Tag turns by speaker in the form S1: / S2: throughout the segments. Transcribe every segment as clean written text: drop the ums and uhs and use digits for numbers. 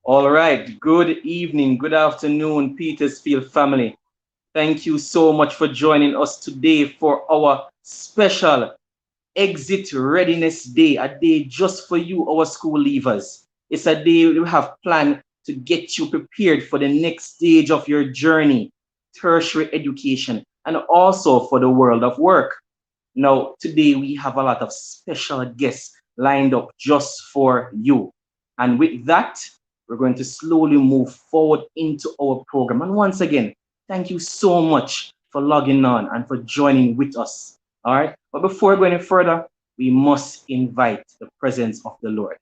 S1: All right. Good evening, good afternoon, Petersfield family. Thank you so much for joining us today for our special Exit Readiness Day, a day just for you, our school leavers. It's a day we have planned to get you prepared for the next stage of your journey, tertiary education, and also for the world of work. Now, today we have a lot of special guests lined up just for you. And with that, we're going to slowly move forward into our program. And once again, thank you so much for logging on and for joining with us. All right. But before going any further, we must invite the presence of the Lord.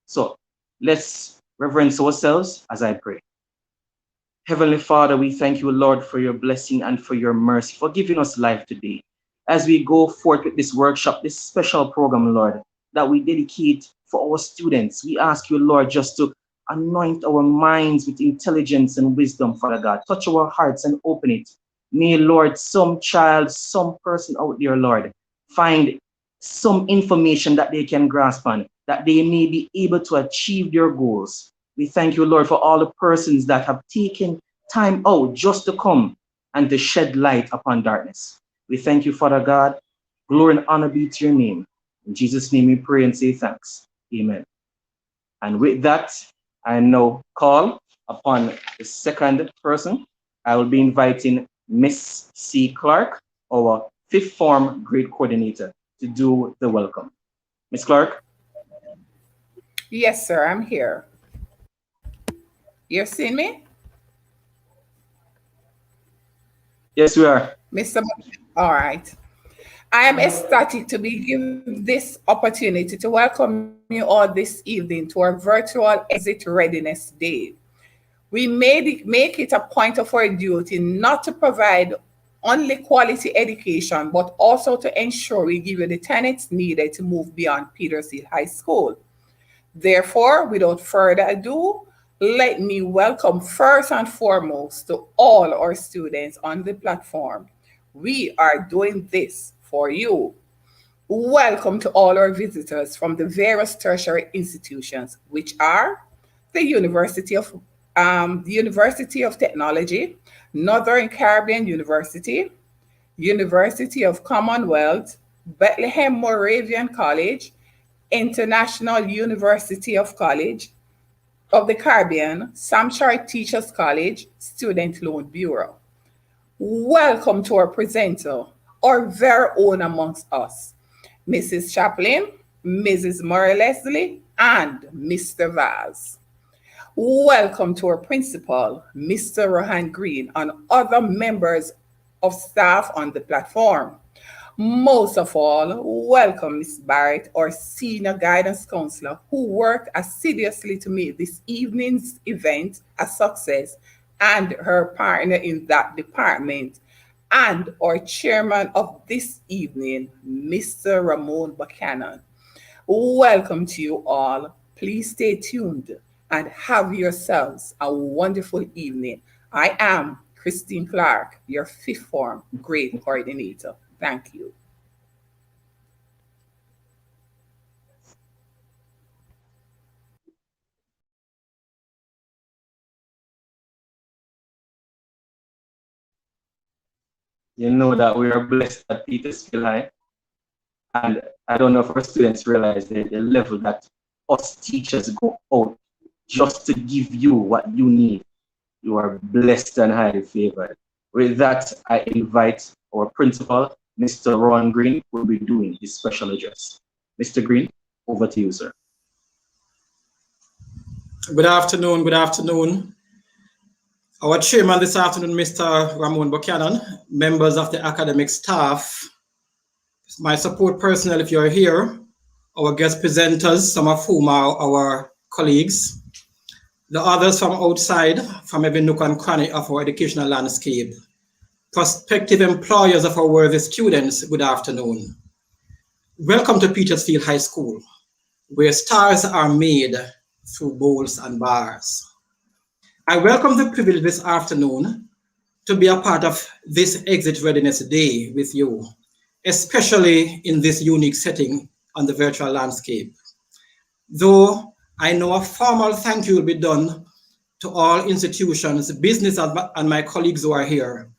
S1: So let's reverence ourselves as I pray. Heavenly Father, we thank you, Lord, for your blessing and for your mercy, for giving us life today. As we go forth with this workshop, this special program, Lord, that we dedicate for our students, we ask you, Lord, just to anoint our minds with intelligence and wisdom, Father God. Touch our hearts and open it. May, Lord, some child, some person out there, Lord, find some information that they can grasp on, that they may be able to achieve their goals. We thank you, Lord, for all the persons that have taken time out just to come and to shed light upon darkness. We thank you, Father God. Glory and honor be to your name. In Jesus' name we pray and say thanks. Amen. And with that, I now call upon the second person. I will be inviting Miss C. Clark, our fifth form grade coordinator, to do the welcome. Miss Clark?
S2: Yes, sir, I'm here. You've seen me?
S1: Yes, we are.
S2: Mr. All right. I am ecstatic to be given this opportunity to welcome you all this evening to our virtual Exit Readiness Day. We make it a point of our duty not to provide only quality education, but also to ensure we give you the tenets needed to move beyond Petersfield High School. Therefore, without further ado, let me welcome first and foremost to all our students on the platform. We are doing this for you. Welcome to all our visitors from the various tertiary institutions, which are the University of Technology, Northern Caribbean University, University of Commonwealth, Bethlehem Moravian College, International University of the Caribbean, Sam Short Teachers College, Student Loan Bureau. Welcome to our presenter, our very own amongst us, Mrs. Chaplin, Mrs. Murray Leslie, and Mr. Vaz. Welcome to our principal, Mr. Rohan Green, and other members of staff on the platform. Most of all, welcome Ms. Barrett, our senior guidance counselor, who worked assiduously to make this evening's event a success, and her partner in that department, and our chairman of this evening, Mr. Ramon Buchanan. Welcome to you all. Please stay tuned and have yourselves a wonderful evening. I am Christine Clark, your fifth form grade coordinator. Thank you.
S1: You know that we are blessed at Petersfield High. And I don't know if our students realize the level that us teachers go out just to give you what you need. You are blessed and highly favored. With that, I invite our principal, Mr. Ron Green, who will be doing his special address. Mr. Green, over to you, sir.
S3: Good afternoon, good afternoon. Our chairman this afternoon, Mr. Ramon Buchanan, members of the academic staff, my support personnel if you're here, our guest presenters, some of whom are our colleagues, the others from outside, from every nook and cranny of our educational landscape, prospective employers of our worthy students, good afternoon. Welcome to Petersfield High School, where stars are made through bowls and bars. I welcome the privilege this afternoon to be a part of this Exit Readiness Day with you, especially in this unique setting on the virtual landscape. Though I know a formal thank you will be done to all institutions, business, and my colleagues who are here,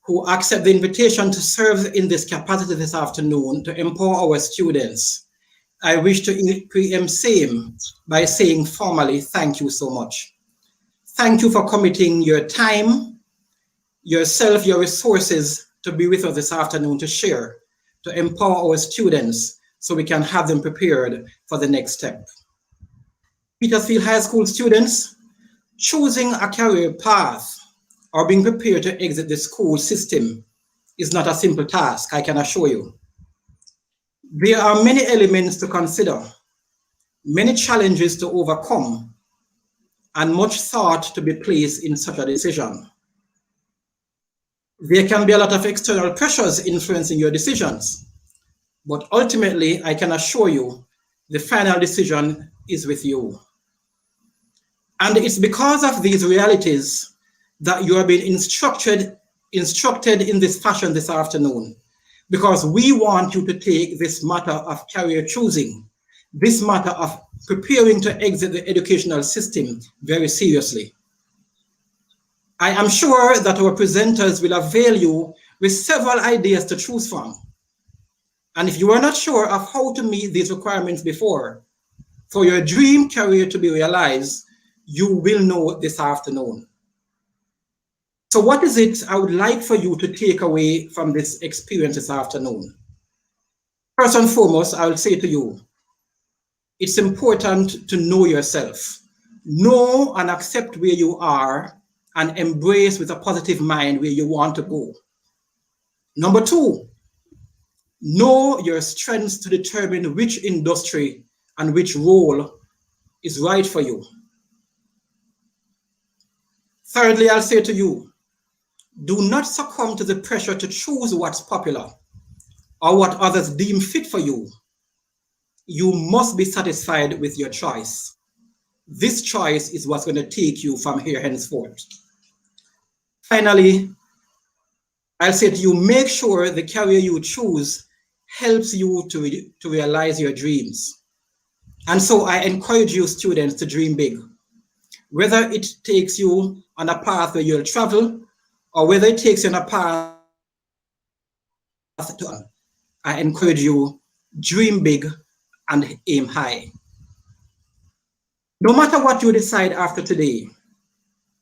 S3: who accept the invitation to serve in this capacity this afternoon to empower our students. I wish to preempt same by saying formally, thank you so much. Thank you for committing your time, yourself, your resources to be with us this afternoon to share, to empower our students so we can have them prepared for the next step. Petersfield High School students, choosing a career path or being prepared to exit the school system is not a simple task, I can assure you. There are many elements to consider, many challenges to overcome, and much thought to be placed in such a decision. There can be a lot of external pressures influencing your decisions, but ultimately, I can assure you, the final decision is with you. And it's because of these realities that you are being instructed in this fashion this afternoon, because we want you to take this matter of career choosing, this matter of preparing to exit the educational system very seriously. I am sure that our presenters will avail you with several ideas to choose from. And if you are not sure of how to meet these requirements before, for your dream career to be realized, you will know this afternoon. So what is it I would like for you to take away from this experience this afternoon? First and foremost, I will say to you, it's important to know yourself. Know and accept where you are and embrace with a positive mind where you want to go. Number two, know your strengths to determine which industry and which role is right for you. Thirdly, I'll say to you, do not succumb to the pressure to choose what's popular or what others deem fit for you. You must be satisfied with your choice. This choice is what's going to take you from here henceforth. Finally, I'll say to you, make sure the career you choose helps you to realize your dreams. And so I encourage you students to dream big. Whether it takes you on a path where you'll travel, or whether it takes you on a path to, I encourage you, dream big and aim high. No matter what you decide after today,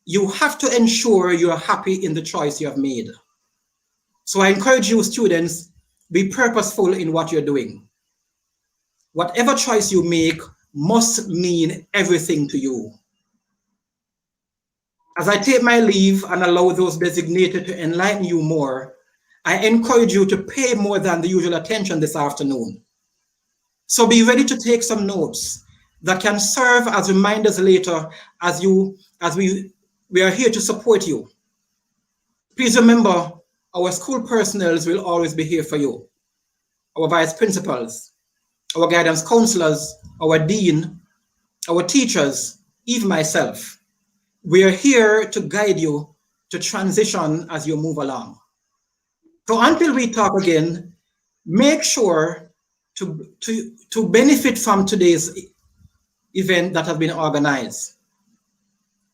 S3: you have to ensure you are happy in the choice you have made. So I encourage you students, be purposeful in what you're doing. Whatever choice you make must mean everything to you. As I take my leave and allow those designated to enlighten you more, I encourage you to pay more than the usual attention this afternoon. So be ready to take some notes that can serve as reminders later as we are here to support you. Please remember, our school personnel will always be here for you. Our vice principals, our guidance counselors, our dean, our teachers, even myself. We are here to guide you to transition as you move along. So until we talk again, make sure to benefit from today's event that has been organized.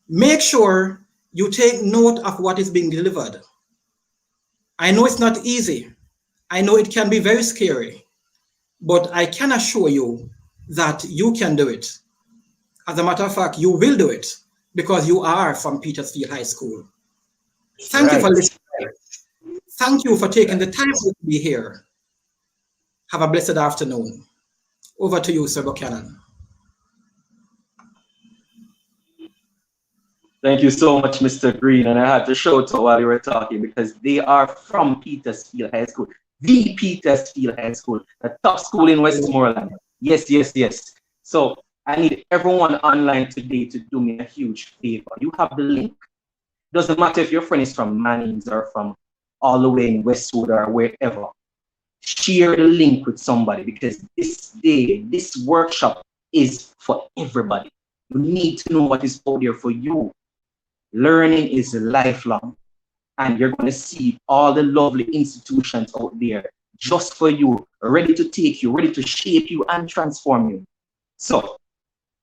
S3: Make sure you take note of what is being delivered. I know it's not easy. I know it can be very scary, but I can assure you that you can do it. As a matter of fact, you will do it because you are from Petersfield High School. Thank you for listening. Thank you for taking the time to be here. Have a blessed afternoon. Over to you, Sir Buchanan.
S1: Thank you so much, Mr. Green. And I had to shout out while you were talking because they are from Petersfield High School, the Petersfield High School, the top school in Westmoreland. Yes, yes, yes. So I need everyone online today to do me a huge favor. You have the link. Doesn't matter if your friend is from Mannings or from all the way in Westwood or wherever. Share the link with somebody because this day, this workshop is for everybody. You need to know what is out there for you. Learning is lifelong, and you're going to see all the lovely institutions out there just for you, ready to take you, ready to shape you and transform you. So,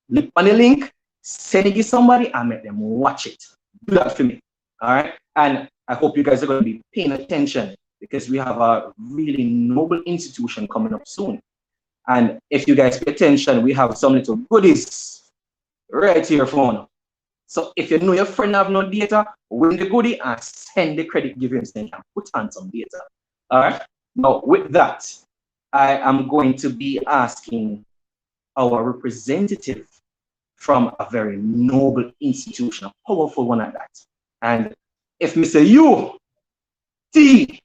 S1: click on the link, Send it to somebody and make them watch it. Do that for me. All right. And I hope you guys are going to be paying attention because we have a really noble institution coming up soon. And if you guys pay attention, we have some little goodies right here for you. So if you know your friend have no data, win the goodie and send the credit, give him saying, put on some data. All right. Now with that, I am going to be asking our representative from a very noble institution, a powerful one at that. And if Mr. UTECH,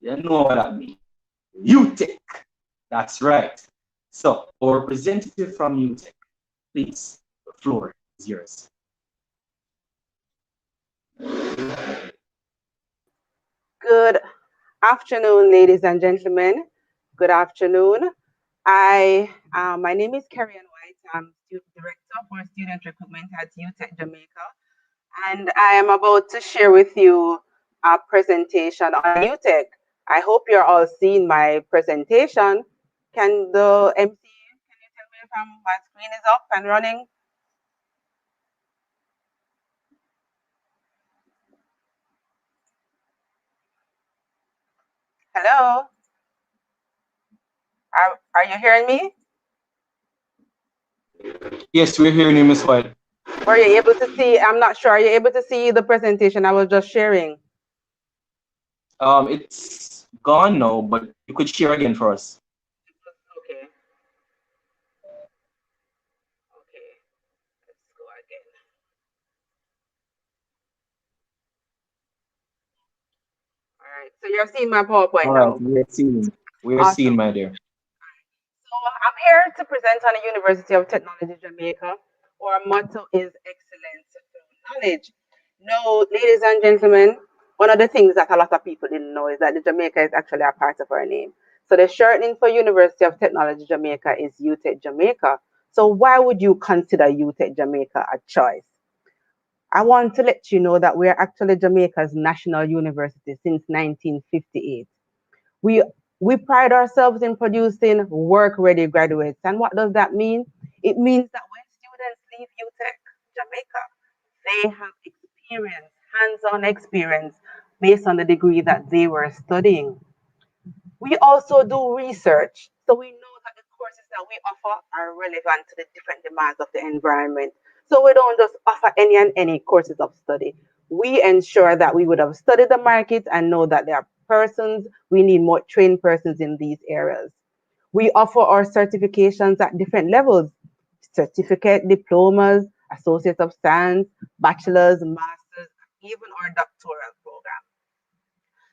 S1: you know what that means. UTech. That's right. So, our representative from UTech, please, the floor is yours.
S4: Good afternoon, ladies and gentlemen. Good afternoon. My name is Carrie White. I'm Director for Student Recruitment at UTech Jamaica. And I am about to share with you a presentation on UTech. I hope you're all seeing my presentation. Can the MC, can you tell me if my screen is up and running? Hello? Are you hearing me?
S1: Yes, we're hearing you, Ms. White.
S4: Were you able to see? I'm not sure. Are you able to see the presentation I was just sharing?
S1: It's gone now, but you could share again for us.
S4: Okay. Okay. Let's go again. All right. So you're seeing my PowerPoint
S1: All
S4: now.
S1: right, we're seeing. We're
S4: Awesome.
S1: seeing, my dear.
S4: So I'm here to present on the University of Technology Jamaica. Our motto is excellence through knowledge. Now, ladies and gentlemen, one of the things that a lot of people didn't know is that the Jamaica is actually a part of our name. So the shortening for University of Technology Jamaica is UTech Jamaica. So why would you consider UTech Jamaica a choice? I want to let you know that we are actually Jamaica's national university since 1958. We we pride ourselves in producing work-ready graduates. And what does that mean? It means that when students leave UTech Jamaica, they have experience, hands-on experience based on the degree that they were studying. We also do research, so we know that the courses that we offer are relevant to the different demands of the environment. So we don't just offer any and any courses of study. We ensure that we would have studied the market and know that there are persons, we need more trained persons in these areas. We offer our certifications at different levels: certificate, diplomas, associates of science, bachelor's, master's, even our doctoral program.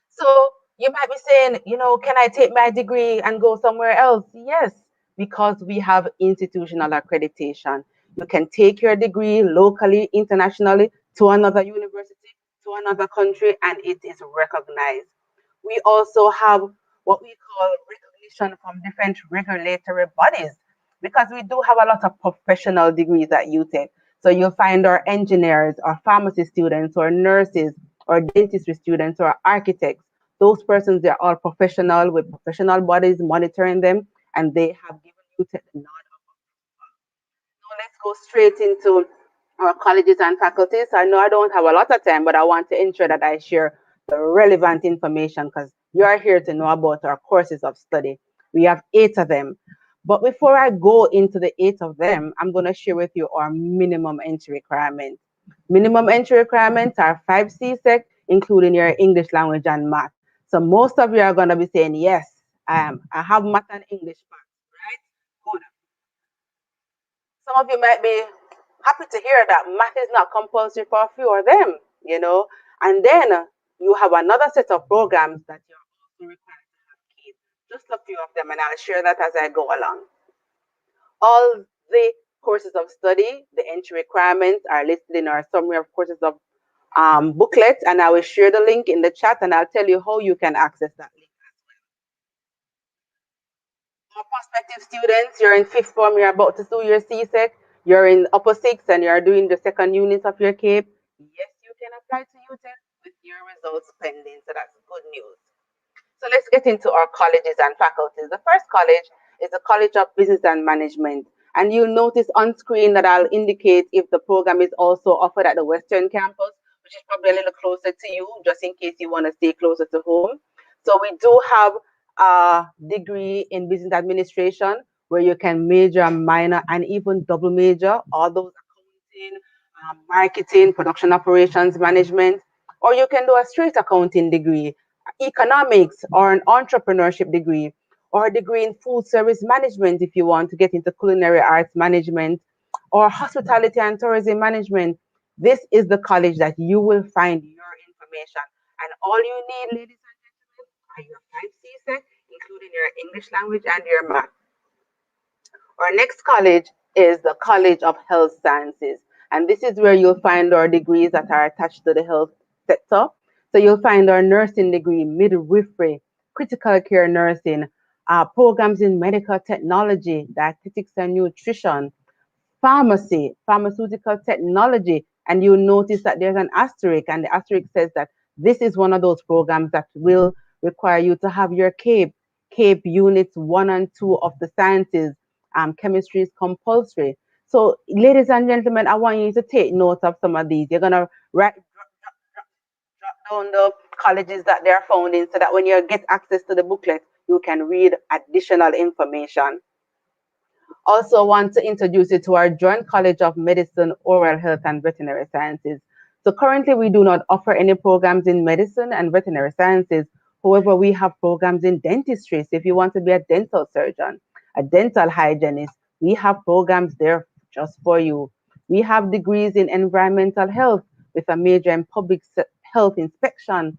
S4: So you might be saying, can I take my degree and go somewhere else? Yes, because we have institutional accreditation. You can take your degree locally, internationally, to another university, to another country, and it is recognized. We also have what we call recognition from different regulatory bodies because we do have a lot of professional degrees at UTech. So you'll find our engineers, our pharmacy students, or nurses, or dentistry students, or architects. Those persons, they're all professional with professional bodies monitoring them, and they have given UTech the nod. Now let's go straight into our colleges and faculties. I know I don't have a lot of time, but I want to ensure that I share the relevant information because you are here to know about our courses of study. We have 8 of them. But before I go into the 8 of them, I'm going to share with you our minimum entry requirements. Minimum entry requirements are 5 CSEC, including your English language and math. So most of you are going to be saying, yes, I have math and English part, right? Good. Some of you might be happy to hear that math is not compulsory for a few of them, and then you have another set of programs that you're also required to have keys. Just a few of them, and I'll share that as I go along. All the courses of study, the entry requirements are listed in our summary of courses of booklet, and I will share the link in the chat, and I'll tell you how you can access that link as well. For prospective students, you're in 5th form, you're about to do your CSEC, you're in upper 6th, and you're doing the second unit of your CAPE. Yes, you can apply to UTech with your results pending, so that's good news. So let's get into our colleges and faculties. The first college is the College of Business and Management. And you'll notice on screen that I'll indicate if the program is also offered at the Western campus, which is probably a little closer to you, just in case you want to stay closer to home. So we do have a degree in business administration where you can major, minor, and even double major, all those accounting, marketing, production operations management, or you can do a straight accounting degree, economics, or an entrepreneurship degree, or a degree in food service management if you want to get into culinary arts management, or hospitality and tourism management. This is the college that you will find your information. And all you need, ladies and gentlemen, are your 5 CSEC, including your English language and your math. Our next college is the College of Health Sciences. And this is where you'll find our degrees that are attached to the health sector. So you'll find our nursing degree, midwifery, critical care nursing, programs in medical technology, dietetics and nutrition, pharmacy, pharmaceutical technology. And you'll notice that there's an asterisk, and the asterisk says that this is one of those programs that will require you to have your CAPE units 1 and 2 of the sciences. Chemistry is compulsory. So, ladies and gentlemen, I want you to take note of some of these. You're gonna drop down the colleges that they're found in, so that when you get access to the booklet, you can read additional information. Also want to introduce you to our Joint College of Medicine, Oral Health and Veterinary Sciences. So currently we do not offer any programs in medicine and veterinary sciences. However, we have programs in dentistry. So if you want to be a dental surgeon, a dental hygienist, we have programs there just for you. We have degrees in environmental health with a major in public health inspection,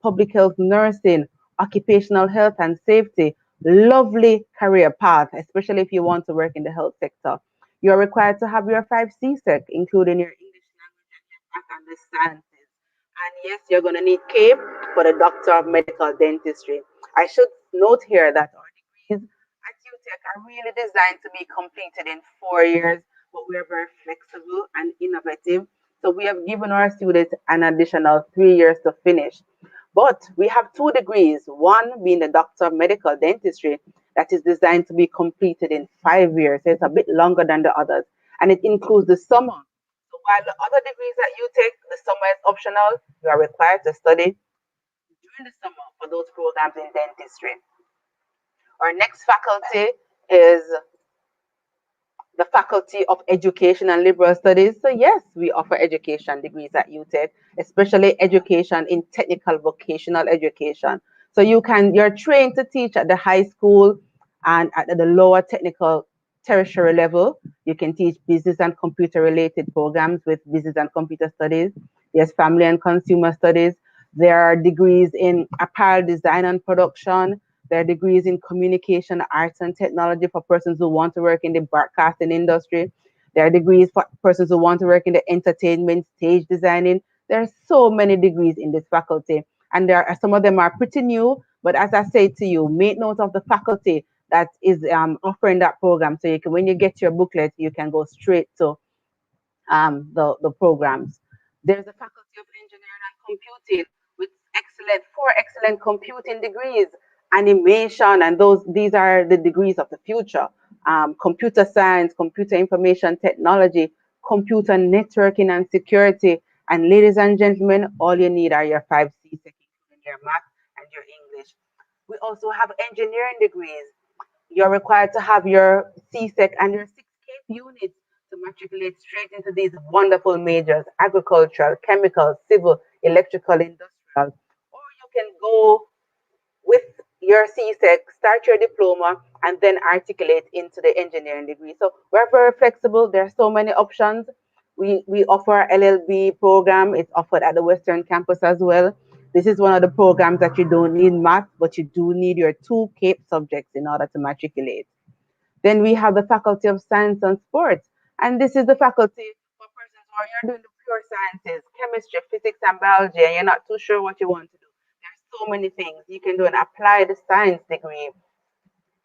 S4: public health nursing, occupational health and safety. Lovely career path, especially if you want to work in the health sector. You're required to have your 5 CSEC, including your English language and your math and the sciences. And yes, you're going to need CAPE for the Doctor of Medical Dentistry. I should note here that our degrees at UTech are really designed to be completed in 4 years, but we're very flexible and innovative. So we have given our students an additional 3 years to finish. But we have 2 degrees, one being the Doctor of Medical Dentistry that is designed to be completed in 5 years. So it's a bit longer than the others. And it includes the summer. So while the other degrees that you take, the summer is optional, you are required to study during the summer for those programs in dentistry. Our next faculty is the Faculty of Education and Liberal Studies. So yes, we offer education degrees at UTech, especially education in technical vocational education. So you're trained to teach at the high school and at the lower technical tertiary level. You can teach business and computer related programs with business and computer studies. There's family and consumer studies. There are degrees in apparel design and production. There are degrees in communication, arts, and technology for persons who want to work in the broadcasting industry. There are degrees for persons who want to work in the entertainment, stage designing. There are so many degrees in this faculty. And there are some of them are pretty new, but as I say to you, make note of the faculty that is offering that program. So you can, when you get your booklet, you can go straight to the programs. There's a Faculty of Engineering and Computing with 4 excellent computing degrees, animation, and these are the degrees of the future. Computer science, computer information technology, computer networking and security. And ladies and gentlemen, all you need are your 5 CSEC, including your math and your English. We also have engineering degrees. You're required to have your CSEC and your 6 CAPE units to matriculate straight into these wonderful majors: agricultural, chemical, civil, electrical, industrial. Or you can go with your CSEC, start your diploma, and then articulate into the engineering degree. So we're very flexible. There are so many options. We offer LLB program. It's offered at the Western campus as well. This is one of the programs that you don't need math, but you do need your 2 CAPE subjects in order to matriculate. Then we have the Faculty of Science and Sports. And this is the faculty for persons who are doing the pure sciences, chemistry, physics, and biology, and you're not too sure what you want to do. There's so many things. You can do an applied science degree,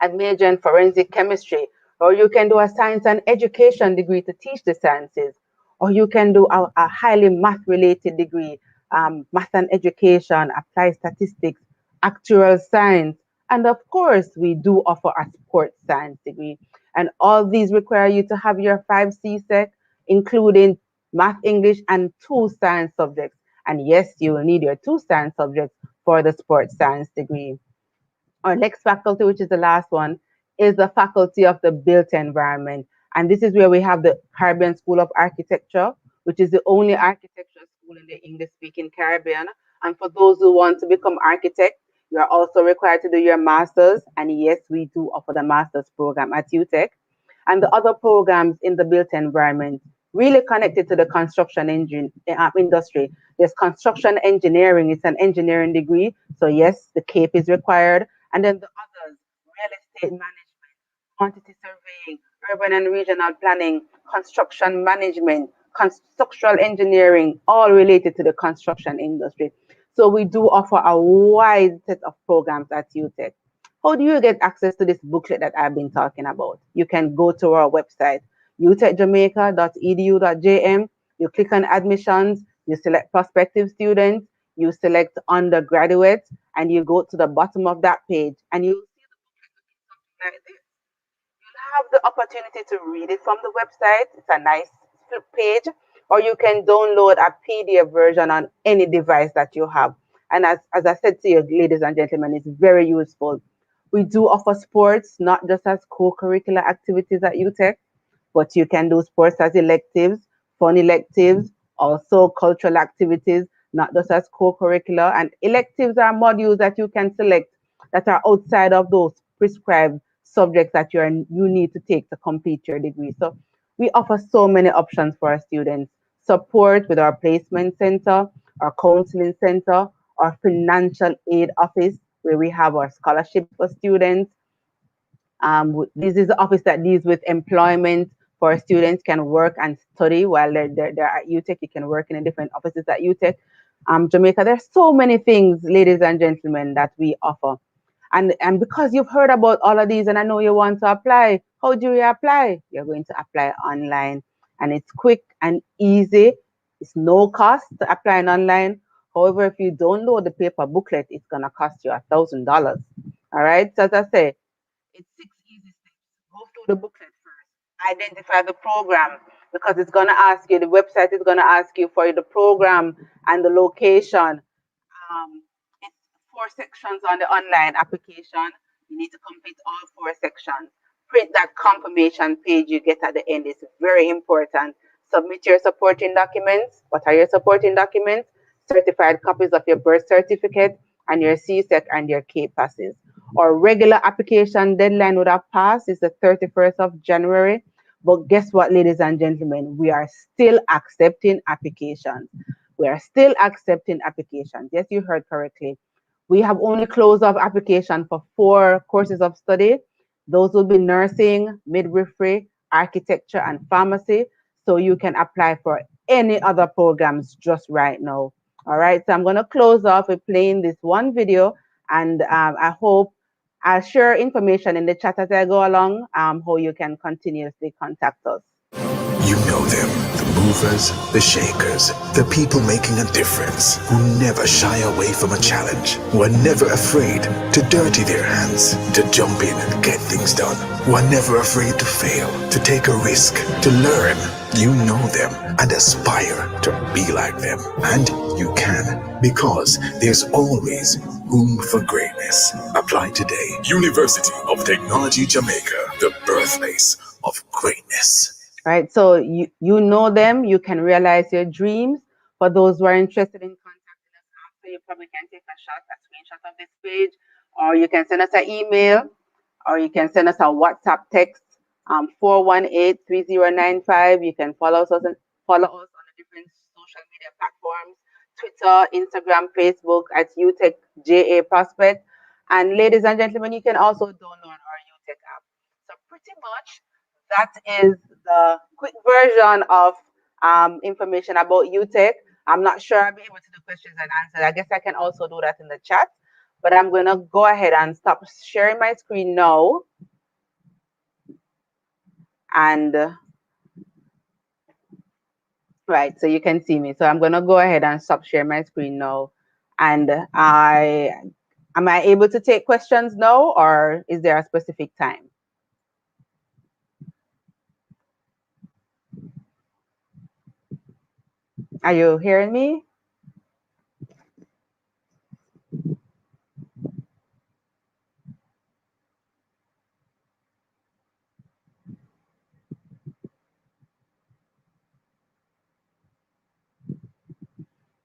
S4: a major in forensic chemistry, or you can do a science and education degree to teach the sciences, or you can do a highly math-related degree, math and education, applied statistics, actuarial science, And of course, we do offer a sports science degree. And all these require you to have your 5 CSEC, including math, English, and 2 science subjects. And yes, you will need your 2 science subjects for the sports science degree. Our next faculty, which is the last one, is the Faculty of the Built Environment. And this is where we have the Caribbean School of Architecture, which is the only architecture school in the English-speaking Caribbean. And for those who want to become architects, you are also required to do your master's. And yes, we do offer the master's program at UTech. And the other programs in the built environment really connected to the construction industry. There's construction engineering, it's an engineering degree. So yes, the CAPE is required. And then the others, real estate management, quantity surveying, urban and regional planning, construction management, structural engineering, all related to the construction industry. So we do offer a wide set of programs at UTech. How do you get access to this booklet that I've been talking about? You can go to our website, utechjamaica.edu.jm. You click on admissions, you select prospective students, you select undergraduates, and you go to the bottom of that page and you'll see the booklet looking something like this. You'll have the opportunity to read it from the website. It's a nice flip page, or you can download a PDF version on any device that you have. And as I said to you, ladies and gentlemen, it's very useful. We do offer sports, not just as co-curricular activities at UTech, but you can do sports as electives, fun electives, also cultural activities, not just as co-curricular. And electives are modules that you can select that are outside of those prescribed subjects that you need to take to complete your degree. So we offer so many options for our students. Support with our placement center, our counseling center, our financial aid office, where we have our scholarships for students. This is the office that deals with employment for students can work and study while they're at UTech. You can work in the different offices at UTech. Jamaica, there's so many things, ladies and gentlemen, that we offer. And because you've heard about all of these and I know you want to apply, how do you apply? You're going to apply online and it's quick and easy. It's no cost to apply online. However, if you download the paper booklet, it's going to cost you $1,000. All right. So as I say, it's 6 easy steps. Go through the booklet first. Identify the program because it's going to ask you, the website is going to ask you for the program and the location. It's 4 sections on the online application. You need to complete all 4 sections. Print that confirmation page you get at the end. It's very important. Submit your supporting documents. What are your supporting documents? Certified copies of your birth certificate and your CSEC and your K passes. Our regular application deadline would have passed. It's the 31st of January. But guess what, ladies and gentlemen? We are still accepting applications. We are still accepting applications. Yes, you heard correctly. We have only closed off application for 4 courses of study. Those will be nursing, midwifery, architecture, and pharmacy. So you can apply for any other programs just right now. All right, so I'm going to close off with playing this one video, and I hope I'll share information in the chat as I go along, how you can continuously contact us.
S5: You know them, the movers, the shakers, the people making a difference, who never shy away from a challenge, who are never afraid to dirty their hands, to jump in and get things done, who are never afraid to fail, to take a risk, to learn. You know them and aspire to be like them. And you can, because there's always room for greatness. Apply today. University of Technology Jamaica, the birthplace of greatness.
S4: Right, so you know them, you can realize your dreams. For those who are interested in contacting us after, you probably can take a screenshot of this page, or you can send us an email, or you can send us a WhatsApp text, 418-3095. You can follow us on the different social media platforms, Twitter, Instagram, Facebook at UTech JA Prospect. And ladies and gentlemen, you can also download our UTech app. So pretty much that is the quick version of information about UTech. I'm not sure I'll be able to do questions and answers. I guess I can also do that in the chat, but I'm going to go ahead and stop sharing my screen now. And right, so you can see me. So I'm going to go ahead and stop sharing my screen now. And Am I able to take questions now, or is there a specific time? Are you hearing me?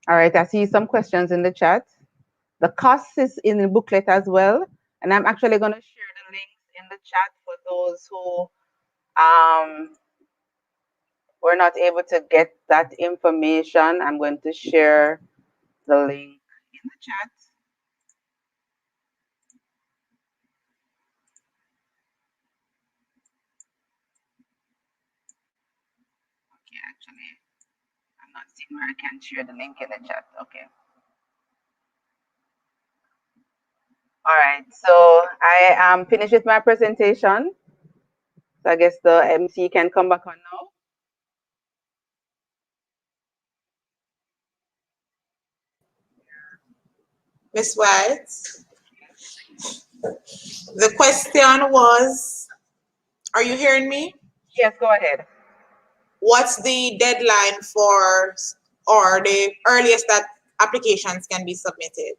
S4: All right, I see some questions in the chat. The cost is in the booklet as well. And I'm actually going to share the links in the chat for those who were not able to get that information. I'm going to share the link in the chat. Okay, actually, I'm not seeing where I can share the link in the chat. Okay. All right, so I am finished with my presentation. So I guess the MC can come back on now.
S6: Miss White, the question was, are you hearing me?
S4: Yes, go ahead.
S6: What's the deadline for, or the earliest that applications can be submitted?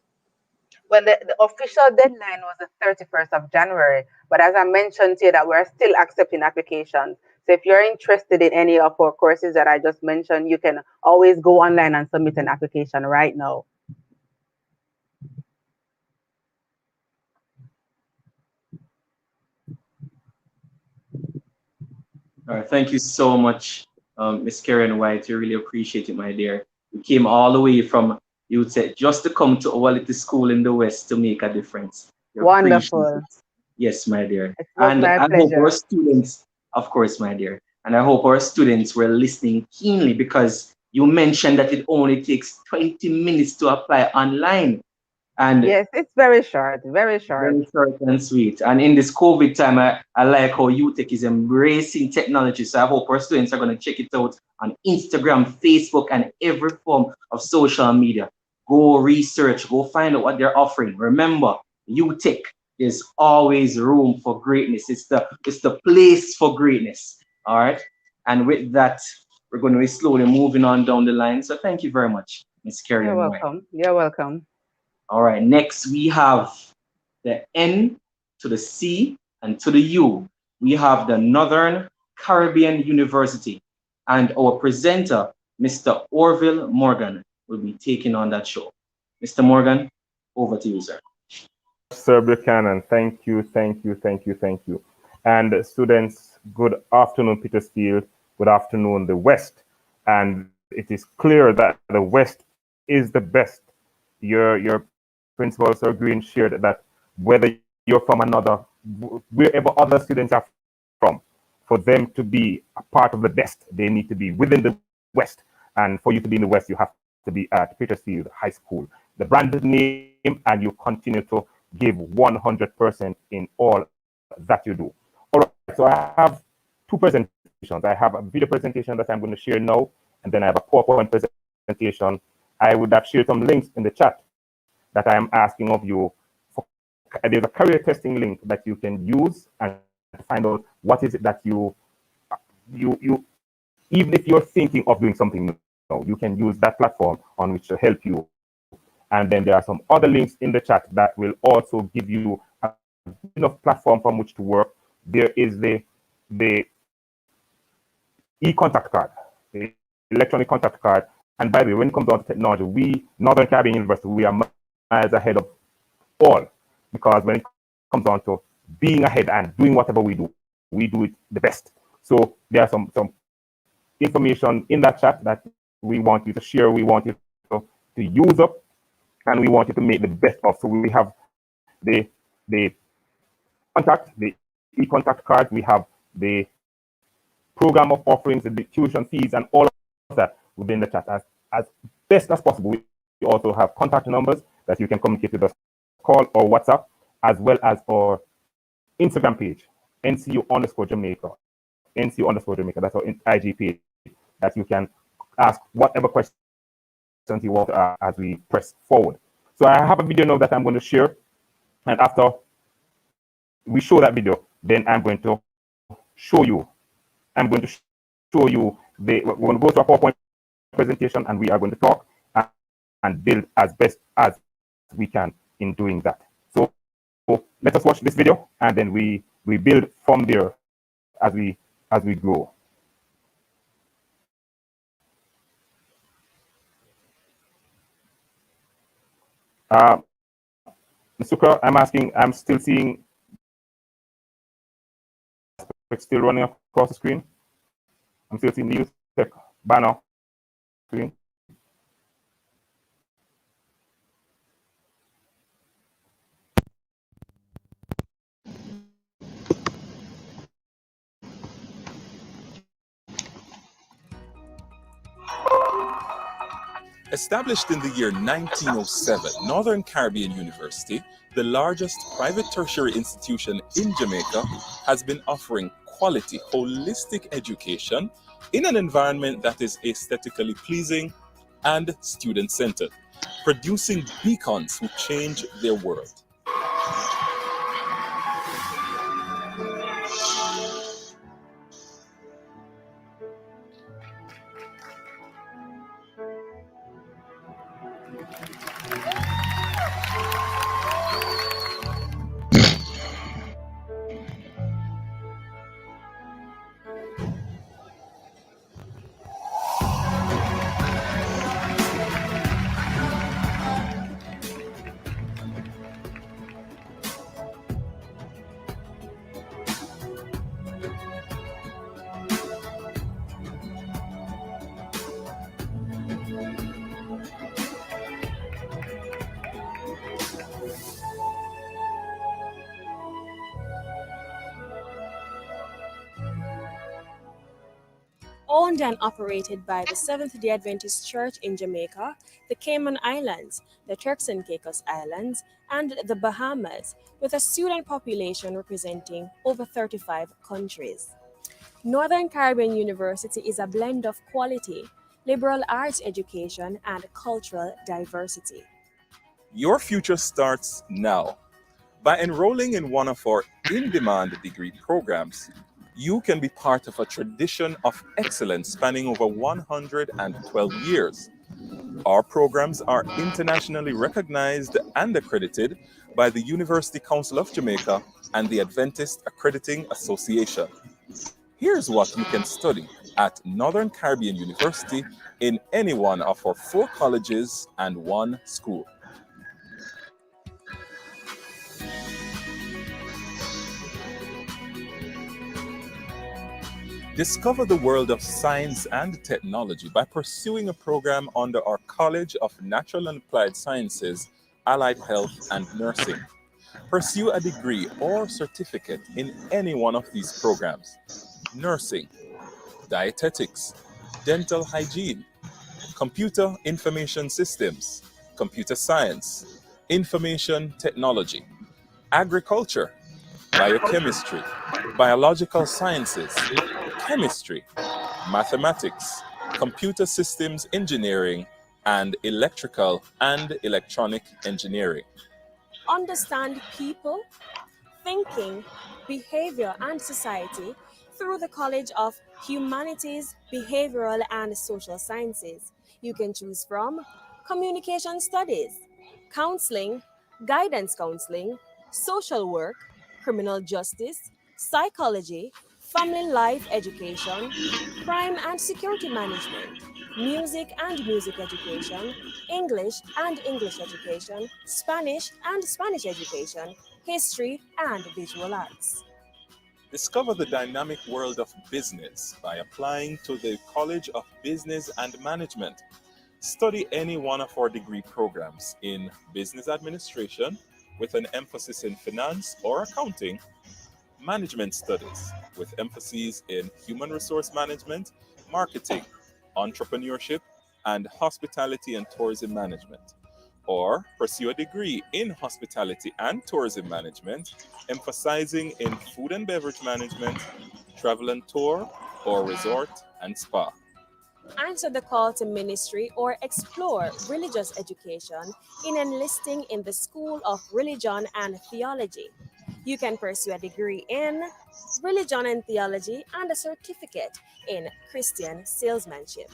S4: Well, the official deadline was the 31st of January. But as I mentioned to you, that we're still accepting applications. So if you're interested in any of our courses that I just mentioned, you can always go online and submit an application right now.
S1: All right, thank you so much, Miss Karen White. We really appreciate it, my dear. We came all the way from UTech just to come to our little school in the West to make a difference. We
S4: Wonderful.
S1: appreciate it. Yes, my dear.
S4: It was
S1: And
S4: my
S1: I hope
S4: pleasure.
S1: our students, of course, my dear, and I hope our students were listening keenly, because you mentioned that it only takes 20 minutes to apply online. And
S4: Yes, it's very short, very short.
S1: very short and sweet. And in this COVID time, I like how UTech is embracing technology. So I hope our students are going to check it out on Instagram, Facebook, and every form of social media. Go research, go find out what they're offering. Remember, UTech, there's always room for greatness. It's the place for greatness. All right. And with that, we're going to be slowly moving on down the line. So thank you very much, Ms. Carrie.
S4: You're welcome. You're welcome.
S1: All right, next we have the N to the C and to the U. We have the Northern Caribbean University, and our presenter, Mr. Orville Morgan, will be taking on that show. Mr. Morgan, over to you, sir.
S7: Sir Buchanan, thank you. And students, good afternoon, Petersfield. Good afternoon, the West. And it is clear that the West is the best. Your principal, Sir Green, shared that whether you're from another, wherever other students are from, for them to be a part of the best, they need to be within the West. And for you to be in the West, you have to be at Petersfield High School. The branded name, and you continue to give 100% in all that you do. All right, so I have two presentations. I have a video presentation that I'm going to share now, and then I have a PowerPoint presentation. I would have shared some links in the chat that I am asking of you. There's a career testing link that you can use and find out what is it that you even if you're thinking of doing something new, you can use that platform on which to help you. And then there are some other links in the chat that will also give you enough platform from which to work. There is the e-contact card, the electronic contact card. And by the way, when it comes down to technology, we, Northern Caribbean University, we are miles ahead of all, because when it comes down to being ahead and doing whatever we do it the best. So there are some information in that chat that we want you to share, we want you to use up, and we want you to make the best of. So we have the contact, the e-contact card, we have the program of offerings, the tuition fees, and all of that within the chat as best as possible. We also have contact numbers that you can communicate with us, call or WhatsApp, as well as our Instagram page, NCU_Jamaica. NCU_Jamaica, that's our IG page, that you can ask whatever questions you want to ask as we press forward. So I have a video now that I'm going to share. And after we show that video, then I'm going to show you. We're going to go to a PowerPoint presentation, and we are going to talk and build as best as we can in doing that. So let us watch this video, and then we build from there as we go. Mr. I'm still seeing it's still running across the screen. I'm still seeing the UTech banner screen.
S8: Established in the year 1907, Northern Caribbean University, the largest private tertiary institution in Jamaica, has been offering quality, holistic education in an environment that is aesthetically pleasing and student-centered, producing beacons who change their world.
S9: Owned and operated by the Seventh-day Adventist Church in Jamaica, the Cayman Islands, the Turks and Caicos Islands, and the Bahamas, with a student population representing over 35 countries. Northern Caribbean University is a blend of quality, liberal arts education, and cultural diversity.
S8: Your future starts now. By enrolling in one of our in-demand degree programs, you can be part of a tradition of excellence spanning over 112 years. Our programs are internationally recognized and accredited by the University Council of Jamaica and the Adventist Accrediting Association. Here's what you can study at Northern Caribbean University in any one of our 4 colleges and 1 school. Discover the world of science and technology by pursuing a program under our College of Natural and Applied Sciences, Allied Health and Nursing. Pursue a degree or certificate in any one of these programs: nursing, dietetics, dental hygiene, computer information systems, computer science, information technology, agriculture, biochemistry, biological sciences, chemistry, mathematics, computer systems engineering, and electrical and electronic engineering.
S9: Understand people, thinking, behavior, and society through the College of Humanities, Behavioral, and Social Sciences. You can choose from Communication Studies, Counseling, Guidance Counseling, Social Work, Criminal Justice, Psychology, Family Life Education, Crime and Security Management, Music and Music Education, English and English Education, Spanish and Spanish Education, History and Visual Arts.
S8: Discover the dynamic world of business by applying to the College of Business and Management. Study any one of our degree programs in business administration with an emphasis in finance or accounting, management studies with emphases in human resource management, marketing, entrepreneurship, and hospitality and tourism management. Or pursue a degree in hospitality and tourism management, emphasizing in food and beverage management, travel and tour, or resort and spa.
S9: Answer the call to ministry or explore religious education in enlisting in the School of Religion and Theology. You can pursue a degree in religion and theology and a certificate in Christian salesmanship.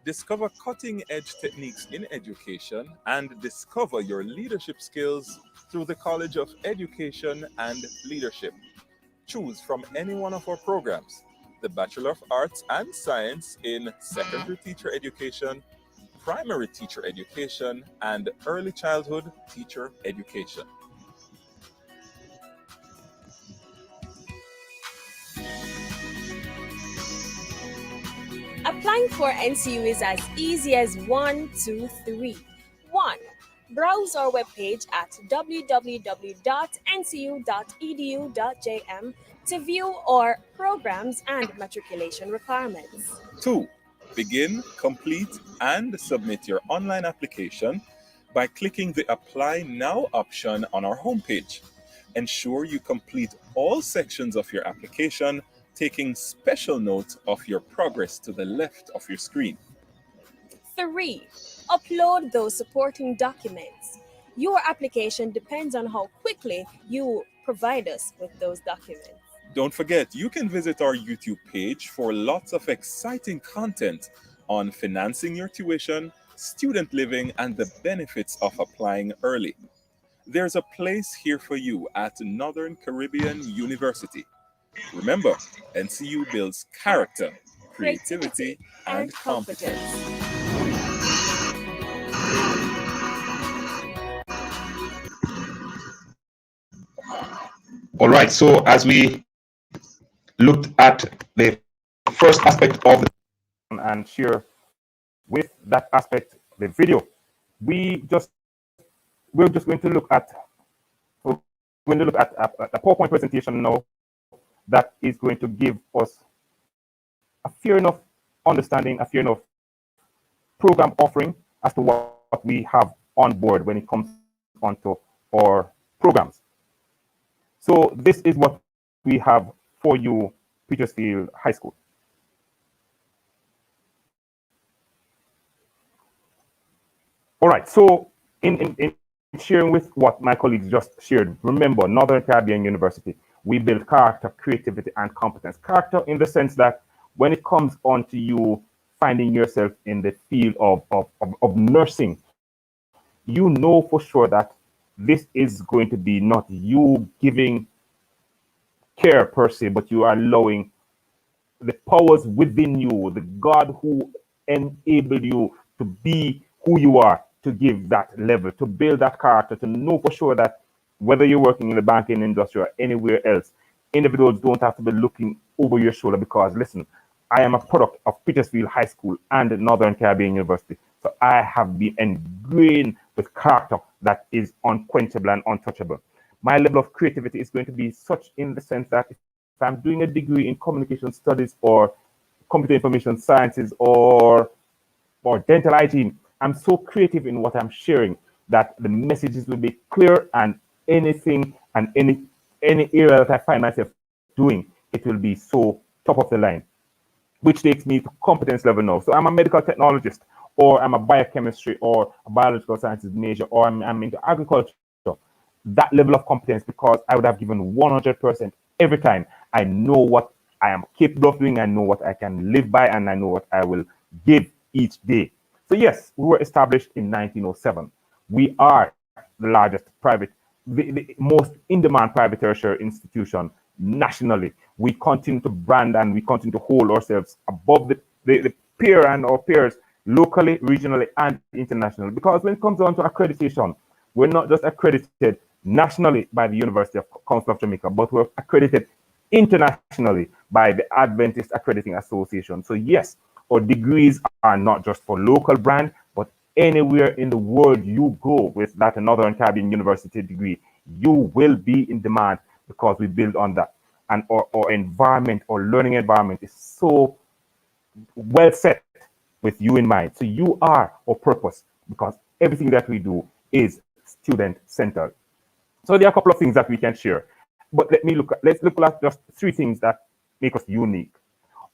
S8: Discover cutting edge techniques in education and discover your leadership skills through the College of Education and Leadership. Choose from any one of our programs: the Bachelor of Arts and Science in Secondary Teacher Education, Primary Teacher Education, and Early Childhood Teacher Education.
S9: Applying for NCU is as easy as 1, 2, 3. 1. Browse our webpage at www.ncu.edu.jm to view our programs and matriculation requirements.
S8: 2. Begin, complete, and submit your online application by clicking the Apply Now option on our homepage. Ensure you complete all sections of your application, taking special note of your progress to the left of your screen.
S9: 3. Upload those supporting documents. Your application depends on how quickly you provide us with those documents.
S8: Don't forget, you can visit our YouTube page for lots of exciting content on financing your tuition, student living, and the benefits of applying early. There's a place here for you at Northern Caribbean University. Remember, NCU builds character, creativity, and competence.
S7: All right, so as we looked at the first aspect of the and share with that aspect the video, we're just going to look at a PowerPoint presentation now that is going to give us a fair enough understanding, a fair enough program offering as to what we have on board when it comes onto our programs. So this is what we have for you, Petersfield High School. All right, so in sharing with what my colleagues just shared, remember, Northern Caribbean University, we build character, creativity, and competence. Character in the sense that when it comes on to you finding yourself in the field of nursing, you know for sure that this is going to be not you giving care per se, but you are allowing the powers within you, the God who enabled you to be who you are, to give that level, to build that character, to know for sure that whether you're working in the banking industry or anywhere else, individuals don't have to be looking over your shoulder because, listen, I am a product of Petersfield High School and Northern Caribbean University. So I have been ingrained with character that is unquenchable and untouchable. My level of creativity is going to be such in the sense that if I'm doing a degree in communication studies or computer information sciences or dental hygiene, I'm so creative in what I'm sharing that the messages will be clear, and anything and any area that I find myself doing, it will be so top of the line, which takes me to competence level now. So I'm a medical technologist, or I'm a biochemistry or a biological sciences major, or I'm into agriculture. That level of competence, because I would have given 100% every time. I know what I am capable of doing, I know what I can live by, and I know what I will give each day. So yes, we were established in 1907. We are the largest private, the most in-demand private tertiary institution nationally. We continue to brand and we continue to hold ourselves above the peer and our peers locally, regionally, and internationally. Because when it comes down to accreditation, we're not just accredited nationally by the University of Council of Jamaica, but we're accredited internationally by the Adventist Accrediting Association. So yes, our degrees are not just for local brand, but anywhere in the world you go with that Northern Caribbean University degree, you will be in demand because we build on that. And our environment, our learning environment is so well set with you in mind. So you are our purpose because everything that we do is student-centered. So there are a couple of things that we can share. But let's look at just three things that make us unique.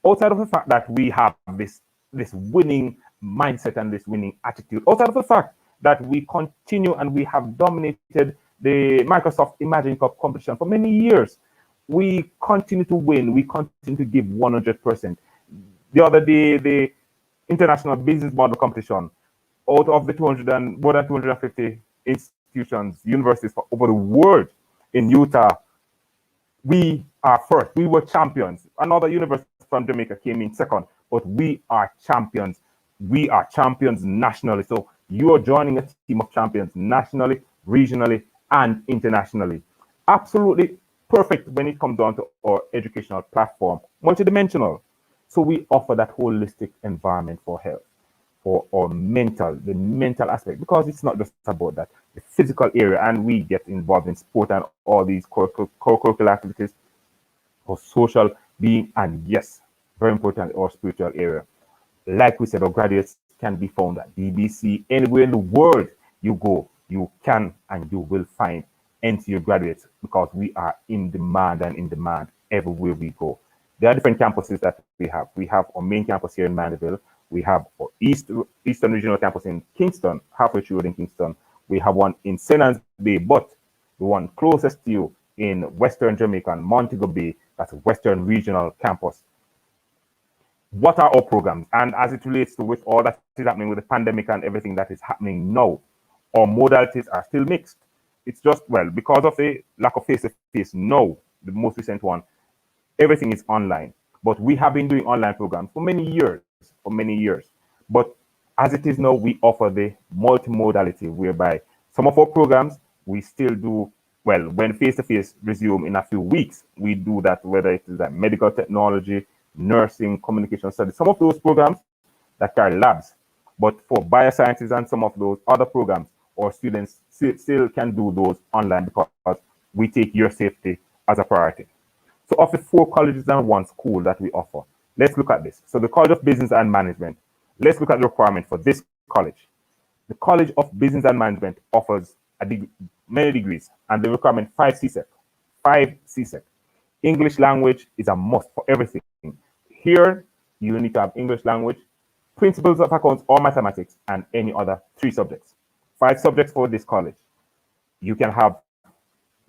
S7: Outside of the fact that we have this this winning mindset and this winning attitude. Outside of the fact that we continue and we have dominated the Microsoft Imagine Cup competition for many years. We continue to win. We continue to give 100%. The other day, the International Business Model Competition, out of the 200 and more than 250 institutions, universities for over the world in Utah, we are first. We were champions. Another university from Jamaica came in second, but we are champions. We are champions nationally. So you are joining a team of champions nationally, regionally, and internationally. Absolutely perfect when it comes down to our educational platform, multidimensional. So we offer that holistic environment for health, for our the mental aspect, because it's not just about that, the physical area, and we get involved in sport and all these co-curricular activities for social being, and yes, very important, our spiritual area. Like we said, our graduates can be found at DBC anywhere in the world you go. You can and you will find NCU graduates because we are in demand and in demand everywhere we go. There are different campuses that we have. We have our main campus here in Mandeville. We have our Eastern Regional Campus in Kingston, halfway through in Kingston. We have one in St. Anne's Bay, but the one closest to you in Western Jamaica and Montego Bay, that's Western Regional Campus. What are our programs? And as it relates to with all that is happening with the pandemic and everything that is happening now, our modalities are still mixed. It's just, well, because of the lack of face-to-face now, the most recent one, everything is online. But we have been doing online programs for many years, But as it is now, we offer the multimodality, whereby some of our programs, we still do, well, when face-to-face resume in a few weeks, we do that, whether it is like medical technology, nursing, communication studies, some of those programs that are labs. But for biosciences and some of those other programs, our students still can do those online because we take your safety as a priority. So of the 4 colleges and 1 school that we offer, let's look at this. So the College of Business and Management, let's look at the requirement for this college. The College of Business and Management offers many degrees, and the requirement 5 CSEC. 5 CSEC. English language is a must for everything. Here, you need to have English language, principles of accounts or mathematics, and any other 3 subjects. 5 subjects for this college. You can have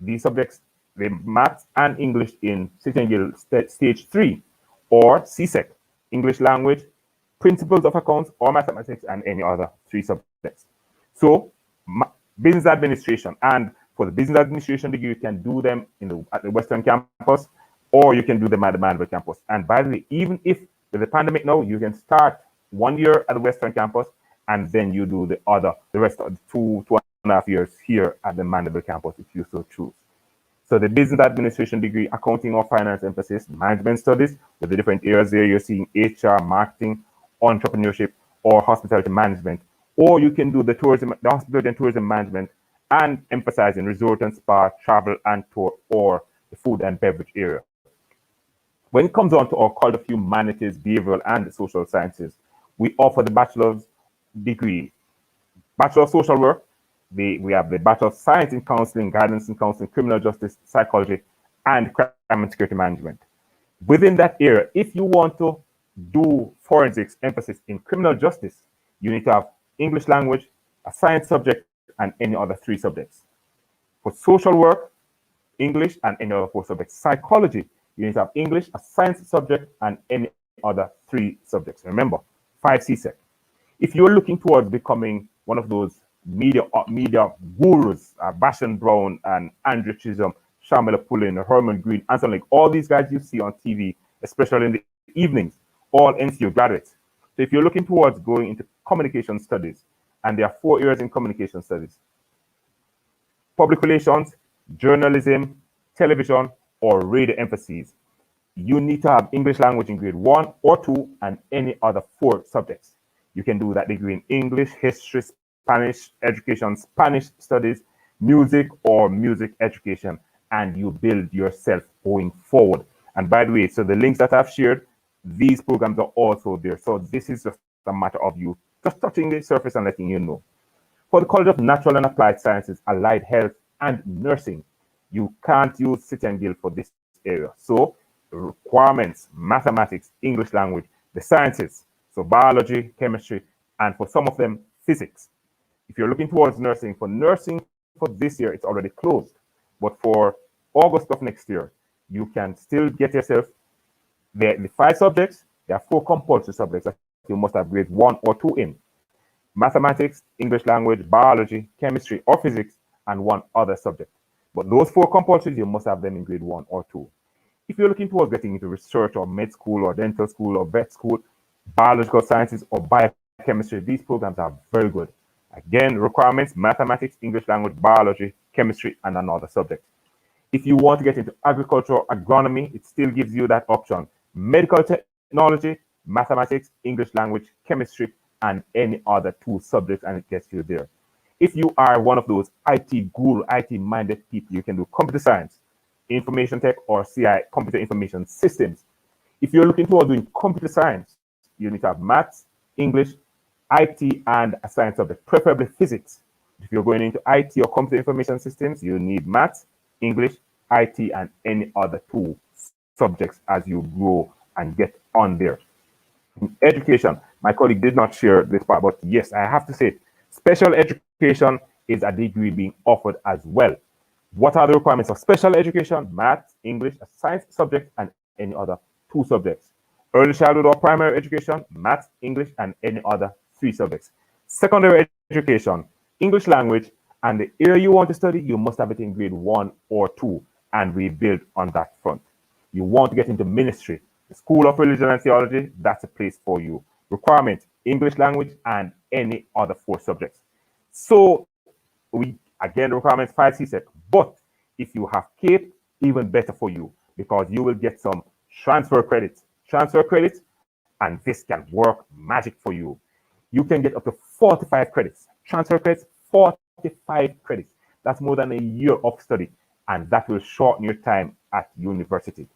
S7: these subjects, the maths and English in City and Guild stage 3, or CSEC, English language, principles of accounts or mathematics, and any other 3 subjects. So business administration, and for the business administration degree, you can do them at the Western campus, or you can do them at the Mandeville campus. And by the way, even if with the pandemic now, you can start 1 year at the Western campus, and then you do the rest of the 2.5 years here at the Mandeville campus if you so choose. So the business administration degree, accounting or finance emphasis, management studies, with the different areas there, you're seeing HR, marketing, entrepreneurship, or hospitality management. Or you can do the hospitality and tourism management, and emphasizing resort and spa, travel and tour, or the food and beverage area. When it comes on to our College of Humanities, Behavioral and Social Sciences, we offer the bachelor's degree, Bachelor of Social Work. We have the Bachelor of Science in Counseling, Guidance in Counseling, Criminal Justice, Psychology, and Crime and Security Management. Within that area, if you want to do forensics emphasis in criminal justice, you need to have English language, a science subject, and any other 3 subjects. For social work, English and any other 4 subjects. Psychology, you need to have English, a science subject, and any other 3 subjects. Remember, 5 CSEC. If you're looking towards becoming one of those media gurus, Bashan Brown and Andrew Chisholm, Shamila Pullen, Herman Green, and something like all these guys you see on TV, especially in the evenings, all NCU graduates. So if you're looking towards going into communication studies, and there are 4 areas in communication studies: public relations, journalism, television, or radio emphases, you need to have English language in grade 1 or 2 and any other 4 subjects. You can do that degree in English, history, Spanish education, Spanish studies, music, or music education, and you build yourself going forward. And by the way, so the links that I've shared, these programs are also there. So this is just a matter of you just touching the surface and letting you know. For the College of Natural and Applied Sciences, Allied Health, and Nursing, you can't use City and Guild for this area. So requirements, mathematics, English language, the sciences, So biology, chemistry, and for some of them, physics. If you're looking towards nursing, for this year, it's already closed. But for August of next year, you can still get yourself the 5 subjects. There are 4 compulsory subjects that you must have grade 1 or 2 in. Mathematics, English language, biology, chemistry, or physics, and 1 other subject. But those 4 compulsories, you must have them in grade 1 or 2. If you're looking towards getting into research or med school or dental school or vet school, biological sciences or biochemistry, these programs are very good. Again, requirements, mathematics, English language, biology, chemistry, and another subject. If you want to get into agriculture or agronomy, it still gives you that option. Medical technology, mathematics, English language, chemistry, and any other 2 subjects, and it gets you there. If you are one of those IT guru, IT-minded people, you can do computer science, information tech, or CI, computer information systems. If you're looking toward doing computer science, you need to have maths, English, IT, and a science subject, preferably physics. If you're going into IT or computer information systems, you need maths, English, IT, and any other 2 subjects as you grow and get on there. In education, my colleague did not share this part, but yes, I have to say it. Special education is a degree being offered as well. What are the requirements of special education? Maths, English, a science subject, and any other 2 subjects. Early childhood or primary education, maths, English, and any other 3 subjects. Secondary education, English language, and the area you want to study, you must have it in grade 1 or 2, and we build on that front. You want to get into ministry, the School of Religion and Theology, that's a place for you. Requirement, English language, and any other 4 subjects. So we, again, requirements 5 CSEC, but if you have CAPE, even better for you, because you will get some transfer credits, and this can work magic for you. You can get up to 45 credits, transfer credits, 45 credits. That's more than a year of study, and that will shorten your time at university.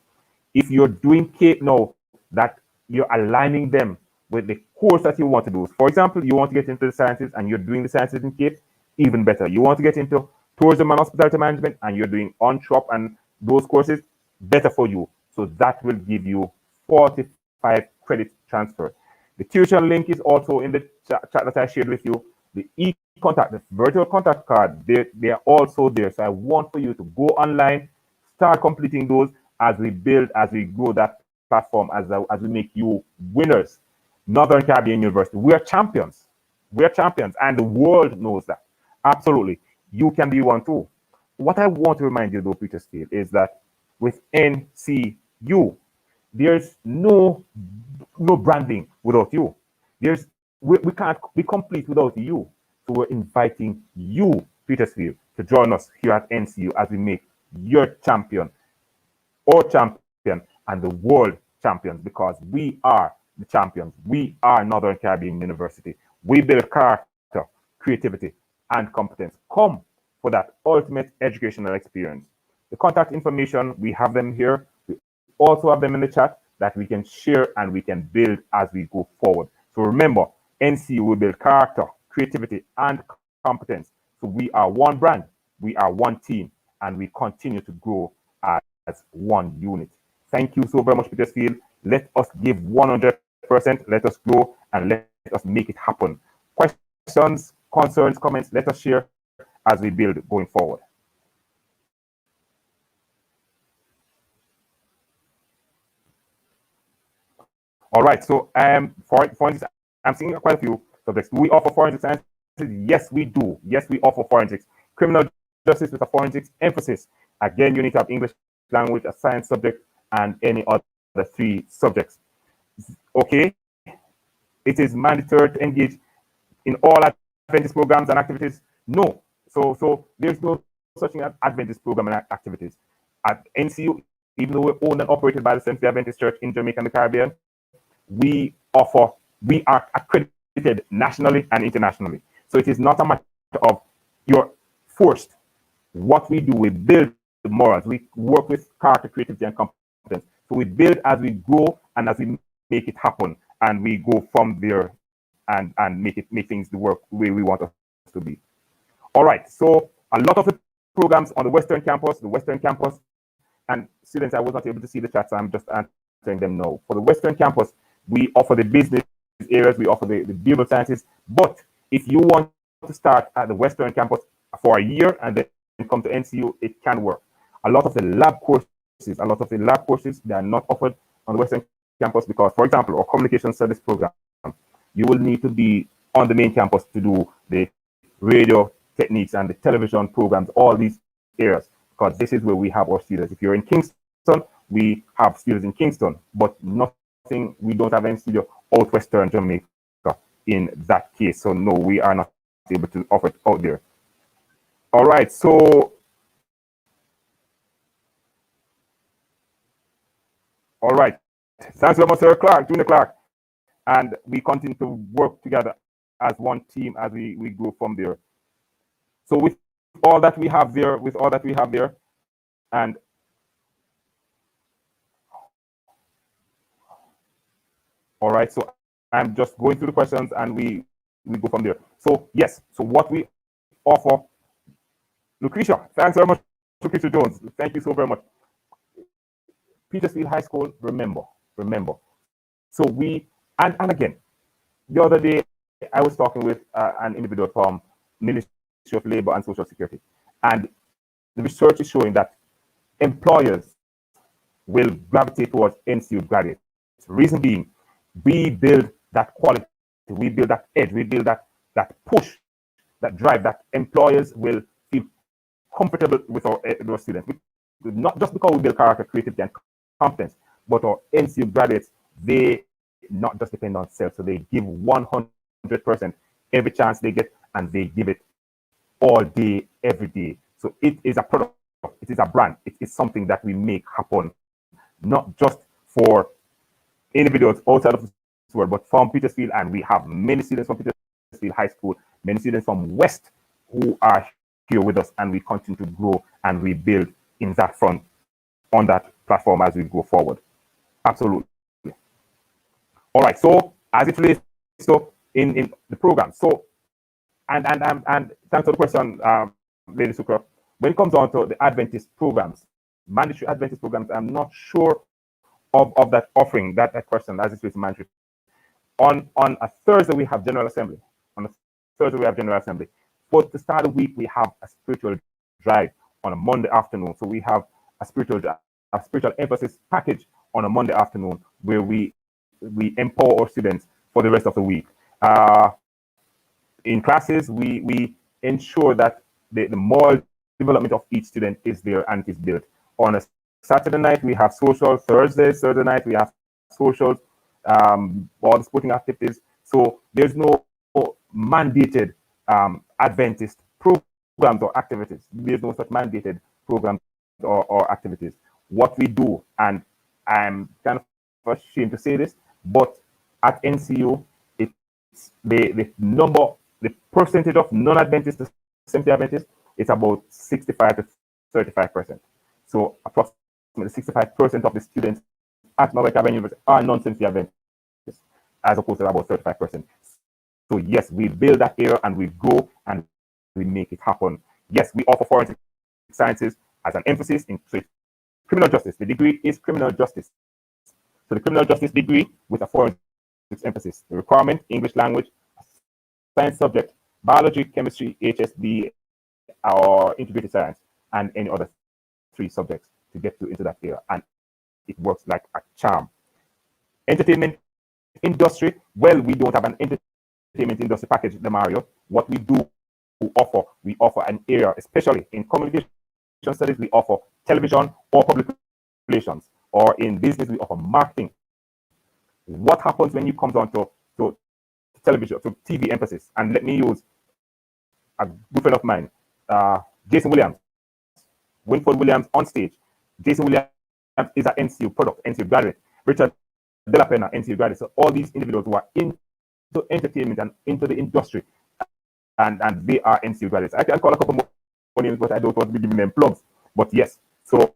S7: If you're doing CAPE now, that you're aligning them with the course that you want to do. For example, you want to get into the sciences and you're doing the sciences in CAPE, even better. You want to get into tourism and hospitality management and you're doing on-shop and those courses, better for you. So that will give you 45 credit transfer. The tuition link is also in the chat that I shared with you. The e-contact, the virtual contact card, they are also there. So I want for you to go online, start completing those as we build, as we grow that platform, as we make you winners. Northern Caribbean University, we are champions. We are champions, and the world knows that. Absolutely. You can be one too. What I want to remind you, though, Petersfield, is that with NCU, there's no branding without you. We can't be complete without you. So we're inviting you, Petersfield, to join us here at NCU as we make your champion, our champion, and the world champions, because we are the champions. We are Northern Caribbean University. We build character, creativity, and competence. Come for that ultimate educational experience. The contact information, we have them here. We also have them in the chat that we can share and we can build as we go forward. So remember, NCU will build character, creativity, and competence. So we are one brand, we are one team, and we continue to grow as one unit. Thank you so very much, Petersfield. Let us give 100%. Let us grow and let us make it happen. Questions, concerns, comments, let us share as we build going forward. All right, so forensics, I'm seeing quite a few subjects. Do we offer forensic sciences? Yes, we do. Yes, we offer forensics. Criminal justice with a forensics emphasis. Again, you need to have English language, a science subject, and any other 3 subjects. Okay, it is mandatory to engage in all Adventist programs and activities. No, so there's no such thing as Adventist program and activities at NCU. Even though we're owned and operated by the Seventh-day Adventist Church in Jamaica and the Caribbean, we are accredited nationally and internationally. So it is not a matter of you're forced. What we do, we build the morals. We work with character, creativity, and competence. So we build as we grow and as we make it happen, and we go from there and make things work the way we want us to be. All right. So a lot of the programs on the Western Campus, and students, I was not able to see the chat, so I'm just answering them now. For the Western Campus, we offer the business areas. We offer the behavioral sciences. But if you want to start at the Western campus for a year and then come to NCU, it can work. A lot of the lab courses, they are not offered on the Western campus because, for example, our communication studies program, you will need to be on the main campus to do the radio techniques and the television programs, all these areas, because this is where we have our students. If you're in Kingston, we have students in Kingston, but we don't have any studio out Western Jamaica in that case. So no, we are not able to offer it out there. All right, so all right. Thanks very much, Sir Clark, Junior Clark. And we continue to work together as one team as we go from there. So with all that we have there, and all right, so I'm just going through the questions and we go from there. So yes, so what we offer, Lucretia, thanks very much, Lucretia Jones. Thank you so very much. Petersfield High School, remember. So we, and again, the other day I was talking with an individual from Ministry of Labor and Social Security, and the research is showing that employers will gravitate towards NCU graduates. Reason being, we build that quality, we build that edge, we build that push, that drive, that employers will feel comfortable with our students. Not just because we build character, creativity, and competence, but our NCU graduates, they not just depend on self, so they give 100% every chance they get, and they give it all day, every day. So it is a product, it is a brand, it is something that we make happen, not just for individuals outside of the world, but from Petersfield, and we have many students from Petersfield High School, many students from West who are here with us, and we continue to grow and we build in that front, on that platform as we go forward. Absolutely. All right, so as it relates so in the program, so and thanks for the question, Lady Sukra. When it comes on to the Adventist programs, mandatory Adventist programs, I'm not sure of that offering, that question as it relates to mandatory. On a Thursday we have General Assembly. On a Thursday we have General Assembly. But the start of the week we have a spiritual drive on a Monday afternoon. So we have a spiritual emphasis package on a Monday afternoon where we empower our students for the rest of the week. In classes, we ensure that the moral development of each student is there and is built. On a Saturday night, we have social. Thursday night, we have socials, all the sporting activities. So there's no mandated Adventist programs or activities. There's no such mandated programs or activities. What we do, and I'm kind of ashamed to say this, but at NCU, it's the percentage of non-Adventist to semi-Adventist, it's about 65 to 35%. So approximately 65% of the students at Maweka University are non-semi-Adventists, as opposed to about 35%. So yes, we build that area and we grow and we make it happen. Yes, we offer forensic sciences as an emphasis in criminal justice. The degree is criminal justice. So the criminal justice degree with a forensic emphasis. The requirement, English language, science subject, biology, chemistry, HSB, or integrated science, and any other 3 subjects to get into that area. And it works like a charm. Entertainment industry, well, we don't have an entertainment industry package, the Mario. What we do we offer an area, especially in communication studies, we offer television or public relations, or in business, we offer marketing. What happens when you come on to television, to TV emphasis? And let me use a good friend of mine, Jason Williams, Winford Williams on stage. Jason Williams is an NCU product, NCU graduate. Richard Della Pena, NCU graduate. So all these individuals who are into entertainment and into the industry, and they are NCU graduates. I can call a couple more names, but I don't want to be giving them plugs. But yes, so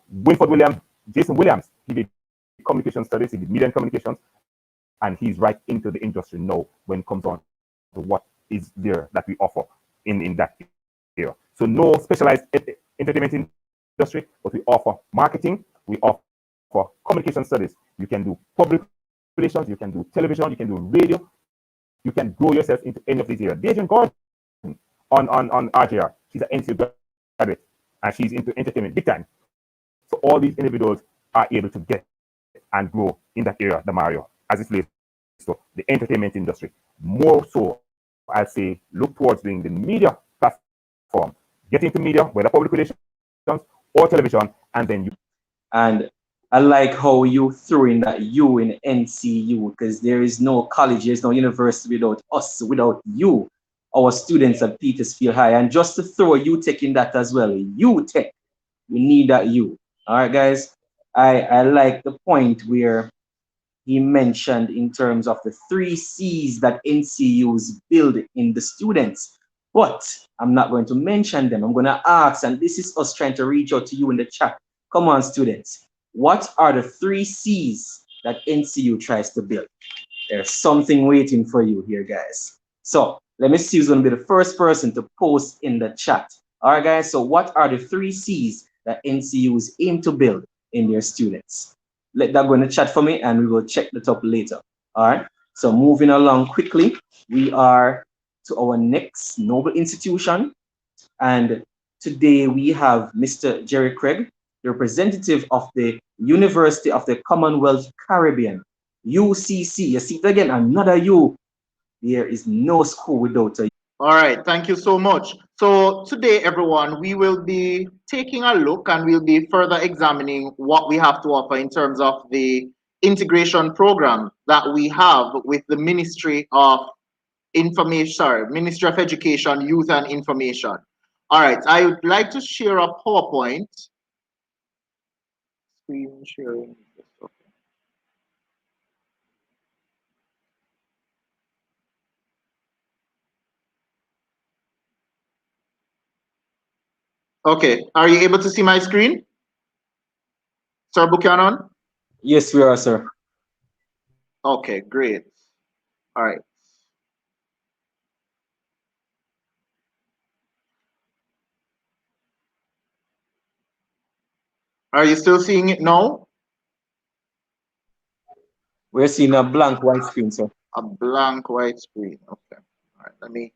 S7: Winford Williams, Jason Williams, he did communication studies, he did media and communications, and he's right into the industry now when it comes on to what is there that we offer in that area. So no specialized entertainment industry, but we offer marketing, we offer communication studies. You can do public relations, you can do television, you can do radio, you can grow yourself into any of these areas. Dejan Gordon on RJR, she's an NCU graduate, and she's into entertainment big time. So all these individuals are able to get and grow in that area, the Mario, as it relates to the entertainment industry. More so, I'll say, look towards doing the media platform. Get into media, whether public relations or television, and then you.
S1: And I like how you threw in that U in NCU, because there is no college, there's no university without us, without you, our students at Petersfield High. And just to throw UTech in that as well, UTech, we need that U. All right, guys. I like the point where he mentioned in terms of the 3 C's that NCUs build in the students. But I'm not going to mention them. I'm going to ask, and this is us trying to reach out to you in the chat. Come on, students. What are the 3 C's that NCU tries to build? There's something waiting for you here, guys. So let me see who's going to be the first person to post in the chat. All right, guys. So what are the 3 C's that NCUs aim to build in their students? Let that go in the chat for me, and we will check that up later. All right. So moving along quickly, we are to our next noble institution. And today we have Mr. Jerry Craig, the representative of the University of the Commonwealth Caribbean, UCC. You see it again, another U. There is no school without a U.
S10: All right, thank you so much. So today, everyone, we will be taking a look and we'll be further examining what we have to offer in terms of the integration program that we have with the Ministry of Education, Youth and Information. All right, I would like to share a PowerPoint. Screen sharing. Okay, are you able to see my screen, Sir Buchanan?
S1: Yes, we are, sir.
S10: Okay, great. All right. Are you still seeing it now?
S1: We're seeing a blank white screen, sir.
S10: A blank white screen. Okay. All right, let me.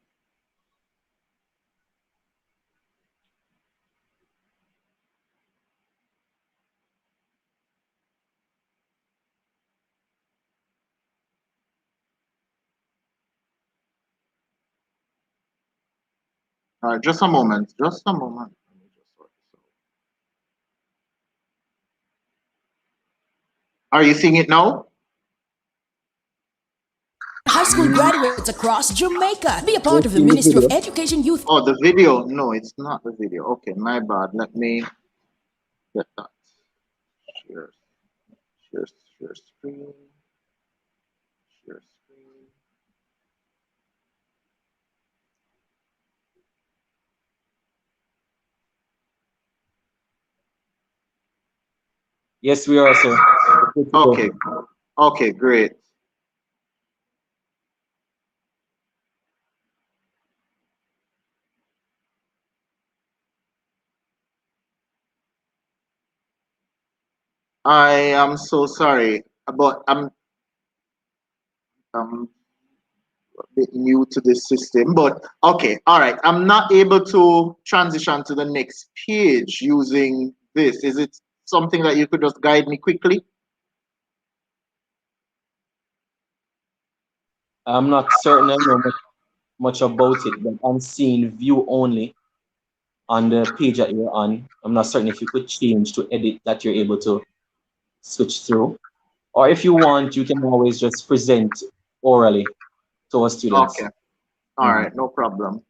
S10: All right, just a moment. Just a moment. Are you seeing it now?
S11: High school graduates across Jamaica. Be a part of the Ministry of Education Youth.
S10: Oh, the video. No, it's not the video. Okay, my bad. Let me get that. Share screen. Share screen.
S1: Yes, we are, sir.
S10: Okay. Okay, great. I am so sorry, but I'm a bit new to this system, but okay, all right. I'm not able to transition to the next page using this. Is it something that you could just guide me quickly?
S1: I'm not certain I know much about it, but I'm seeing view only on the page that you're on. I'm not certain if you could change to edit that you're able to switch through. Or if you want, you can always just present orally to our students.
S10: Okay. All right, no problem.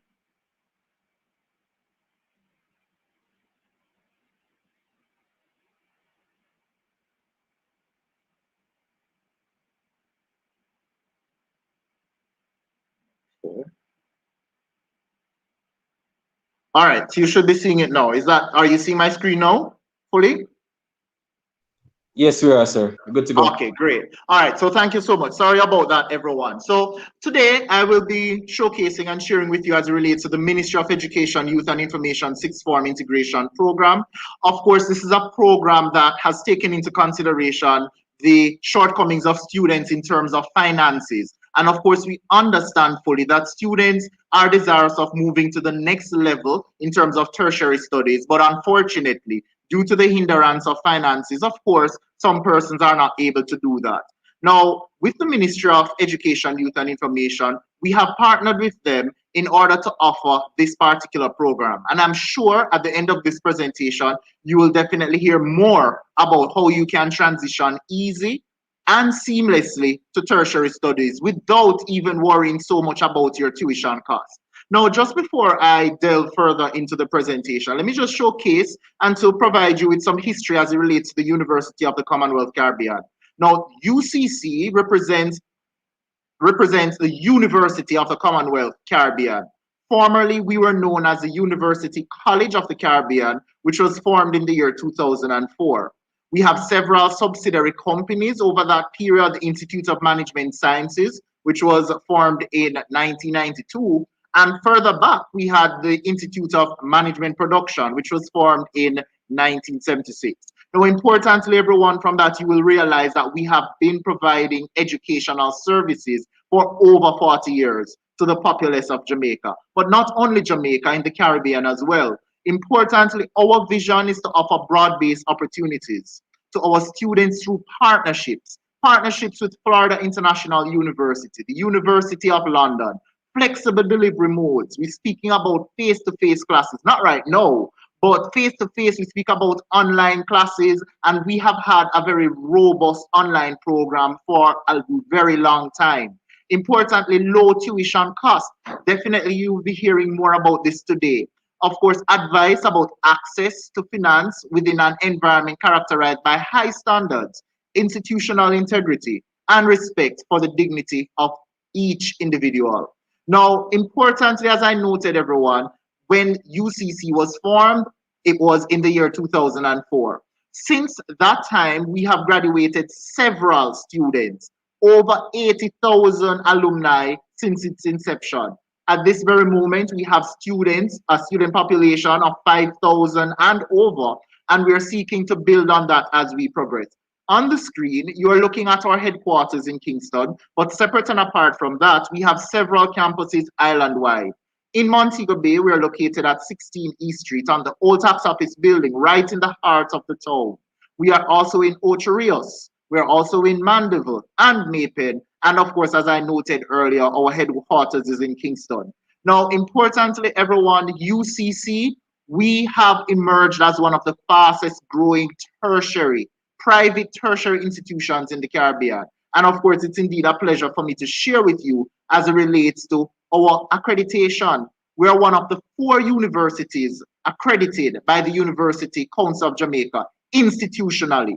S10: Okay. All right, you should be seeing it now. Are you seeing my screen now fully?
S1: Yes, we are, sir. Good to go.
S10: Okay, great. All right, so thank you so much. Sorry about that, everyone. So today I will be showcasing and sharing with you as it relates to the Ministry of Education, Youth and Information Sixth Form Integration Program. Of course, this is a program that has taken into consideration the shortcomings of students in terms of finances. And of course, we understand fully that students are desirous of moving to the next level in terms of tertiary studies. But unfortunately, due to the hindrance of finances, of course, some persons are not able to do that. Now, with the Ministry of Education, Youth and Information, we have partnered with them in order to offer this particular program. And I'm sure at the end of this presentation, you will definitely hear more about how you can transition easy and seamlessly to tertiary studies without even worrying so much about your tuition costs. Now, just before I delve further into the presentation, let me just showcase and to provide you with some history as it relates to the University of the Commonwealth Caribbean. Now, UCC represents the University of the Commonwealth Caribbean. Formerly, we were known as the University College of the Caribbean, which was formed in the year 2004. We have several subsidiary companies over that period: the Institute of Management Sciences, which was formed in 1992. And further back, we had the Institute of Management Production, which was formed in 1976. Now, importantly, everyone, from that, you will realize that we have been providing educational services for over 40 years to the populace of Jamaica. But not only Jamaica, in the Caribbean as well. Importantly, our vision is to offer broad-based opportunities to our students through partnerships with Florida International University, the University of London, flexible delivery modes. We're speaking about face-to-face classes, not right now, but face-to-face, we speak about online classes, and we have had a very robust online program for a very long time. Importantly, low tuition costs. Definitely, you will be hearing more about this today. Of course, advice about access to finance within an environment characterized by high standards, institutional integrity, and respect for the dignity of each individual. Now, importantly, as I noted, everyone, when UCC was formed, it was in the year 2004. Since that time, we have graduated several students, over 80,000 alumni since its inception. At this very moment, we have students, a student population of 5,000 and over, and we are seeking to build on that as we progress. On the screen, you are looking at our headquarters in Kingston, but separate and apart from that, we have several campuses island-wide. In Montego Bay, we are located at 16 East Street on the old tax office building, right in the heart of the town. We are also in Ocho Rios. We are also in Mandeville and Maypen. And of course, as I noted earlier, our headquarters is in Kingston. Now, importantly, everyone, UCC, we have emerged as one of the fastest growing private tertiary institutions in the Caribbean. And of course, it's indeed a pleasure for me to share with you as it relates to our accreditation. We are one of the 4 universities accredited by the University Council of Jamaica institutionally.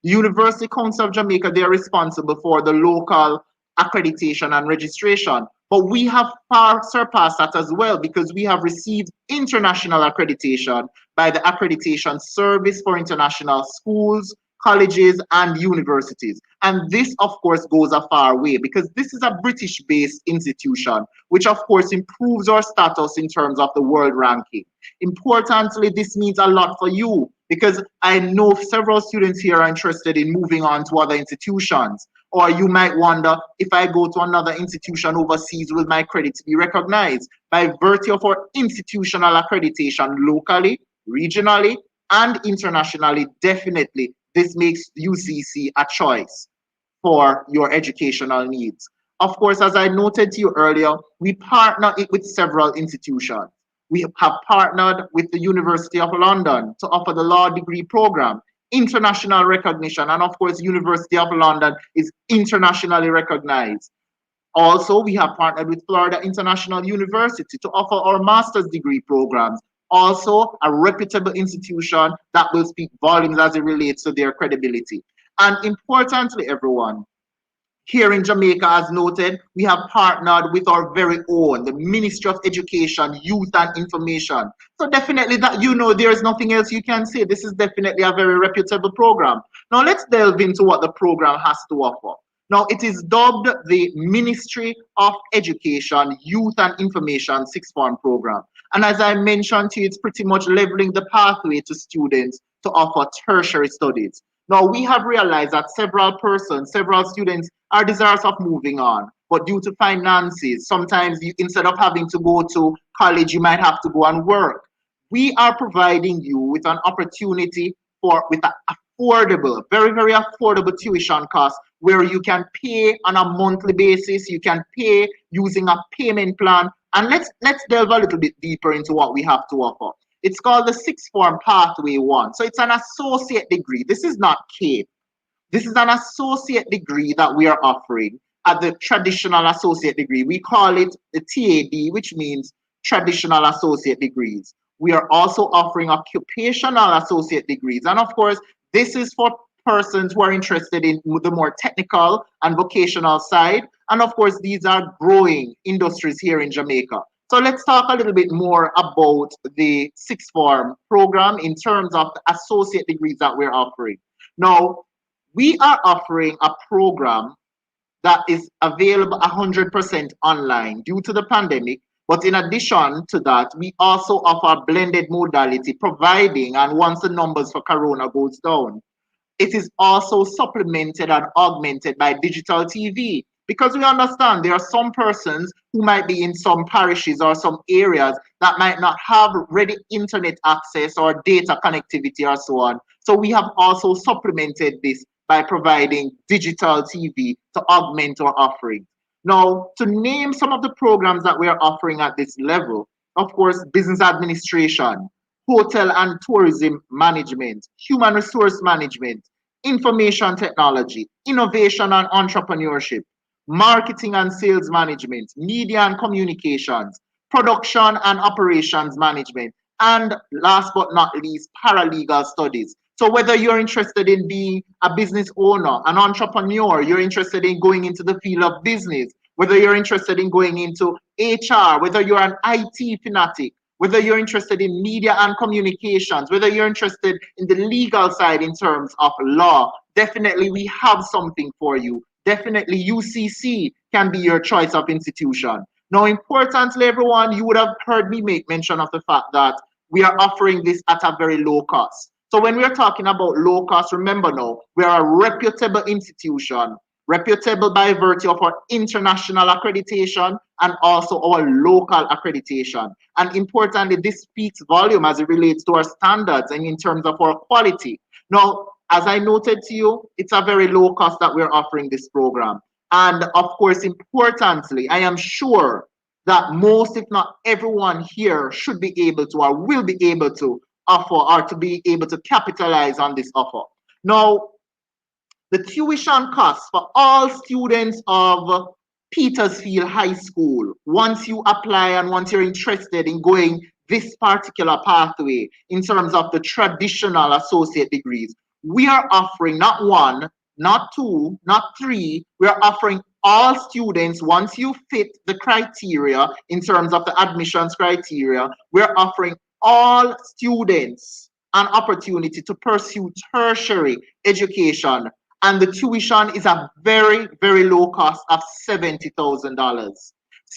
S10: The University Council of Jamaica, they are responsible for the local accreditation and registration. But we have far surpassed that as well, because we have received international accreditation by the Accreditation Service for International Schools, Colleges, and Universities. And this, of course, goes a far way, because this is a British-based institution, which, of course, improves our status in terms of the world ranking. Importantly, this means a lot for you, because I know several students here are interested in moving on to other institutions. Or you might wonder, if I go to another institution overseas, will my credits be recognized? By virtue of our institutional accreditation locally, regionally, and internationally, definitely this makes UCC a choice for your educational needs. Of course, as I noted to you earlier, we partner with several institutions. We have partnered with the University of London to offer the law degree program, international recognition, and of course, University of London is internationally recognized. Also, we have partnered with Florida International University to offer our master's degree programs. Also, a reputable institution that will speak volumes as it relates to their credibility. And importantly, everyone, here in Jamaica, as noted, we have partnered with our very own, the Ministry of Education, Youth and Information. So definitely that, you know, there is nothing else you can say. This is definitely a very reputable program. Now let's delve into what the program has to offer. Now it is dubbed the Ministry of Education, Youth and Information Sixth Form Program. And as I mentioned to you, it's pretty much leveling the pathway to students to offer tertiary studies. Now, we have realized that several persons, several students are desirous of moving on, but due to finances, sometimes instead of having to go to college, you might have to go and work. We are providing you with an opportunity with an affordable, very, very affordable tuition cost where you can pay on a monthly basis, you can pay using a payment plan. And let's delve a little bit deeper into what we have to offer. It's called the Sixth Form Pathway 1. So it's an associate degree. This is not CAPE. This is an associate degree that we are offering at the traditional associate degree. We call it the TAD, which means traditional associate degrees. We are also offering occupational associate degrees. And of course, this is for persons who are interested in the more technical and vocational side. And of course, these are growing industries here in Jamaica. So let's talk a little bit more about the sixth form program in terms of the associate degrees that we're offering. Now, we are offering a program that is available 100% online due to the pandemic. But in addition to that, we also offer blended modality, providing, and once the numbers for Corona goes down, it is also supplemented and augmented by digital TV. Because we understand there are some persons who might be in some parishes or some areas that might not have ready internet access or data connectivity or so on. So we have also supplemented this by providing digital TV to augment our offering. Now, to name some of the programs that we are offering at this level, of course, business administration, hotel and tourism management, human resource management, information technology, innovation and entrepreneurship, marketing and sales management, media and communications, production and operations management, and last but not least, paralegal studies. So whether you're interested in being a business owner, an entrepreneur, you're interested in going into the field of business, whether you're interested in going into HR, whether you're an IT fanatic, whether you're interested in media and communications, whether you're interested in the legal side in terms of law, definitely we have something for you. Definitely UCC can be your choice of institution. Now, importantly, everyone, you would have heard me make mention of the fact that we are offering this at a very low cost. So when we're talking about low cost, remember now, we are a reputable institution, reputable by virtue of our international accreditation and also our local accreditation. And importantly, this speaks volume as it relates to our standards and in terms of our quality. Now, as I noted to you, it's a very low cost that we're offering this program. And of course, importantly, I am sure that most, if not everyone here, should be able to or will be able to offer or to be able to capitalize on this offer. Now, the tuition costs for all students of Petersfield High School, once you apply and once you're interested in going this particular pathway in terms of the traditional associate degrees, we are offering not one, not two, not three, we are offering all students, once you fit the criteria in terms of the admissions criteria, we're offering all students an opportunity to pursue tertiary education. And the tuition is a very, very low cost of $70,000.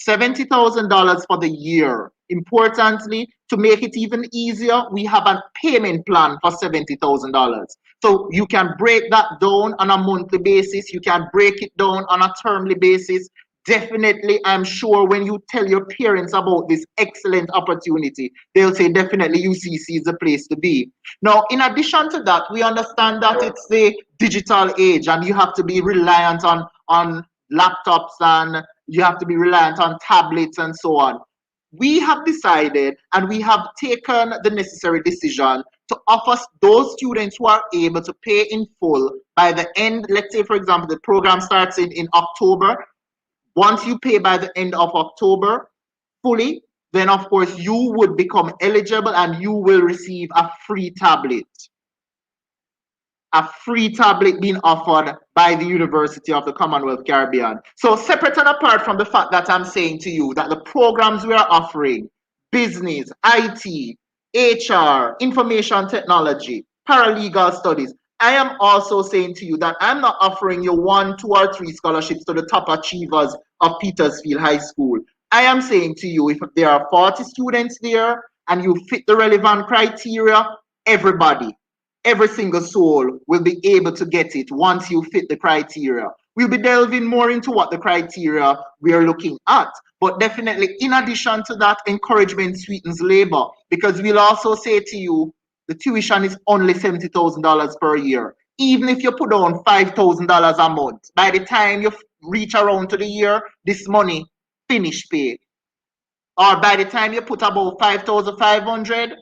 S10: $70,000 for the year. Importantly, to make it even easier, we have a payment plan for $70,000. So you can break that down on a monthly basis. You can break it down on a termly basis. Definitely, I'm sure when you tell your parents about this excellent opportunity, they'll say definitely UCC is the place to be. Now, in addition to that, we understand that it's the digital age and you have to be reliant on laptops and you have to be reliant on tablets and so on. We have decided and we have taken the necessary decision to offer those students who are able to pay in full by the end, let's say, for example, the program starts in October. Once you pay by the end of October fully, then of course you would become eligible and you will receive a free tablet. A free tablet being offered by the University of the Commonwealth Caribbean. So separate and apart from the fact that I'm saying to you that the programs we are offering, business, IT, HR, information technology, paralegal studies, I am also saying to you that I'm not offering you 1, 2, or 3 scholarships to the top achievers of Petersfield High School. I am saying to you, if there are 40 students there and you fit the relevant criteria, everybody every single soul will be able to get it once you fit the criteria. We'll be delving more into what the criteria we are looking at. But definitely, in addition to that, encouragement sweetens labor, because we'll also say to you, the tuition is only $70,000 per year. Even if you put on $5,000 a month, by the time you reach around to the year, this money finish pay. Or by the time you put about 5,500,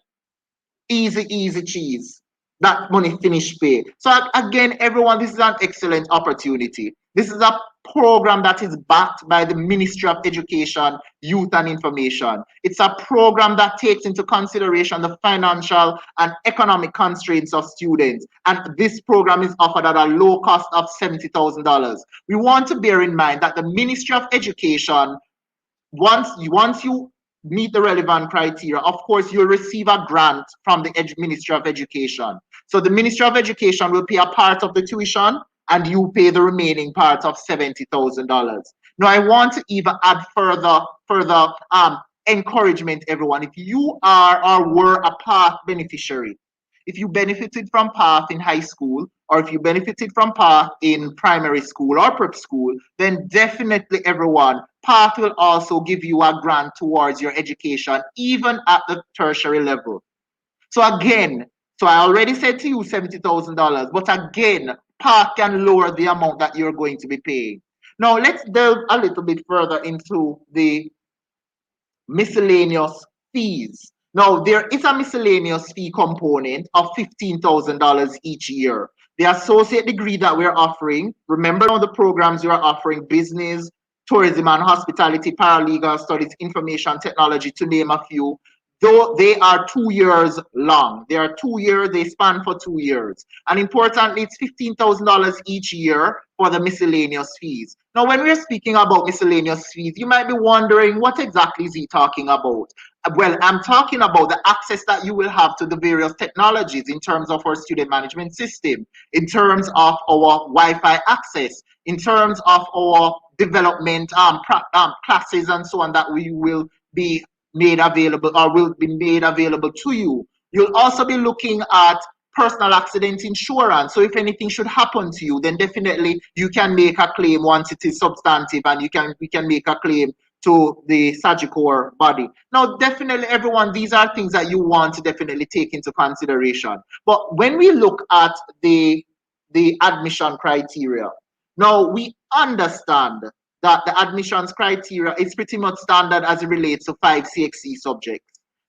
S10: easy cheese. That money finish pay. So again, everyone, this is an excellent opportunity. This is a program that is backed by the Ministry of Education, Youth and Information. It's a program that takes into consideration the financial and economic constraints of students. And this program is offered at a low cost of $70,000. We want to bear in mind that the Ministry of Education, once you meet the relevant criteria, of course, you'll receive a grant from the Ministry of Education. So the Ministry of Education will pay a part of the tuition, and you pay the remaining part of $70,000. Now, I want to even add further encouragement, everyone. If you are or were a PATH beneficiary, if you benefited from PATH in high school, or if you benefited from PATH in primary school or prep school, then definitely, everyone, PATH will also give you a grant towards your education, even at the tertiary level. So again, I already said to you $70,000, but again, PATH can lower the amount that you're going to be paying. Now, let's delve a little bit further into the miscellaneous fees. Now, there is a miscellaneous fee component of $15,000 each year. The associate degree that we're offering, remember all the programs we are offering: business, tourism and hospitality, paralegal studies, information technology, to name a few. Though they are 2 years long. They are 2 years, they span for 2 years. And importantly, it's $15,000 each year for the miscellaneous fees. Now, when we're speaking about miscellaneous fees, you might be wondering, what exactly is he talking about? Well, I'm talking about the access that you will have to the various technologies in terms of our student management system, in terms of our Wi-Fi access, in terms of our development classes and so on that we will be made available or will be made available to you. You'll also be looking at personal accident insurance. So if anything should happen to you, then definitely you can make a claim once it is substantive, and we can make a claim to the Sagicor body. Now, definitely, everyone, these are things that you want to definitely take into consideration. But when we look at the admission criteria, now we understand that the admissions criteria is pretty much standard as it relates to 5 CXC subjects.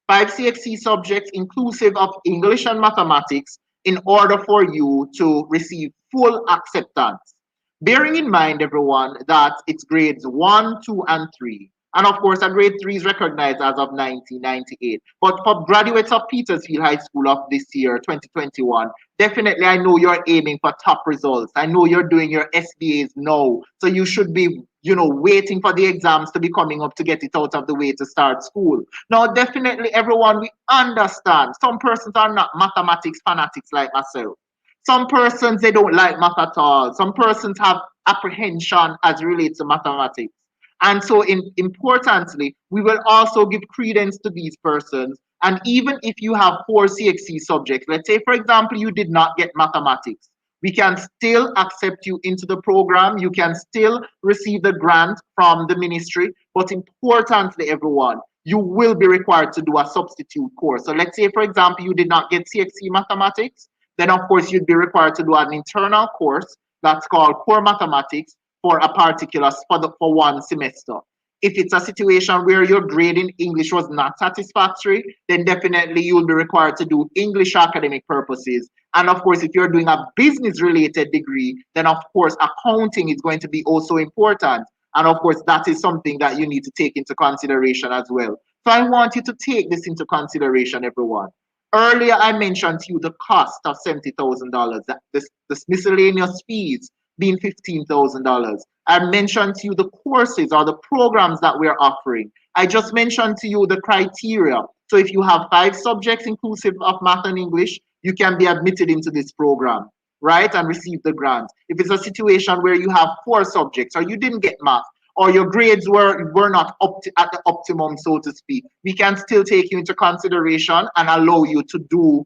S10: 5 CXC subjects inclusive of English and mathematics, in order for you to receive full acceptance. Bearing in mind, everyone, that it's grades 1, 2, and 3. And of course, a grade 3 is recognized as of 1998. But for graduates of Petersfield High School of this year, 2021, definitely I know you're aiming for top results. I know you're doing your SBAs now. So you should be, waiting for the exams to be coming up to get it out of the way to start school. Now, definitely, everyone, we understand some persons are not mathematics fanatics like myself. Some persons, they don't like math at all. Some persons have apprehension as it relates to mathematics. And so importantly, we will also give credence to these persons. And even if you have 4 CXC subjects, let's say, for example, you did not get mathematics, we can still accept you into the program. You can still receive the grant from the ministry. But importantly, everyone, you will be required to do a substitute course. So let's say, for example, you did not get CXC mathematics, then of course you'd be required to do an internal course that's called core mathematics for a particular, for 1 semester. If it's a situation where your grade in English was not satisfactory, then definitely you will be required to do English for academic purposes. And of course, if you're doing a business-related degree, then of course accounting is going to be also important. And of course, that is something that you need to take into consideration as well. So I want you to take this into consideration, everyone. Earlier, I mentioned to you the cost of $70,000, this miscellaneous fees being $15,000. I mentioned to you the courses or the programs that we're offering. I just mentioned to you the criteria. So if you have 5 subjects inclusive of math and English, you can be admitted into this program, right, and receive the grant. If it's a situation where you have 4 subjects or you didn't get math, or your grades were not at the optimum, so to speak, we can still take you into consideration and allow you to do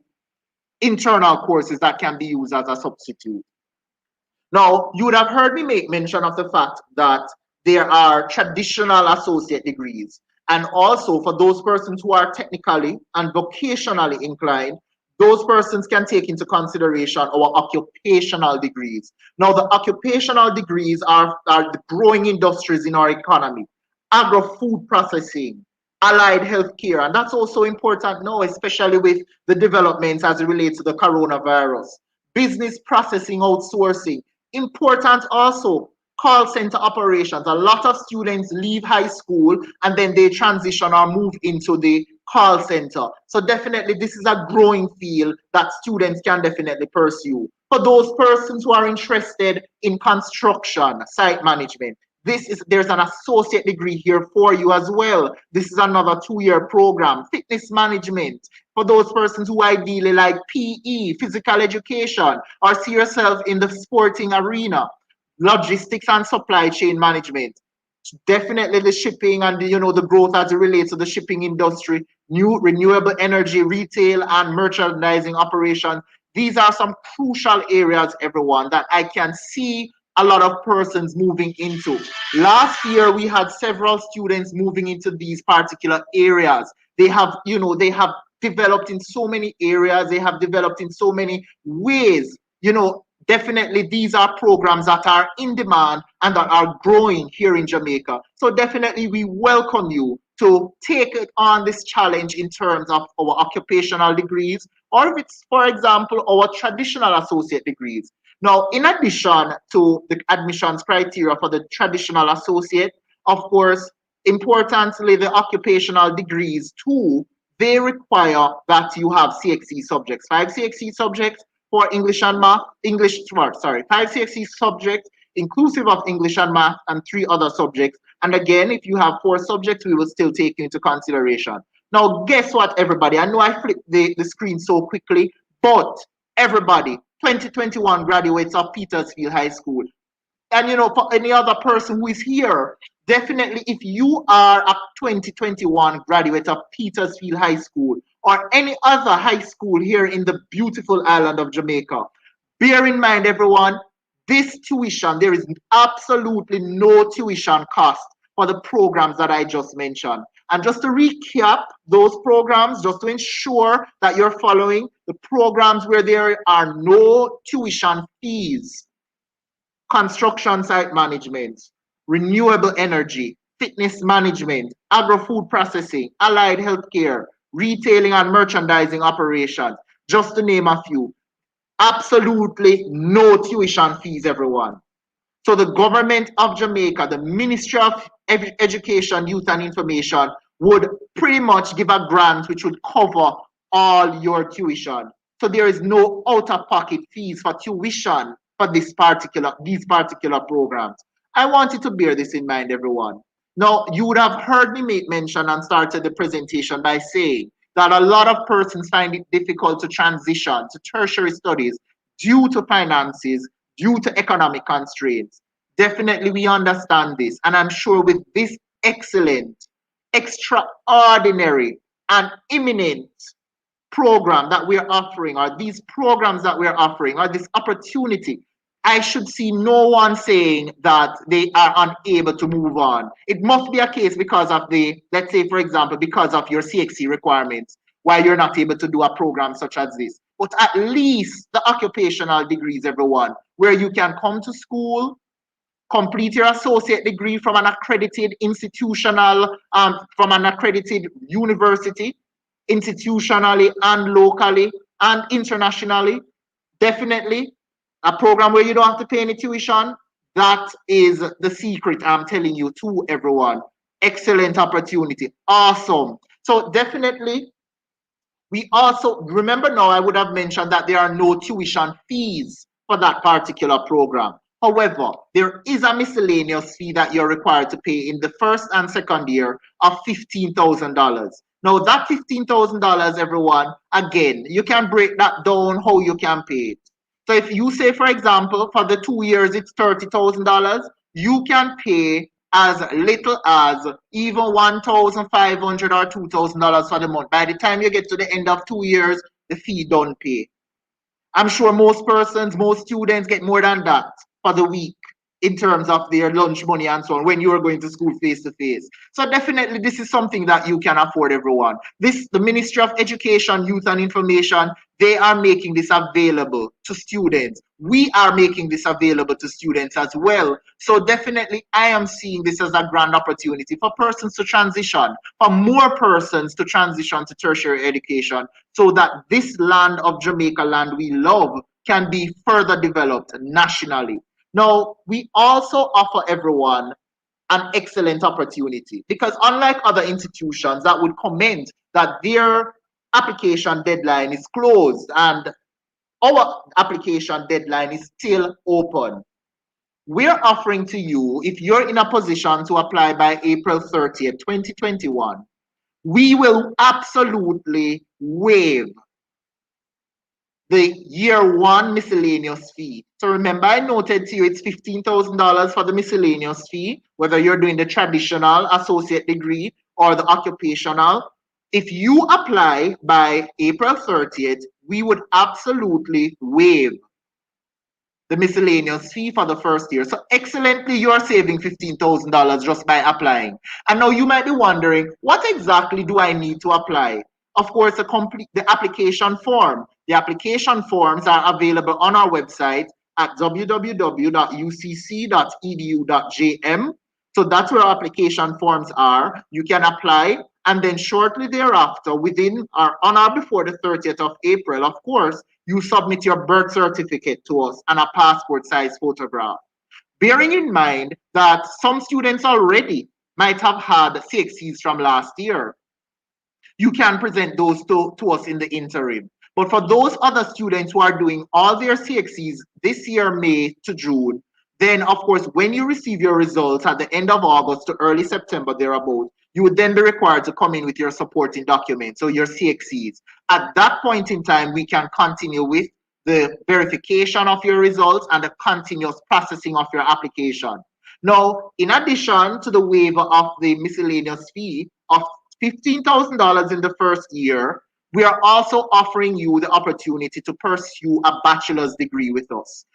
S10: internal courses that can be used as a substitute. Now, you would have heard me make mention of the fact that there are traditional associate degrees. And also for those persons who are technically and vocationally inclined, those persons can take into consideration our occupational degrees. Now, the occupational degrees are the growing industries in our economy: agro-food processing, allied healthcare, and that's also important now, especially with the developments as it relates to the coronavirus. Business processing outsourcing, important also. Call center operations. A lot of students leave high school and then they transition or move into the call center. So definitely this is a growing field that students can definitely pursue. For those persons who are interested in construction, site management, there's an associate degree here for you as well. This is another 2-year program. Fitness management, for those persons who ideally like PE, physical education, or see yourself in the sporting arena. Logistics and supply chain management, definitely the shipping and the growth as it relates to the shipping industry, new renewable energy, retail and merchandising operation. These are some crucial areas, everyone, that I can see a lot of persons moving into. Last year, we had several students moving into these particular areas. They have developed in so many areas. They have developed in so many ways. Definitely these are programs that are in demand and that are growing here in Jamaica. So definitely we welcome you to take it on this challenge in terms of our occupational degrees, or if it's, for example, our traditional associate degrees. Now, in addition to the admissions criteria for the traditional associate, of course, importantly, the occupational degrees too, they require that you have CXC subjects, 5 CXC subjects for English and math, 5 CXC subjects inclusive of English and math, and 3 other subjects. And again, if you have 4 subjects, we will still take you into consideration. Now, guess what, everybody? I know I flipped the screen so quickly, but everybody, 2021 graduates of Petersfield High School. And for any other person who is here, definitely if you are a 2021 graduate of Petersfield High School or any other high school here in the beautiful island of Jamaica, bear in mind, everyone, this tuition, there is absolutely no tuition cost for the programs that I just mentioned. And just to recap those programs, just to ensure that you're following the programs where there are no tuition fees: construction site management, renewable energy, fitness management, agro-food processing, allied healthcare, retailing and merchandising operations, just to name a few. Absolutely no tuition fees, everyone. So the government of Jamaica, the Ministry of Education, Youth and Information, would pretty much give a grant which would cover all your tuition. So there is no out-of-pocket fees for tuition for these particular programs. I want you to bear this in mind, everyone. Now, you would have heard me make mention and started the presentation by saying that a lot of persons find it difficult to transition to tertiary studies due to finances, due to economic constraints. Definitely we understand this, and I'm sure with this excellent, extraordinary, and imminent program that we're offering, or these programs that we're offering, or this opportunity, I should see no one saying that they are unable to move on. It must be a case because of let's say, for example, because of your CXC requirements, why you're not able to do a program such as this. But at least the occupational degrees, everyone, where you can come to school, complete your associate degree from an accredited from an accredited university, institutionally and locally and internationally. Definitely a program where you don't have to pay any tuition. That is the secret I'm telling you to everyone. Excellent opportunity. Awesome. So definitely, we also, remember now I would have mentioned that there are no tuition fees for that particular program. However, there is a miscellaneous fee that you're required to pay in the first and second year of $15,000. Now that $15,000, everyone, again, you can break that down how you can pay it. So if you say, for example, for the 2 years, it's $30,000, you can pay as little as even $1,500 or $2,000 for the month. By the time you get to the end of 2 years, the fee don't pay. I'm sure most persons, most students get more than that for the week in terms of their lunch money and so on when you are going to school face to face. So definitely this is something that you can afford, everyone. The Ministry of Education, Youth and Information, they are making this available to students. We are making this available to students as well. So definitely I am seeing this as a grand opportunity for persons to transition, for more persons to transition to tertiary education, so that this land of Jamaica, land we love, can be further developed nationally. Now, we also offer everyone an excellent opportunity, because unlike other institutions that would comment that their application deadline is closed and our application deadline is still open, we're offering to you, if you're in a position to apply by April 30th, 2021, we will absolutely waive the year one miscellaneous fee. So remember, I noted to you it's $15,000 for the miscellaneous fee, whether you're doing the traditional associate degree or the occupational. If you apply by April 30th, we would absolutely waive the miscellaneous fee for the first year. So excellently, you're saving $15,000 just by applying. And now you might be wondering, what exactly do I need to apply? Of course, the application form. The application forms are available on our website at www.ucc.edu.jm. So that's where our application forms are. You can apply, and then shortly thereafter, within or on or before the 30th of April, of course, you submit your birth certificate to us and a passport size photograph. Bearing in mind that some students already might have had CXCs from last year, you can present those to us in the interim. But for those other students who are doing all their CXCs this year, May to June, then of course, when you receive your results at the end of August to early September, thereabout, you would then be required to come in with your supporting documents, so your CXCs. At that point in time, we can continue with the verification of your results and the continuous processing of your application. Now, in addition to the waiver of the miscellaneous fee of $15,000 in the first year, we are also offering you the opportunity to pursue a bachelor's degree with us.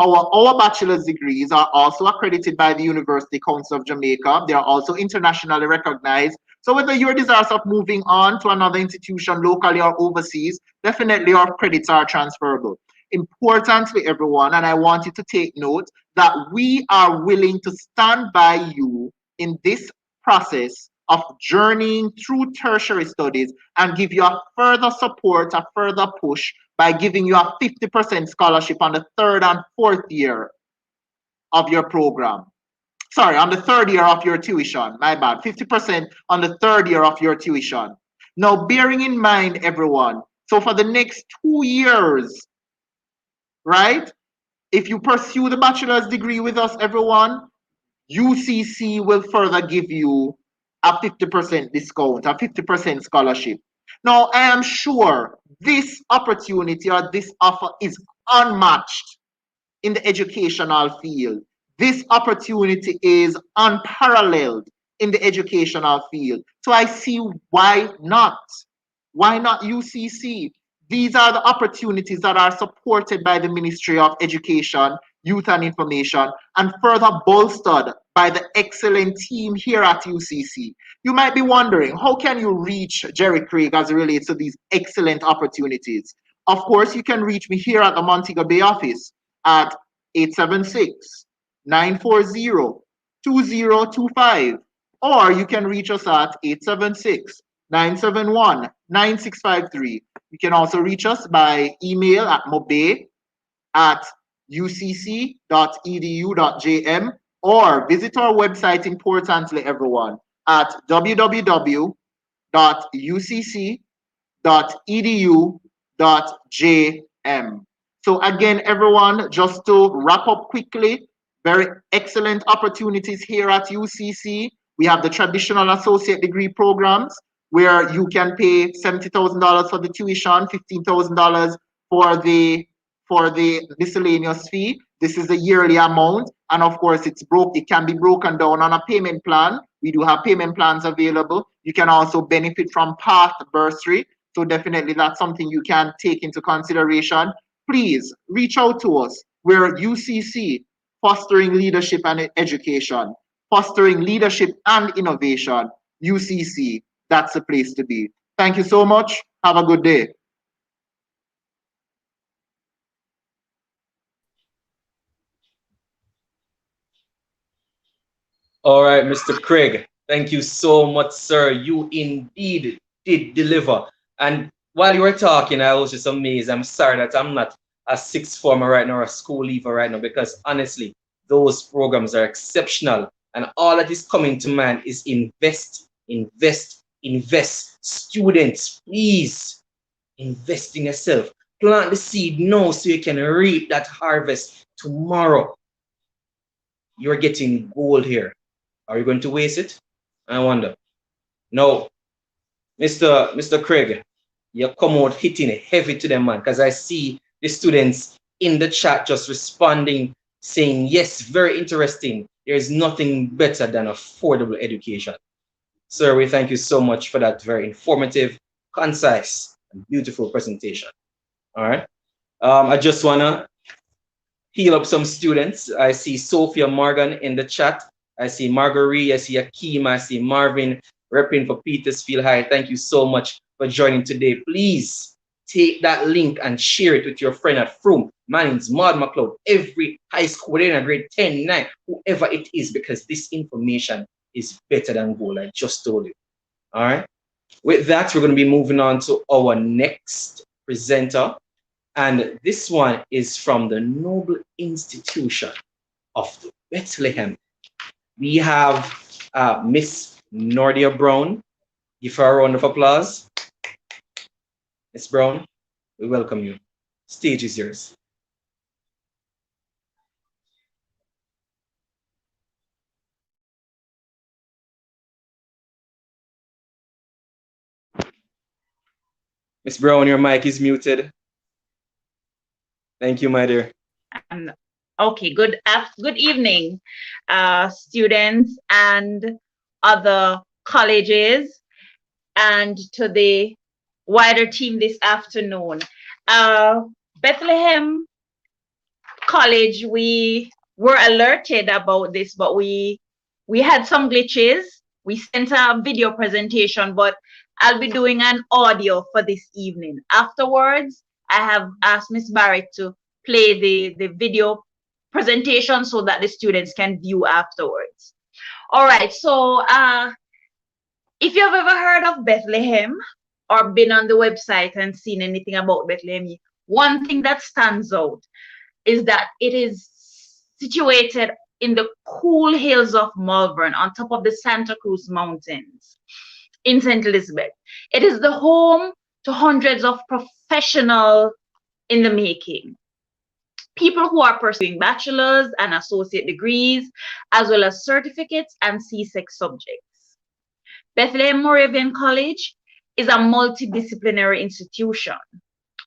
S10: Our bachelor's degrees are also accredited by the University Council of Jamaica. They are also internationally recognized. So whether you're desirous of moving on to another institution locally or overseas, definitely our credits are transferable. Importantly, everyone, and I want you to take note that we are willing to stand by you in this process of journeying through tertiary studies and give you a further support, a further push by giving you a 50% scholarship on the third and fourth year of your program. Sorry, on the third year of your tuition, my bad, 50% on the third year of your tuition. Now, bearing in mind, everyone, so for the next 2 years, right, if you pursue the bachelor's degree with us, everyone, UCC will further give you a 50% discount, a 50% scholarship. Now, I am sure this opportunity or this offer is unmatched in the educational field. This opportunity is unparalleled in the educational field. So I see why not? Why not UCC? These are the opportunities that are supported by the Ministry of Education, Youth and Information, and further bolstered by the excellent team here at UCC. You might be wondering, how can you reach Jerry Craig as it relates to these excellent opportunities? Of course, you can reach me here at the Montego Bay office at 876-940-2025, or you can reach us at 876-971-9653. You can also reach us by email at mobe@ucc.edu.jm, or visit our website, importantly, everyone, at www.ucc.edu.jm. So again, everyone, just to wrap up quickly, very excellent opportunities here at UCC. We have the traditional associate degree programs where you can pay $70,000 for the tuition, $15,000 for the miscellaneous fee. This is the yearly amount, and of course it can be broken down on a payment plan. We do have payment plans available. You can also benefit from PATH bursary, so definitely that's something you can take into consideration. please reach out to us. We're UCC, Fostering Leadership and Education, Fostering Leadership and Innovation, UCC. That's the place to be. Thank you so much. Have a good day.
S1: All right, Mr. Craig. Thank you so much, sir. You indeed did deliver. And while you were talking, I was just amazed. I'm sorry that I'm not a sixth former right now or a school leaver right now, because honestly, those programs are exceptional. And all that is coming to mind is invest, invest, invest. Students, please invest in yourself. Plant the seed now so you can reap that harvest tomorrow. You're getting gold here. Are you going to waste it? I wonder. No, Mr. Craig, you come out hitting heavy to them, man, because I see the students in the chat just responding, saying, yes, very interesting. There is nothing better than affordable education. Sir, we thank you so much for that very informative, concise, and beautiful presentation. All right. I just want to heal up some students. I see Sophia Morgan in the chat. I see Marguerite, I see Akeem, I see Marvin, repping for Petersfield High. Thank you so much for joining today. Please take that link and share it with your friend at Froome, Mannings, Maud McLeod, every high school, whether in a grade 10, 9, whoever it is, because this information is better than gold. I just told you. All right. With that, we're going to be moving on to our next presenter. And this one is from the Noble Institution of the Bethlehem. We have Miss Nordia Brown. Give her a round of applause. Miss Brown, we welcome you. Stage is yours. Miss Brown, your mic is muted. Thank you, my dear.
S12: Okay, good evening, students and other colleges, and to the wider team this afternoon. Bethlehem College, we were alerted about this, but we had some glitches. We sent a video presentation, but I'll be doing an audio for this evening. Afterwards, I have asked Ms. Barrett to play the video presentation so that the students can view afterwards. All right, so if you've ever heard of Bethlehem or been on the website and seen anything about Bethlehem, one thing that stands out is that it is situated in the cool hills of Malvern on top of the Santa Cruz Mountains in St. Elizabeth. It is the home to hundreds of professionals in the making. People who are pursuing bachelor's and associate degrees, as well as certificates and CSEC subjects. Bethlehem Moravian College is a multidisciplinary institution.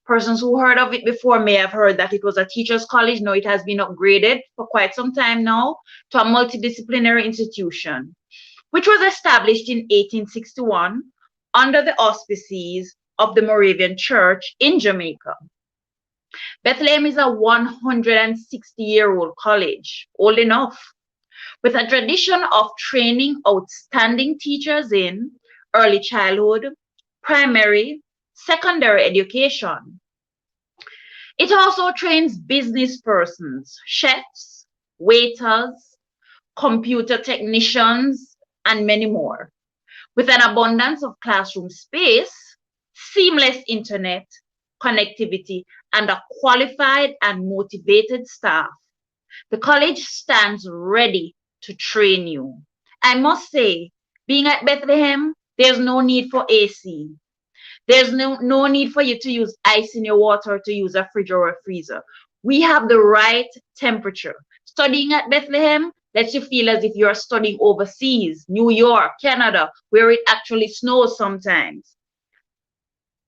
S12: Persons who heard of it before may have heard that it was a teacher's college. Now it has been upgraded for quite some time now to a multidisciplinary institution, which was established in 1861 under the auspices of the Moravian Church in Jamaica. Bethlehem is a 160-year-old college, old enough, with a tradition of training outstanding teachers in early childhood, primary, secondary education. It also trains business persons, chefs, waiters, computer technicians, and many more, with an abundance of classroom space, seamless internet connectivity, and a qualified and motivated staff. The college stands ready to train you. I must say, being at Bethlehem, there's no need for AC. There's no need for you to use ice in your water or to use a fridge or a freezer. We have the right temperature. Studying at Bethlehem lets you feel as if you're studying overseas, New York, Canada, where it actually snows sometimes.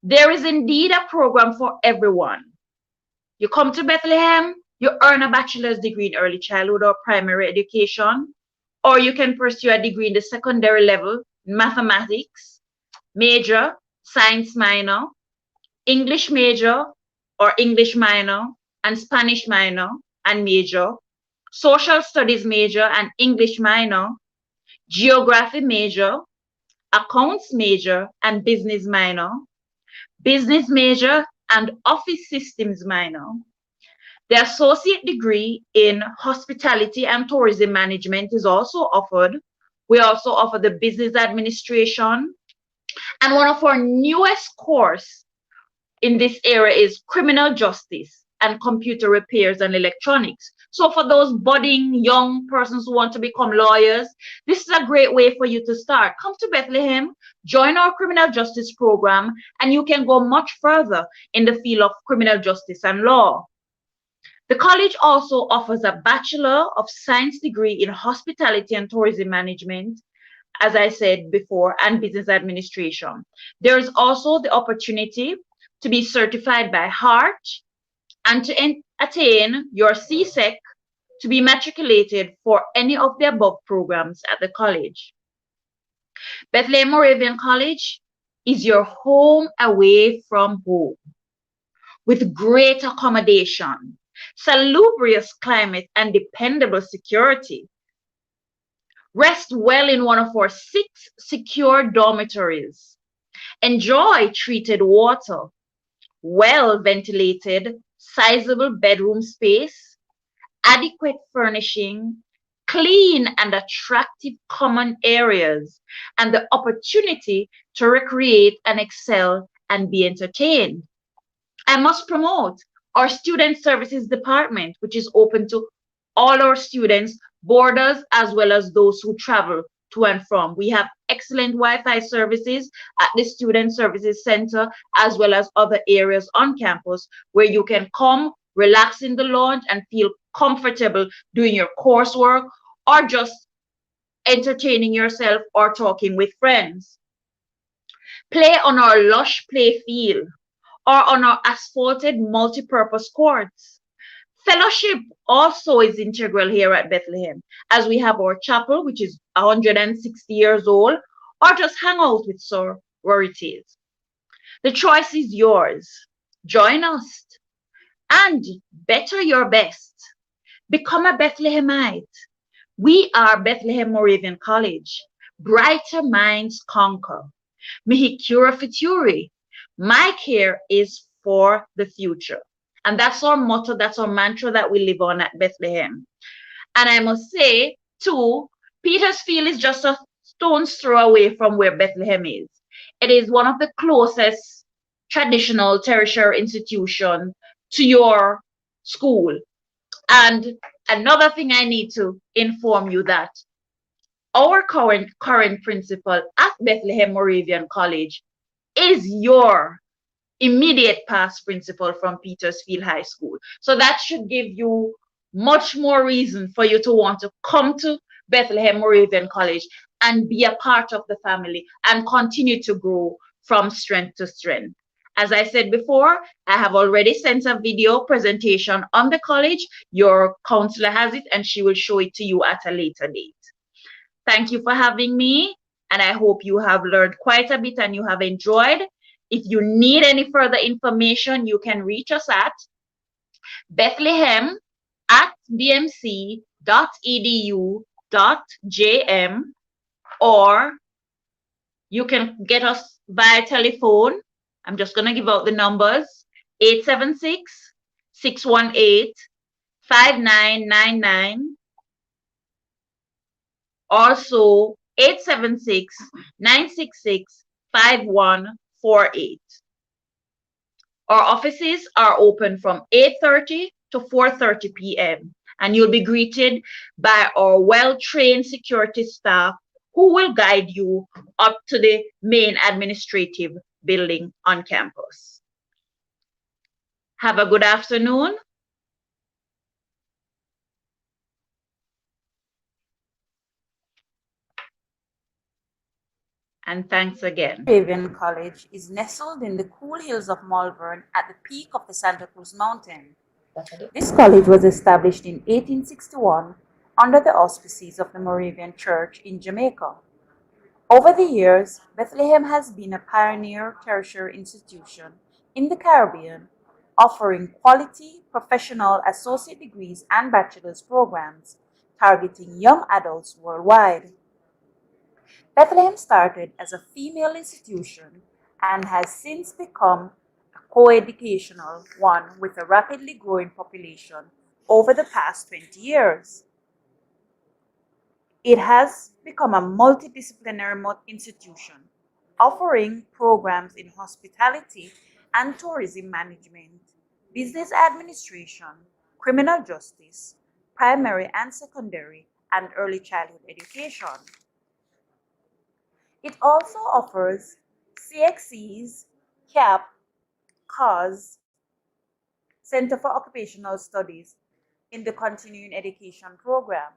S12: There is indeed a program for everyone. You come to Bethlehem, you earn a bachelor's degree in early childhood or primary education, or you can pursue a degree in the secondary level, mathematics, major, science minor, English major, or English minor and Spanish minor and major, social studies major and English minor, geography major, accounts major and business minor, business major and office systems minor. The associate degree in hospitality and tourism management is also offered. We also offer the business administration. And one of our newest course in this area is criminal justice and computer repairs and electronics. So for those budding young persons who want to become lawyers, this is a great way for you to start. Come to Bethlehem, join our criminal justice program, and you can go much further in the field of criminal justice and law. The college also offers a Bachelor of Science degree in hospitality and tourism management, as I said before, and business administration. There is also the opportunity to be certified by heart and to attain your CSEC to be matriculated for any of the above programs at the college. Bethlehem Moravian College is your home away from home with great accommodation, salubrious climate, and dependable security. Rest well in one of our 6 secure dormitories. Enjoy treated water, well-ventilated, sizable bedroom space, adequate furnishing, clean and attractive common areas, and the opportunity to recreate and excel and be entertained. I must promote our student services department, which is open to all our students, boarders, as well as those who travel to and from. We have excellent Wi-Fi services at the Student Services Center, as well as other areas on campus where you can come, relax in the lounge, and feel comfortable doing your coursework or just entertaining yourself or talking with friends. Play on our lush play field or on our asphalted multi-purpose courts. Fellowship also is integral here at Bethlehem, as we have our chapel, which is 160 years old, or just hang out with sororities. The choice is yours. Join us and better your best. Become a Bethlehemite. We are Bethlehem Moravian College. Brighter minds conquer. Mihi cura futuri. My care is for the future. And that's our motto, that's our mantra that we live on at Bethlehem. And I must say, too, Petersfield is just a stone's throw away from where Bethlehem is. It is one of the closest traditional tertiary institutions to your school. And another thing I need to inform you that our current principal at Bethlehem Moravian College is your immediate past principal from Petersfield High School. So that should give you much more reason for you to want to come to Bethlehem Moravian College and be a part of the family and continue to grow from strength to strength. As I said before, I have already sent a video presentation on the college. Your counselor has it and she will show it to you at a later date. Thank you for having me, and I hope you have learned quite a bit and you have enjoyed. If you need any further information, you can reach us at bethlehem@bmc.edu.jm, or you can get us via telephone. I'm just going to give out the numbers: 876-618-5999, also 876-966-5148. Our offices are open from 8:30 to 4:30 p.m. and you'll be greeted by our well-trained security staff who will guide you up to the main administrative building on campus. Have a good afternoon. And thanks again.
S13: Moravian College is nestled in the cool hills of Malvern at the peak of the Santa Cruz Mountain. This college was established in 1861 under the auspices of the Moravian Church in Jamaica. Over the years, Bethlehem has been a pioneer tertiary institution in the Caribbean, offering quality professional associate degrees and bachelor's programs targeting young adults worldwide. Bethlehem started as a female institution and has since become a co-educational one with a rapidly growing population over the past 20 years. It has become a multidisciplinary institution, offering programs in hospitality and tourism management, business administration, criminal justice, primary and secondary, and early childhood education. It also offers CXCs, CAP, CAUS, Center for Occupational Studies in the continuing education program.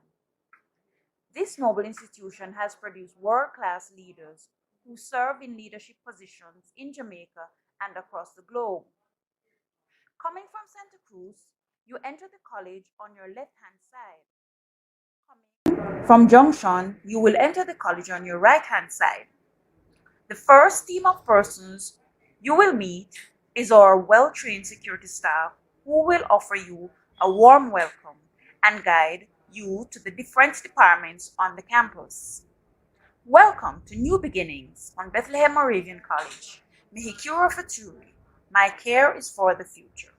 S13: This noble institution has produced world-class leaders who serve in leadership positions in Jamaica and across the globe. Coming from Santa Cruz, you enter the college on your left-hand side. Coming from Junction, you will enter the college on your right-hand side. The first team of persons you will meet is our well-trained security staff who will offer you a warm welcome and guide you to the different departments on the campus. Welcome to New Beginnings on Bethlehem Moravian College. Mihikura Faturi. My care is for the future.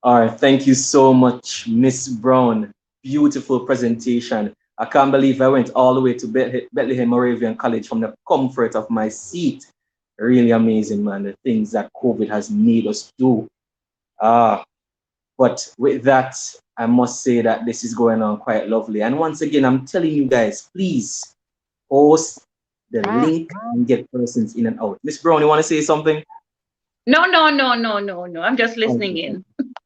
S1: All right, thank you so much, Miss Brown. Beautiful presentation. I can't believe I went all the way to Bethlehem Moravian College from the comfort of my seat. Really amazing, man. The things that COVID has made us do. But with that, I must say that this is going on quite lovely. And once again, I'm telling you guys, please post the link and get persons in and out. Miss Brown, you want to say something?
S12: No, no, no, no, no, no. I'm just listening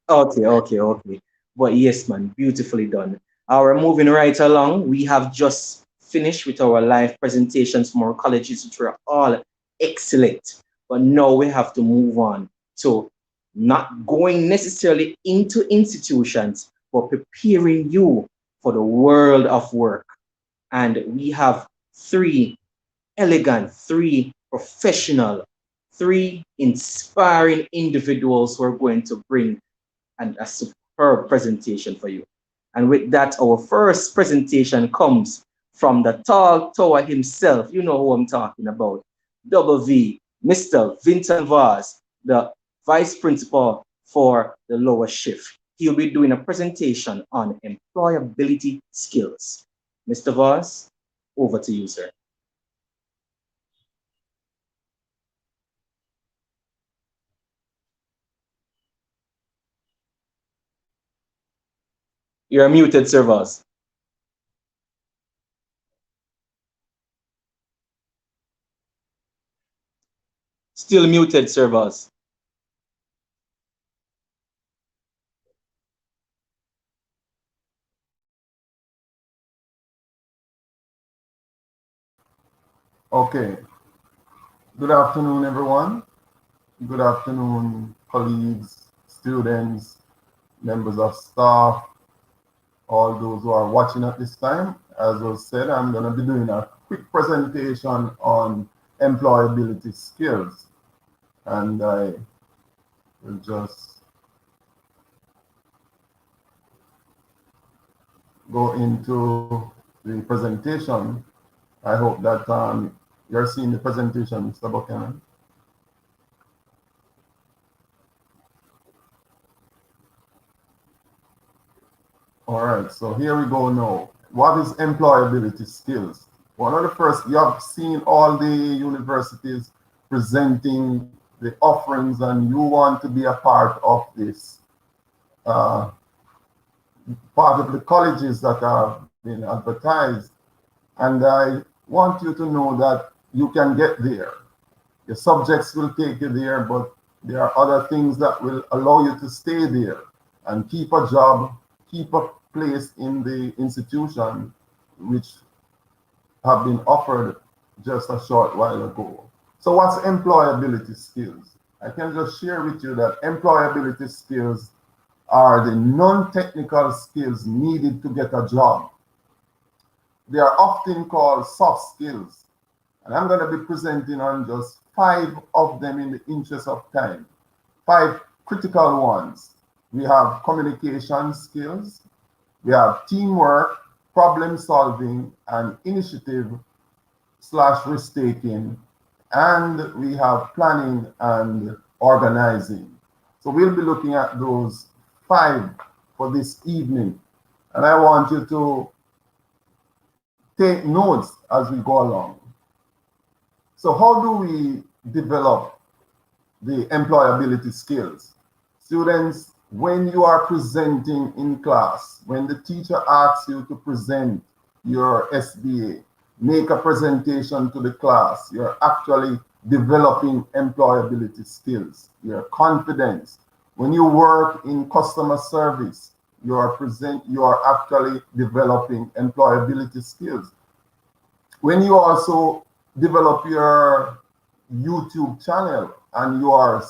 S1: Okay,
S12: in.
S1: okay. But yes, man, beautifully done. We're moving right along. We have just finished with our live presentations from our colleges, which were all excellent. But now we have to move on to not going necessarily into institutions, but preparing you for the world of work. And we have three elegant, three professional, three inspiring individuals who are going to bring a superb presentation for you. And with that, our first presentation comes from the tall tower himself. You know who I'm talking about. Double V, Mr. Vincent Vaz, the Vice Principal for the lower shift. He'll be doing a presentation on employability skills. Mr. Vaz, over to you, sir. You're muted, Sir Vaz. Still muted, Sir Vaz.
S14: Okay. Good afternoon, everyone. Good afternoon, colleagues, students, members of staff, all those who are watching at this time. As was said, I'm going to be doing a quick presentation on employability skills. And I will just go into the presentation. I hope that you're seeing the presentation, Mr. Buchanan. All right, so here we go now. What is employability skills? One of the first, you have seen all the universities presenting the offerings, and you want to be a part of this, part of the colleges that are being advertised. And I want you to know that you can get there. The subjects will take you there, but there are other things that will allow you to stay there and keep a job, keep a place in the institution which have been offered just a short while ago. So what's employability skills? I can just share with you that employability skills are the non-technical skills needed to get a job. They are often called soft skills, and I'm going to be presenting on just 5 of them in the interest of time. 5 critical ones. We have communication skills, we have teamwork, problem solving, and initiative / risk taking, and we have planning and organizing. So we'll be looking at those 5 for this evening, and I want you to take notes as we go along. So how do we develop the employability skills? Students, when you are presenting in class, when the teacher asks you to present your SBA, make a presentation to the class, you're actually developing employability skills, your confidence. When you work in customer service, you are actually developing employability skills. When you also develop your YouTube channel and you are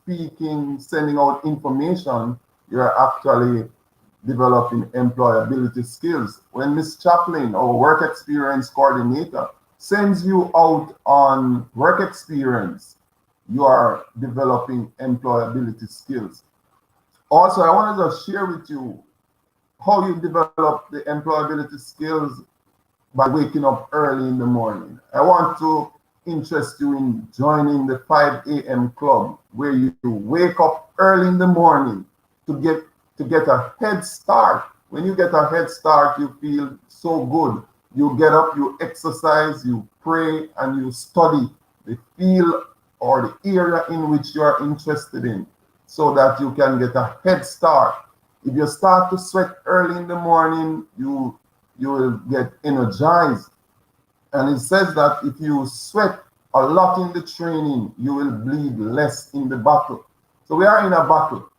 S14: speaking, sending out information, you're actually developing employability skills. When Ms. Chaplin, our work experience coordinator, sends you out on work experience, you are developing employability skills. Also, I want to just share with you how you develop the employability skills by waking up early in the morning. I want to interest you in joining the 5 a.m. club, where you wake up early in the morning to get a head start. When you get a head start, you feel so good. You get up, you exercise, you pray, and you study. The feel or the area in which you are interested in, so that you can get a head start. If you start to sweat early in the morning, you will get energized. And it says that if you sweat a lot in the training, you will bleed less in the battle. So we are in a battle.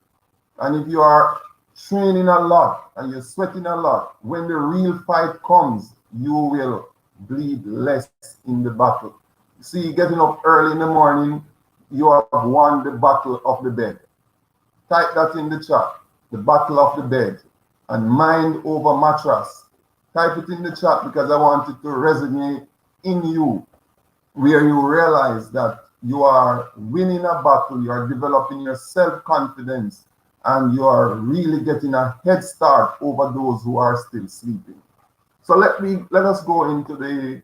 S14: And if you are training a lot and you're sweating a lot, when the real fight comes, you will bleed less in the battle. See, getting up early in the morning, you have won the battle of the bed. Type that in the chat, the battle of the bed, and mind over mattress. Type it in the chat because I want it to resonate in you, where you realize that you are winning a battle, you are developing your self-confidence, and you are really getting a head start over those who are still sleeping. So let us go into the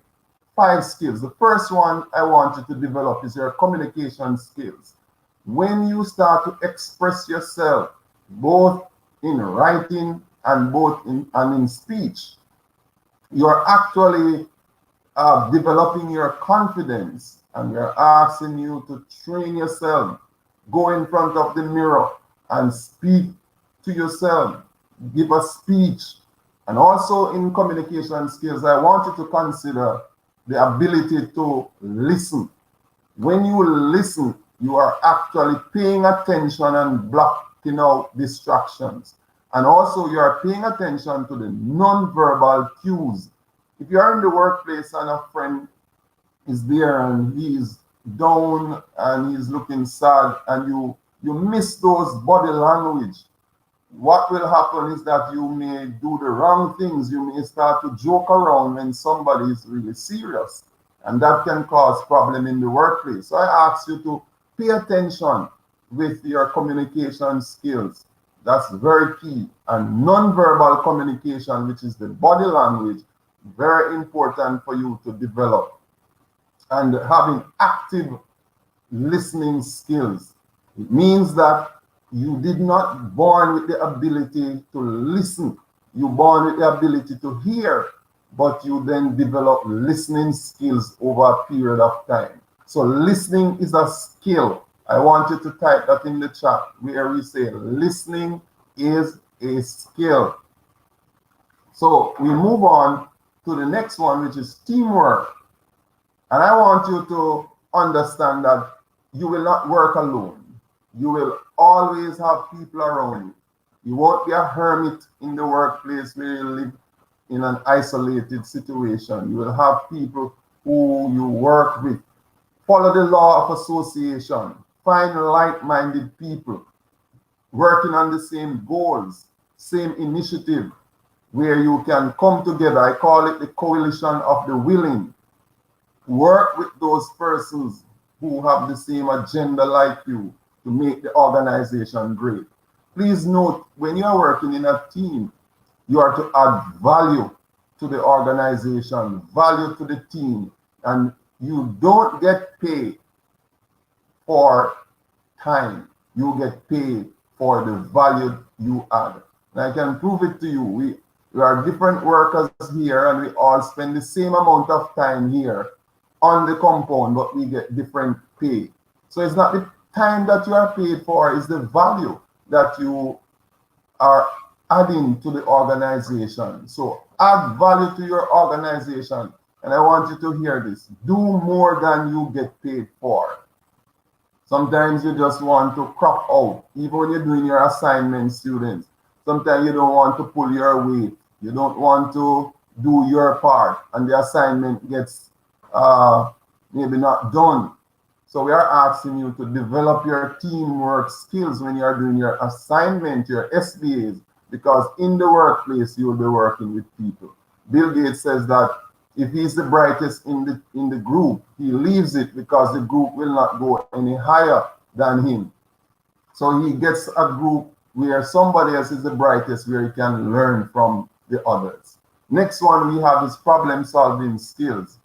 S14: 5 skills. The first one I want you to develop is your communication skills. When you start to express yourself, both in writing and in speech, you are actually developing your confidence, and we are asking you to train yourself. Go in front of the mirror and speak to yourself. Give a speech. And also in communication skills, I want you to consider the ability to listen. When you listen, you are actually paying attention and blocking out distractions. And also you are paying attention to the non-verbal cues. If you are in the workplace and a friend is there and he is down and he's looking sad, and you miss those body language, what will happen is that you may do the wrong things. You may start to joke around when somebody is really serious, and that can cause problem in the workplace. So I ask you to pay attention with your communication skills. That's very key. And non-verbal communication, which is the body language, very important for you to develop. And having active listening skills. It means that you did not born with the ability to listen. You born with the ability to hear, but you then develop listening skills over a period of time. So listening is a skill. I want you to type that in the chat where we say listening is a skill. So we move on to the next one, which is teamwork. And I want you to understand that you will not work alone. You will always have people around you. You won't be a hermit in the workplace where you live in an isolated situation. You will have people who you work with. Follow the law of association. Find like-minded people working on the same goals, same initiative, where you can come together. I call it the coalition of the willing. Work with those persons who have the same agenda like you to make the organization great. Please note, when you are working in a team, you are to add value to the organization, value to the team, and you don't get paid for time. You get paid for the value you add. And I can prove it to you. We are different workers here, and we all spend the same amount of time here on the compound, but we get different pay. So it's not the time that you are paid for, it's the value that you are adding to the organization. So add value to your organization. And I want you to hear this. Do more than you get paid for. Sometimes you just want to crop out, even when you're doing your assignment, students. Sometimes you don't want to pull your weight. You don't want to do your part, and the assignment gets maybe not done. So we are asking you to develop your teamwork skills when you are doing your assignment, your SBAs, because in the workplace you will be working with people. Bill Gates says that if he's the brightest in the group, he leaves it because the group will not go any higher than him. So he gets a group where somebody else is the brightest, where he can learn from the others. Next one we have is problem-solving skills.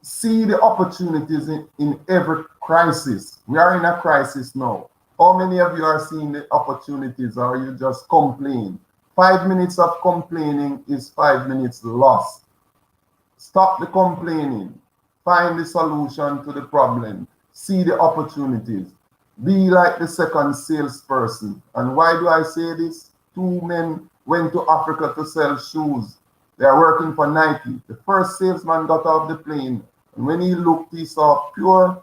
S14: See the opportunities in every crisis. We are in a crisis now. How many of you are seeing the opportunities, or you just complain? 5 minutes of complaining is 5 minutes lost. Stop the complaining. Find the solution to the problem. see the opportunities. Be like the second salesperson. And why do I say this? Two men went to Africa to sell shoes. They are working for Nike. The first salesman got off the plane, and when he looked, he saw pure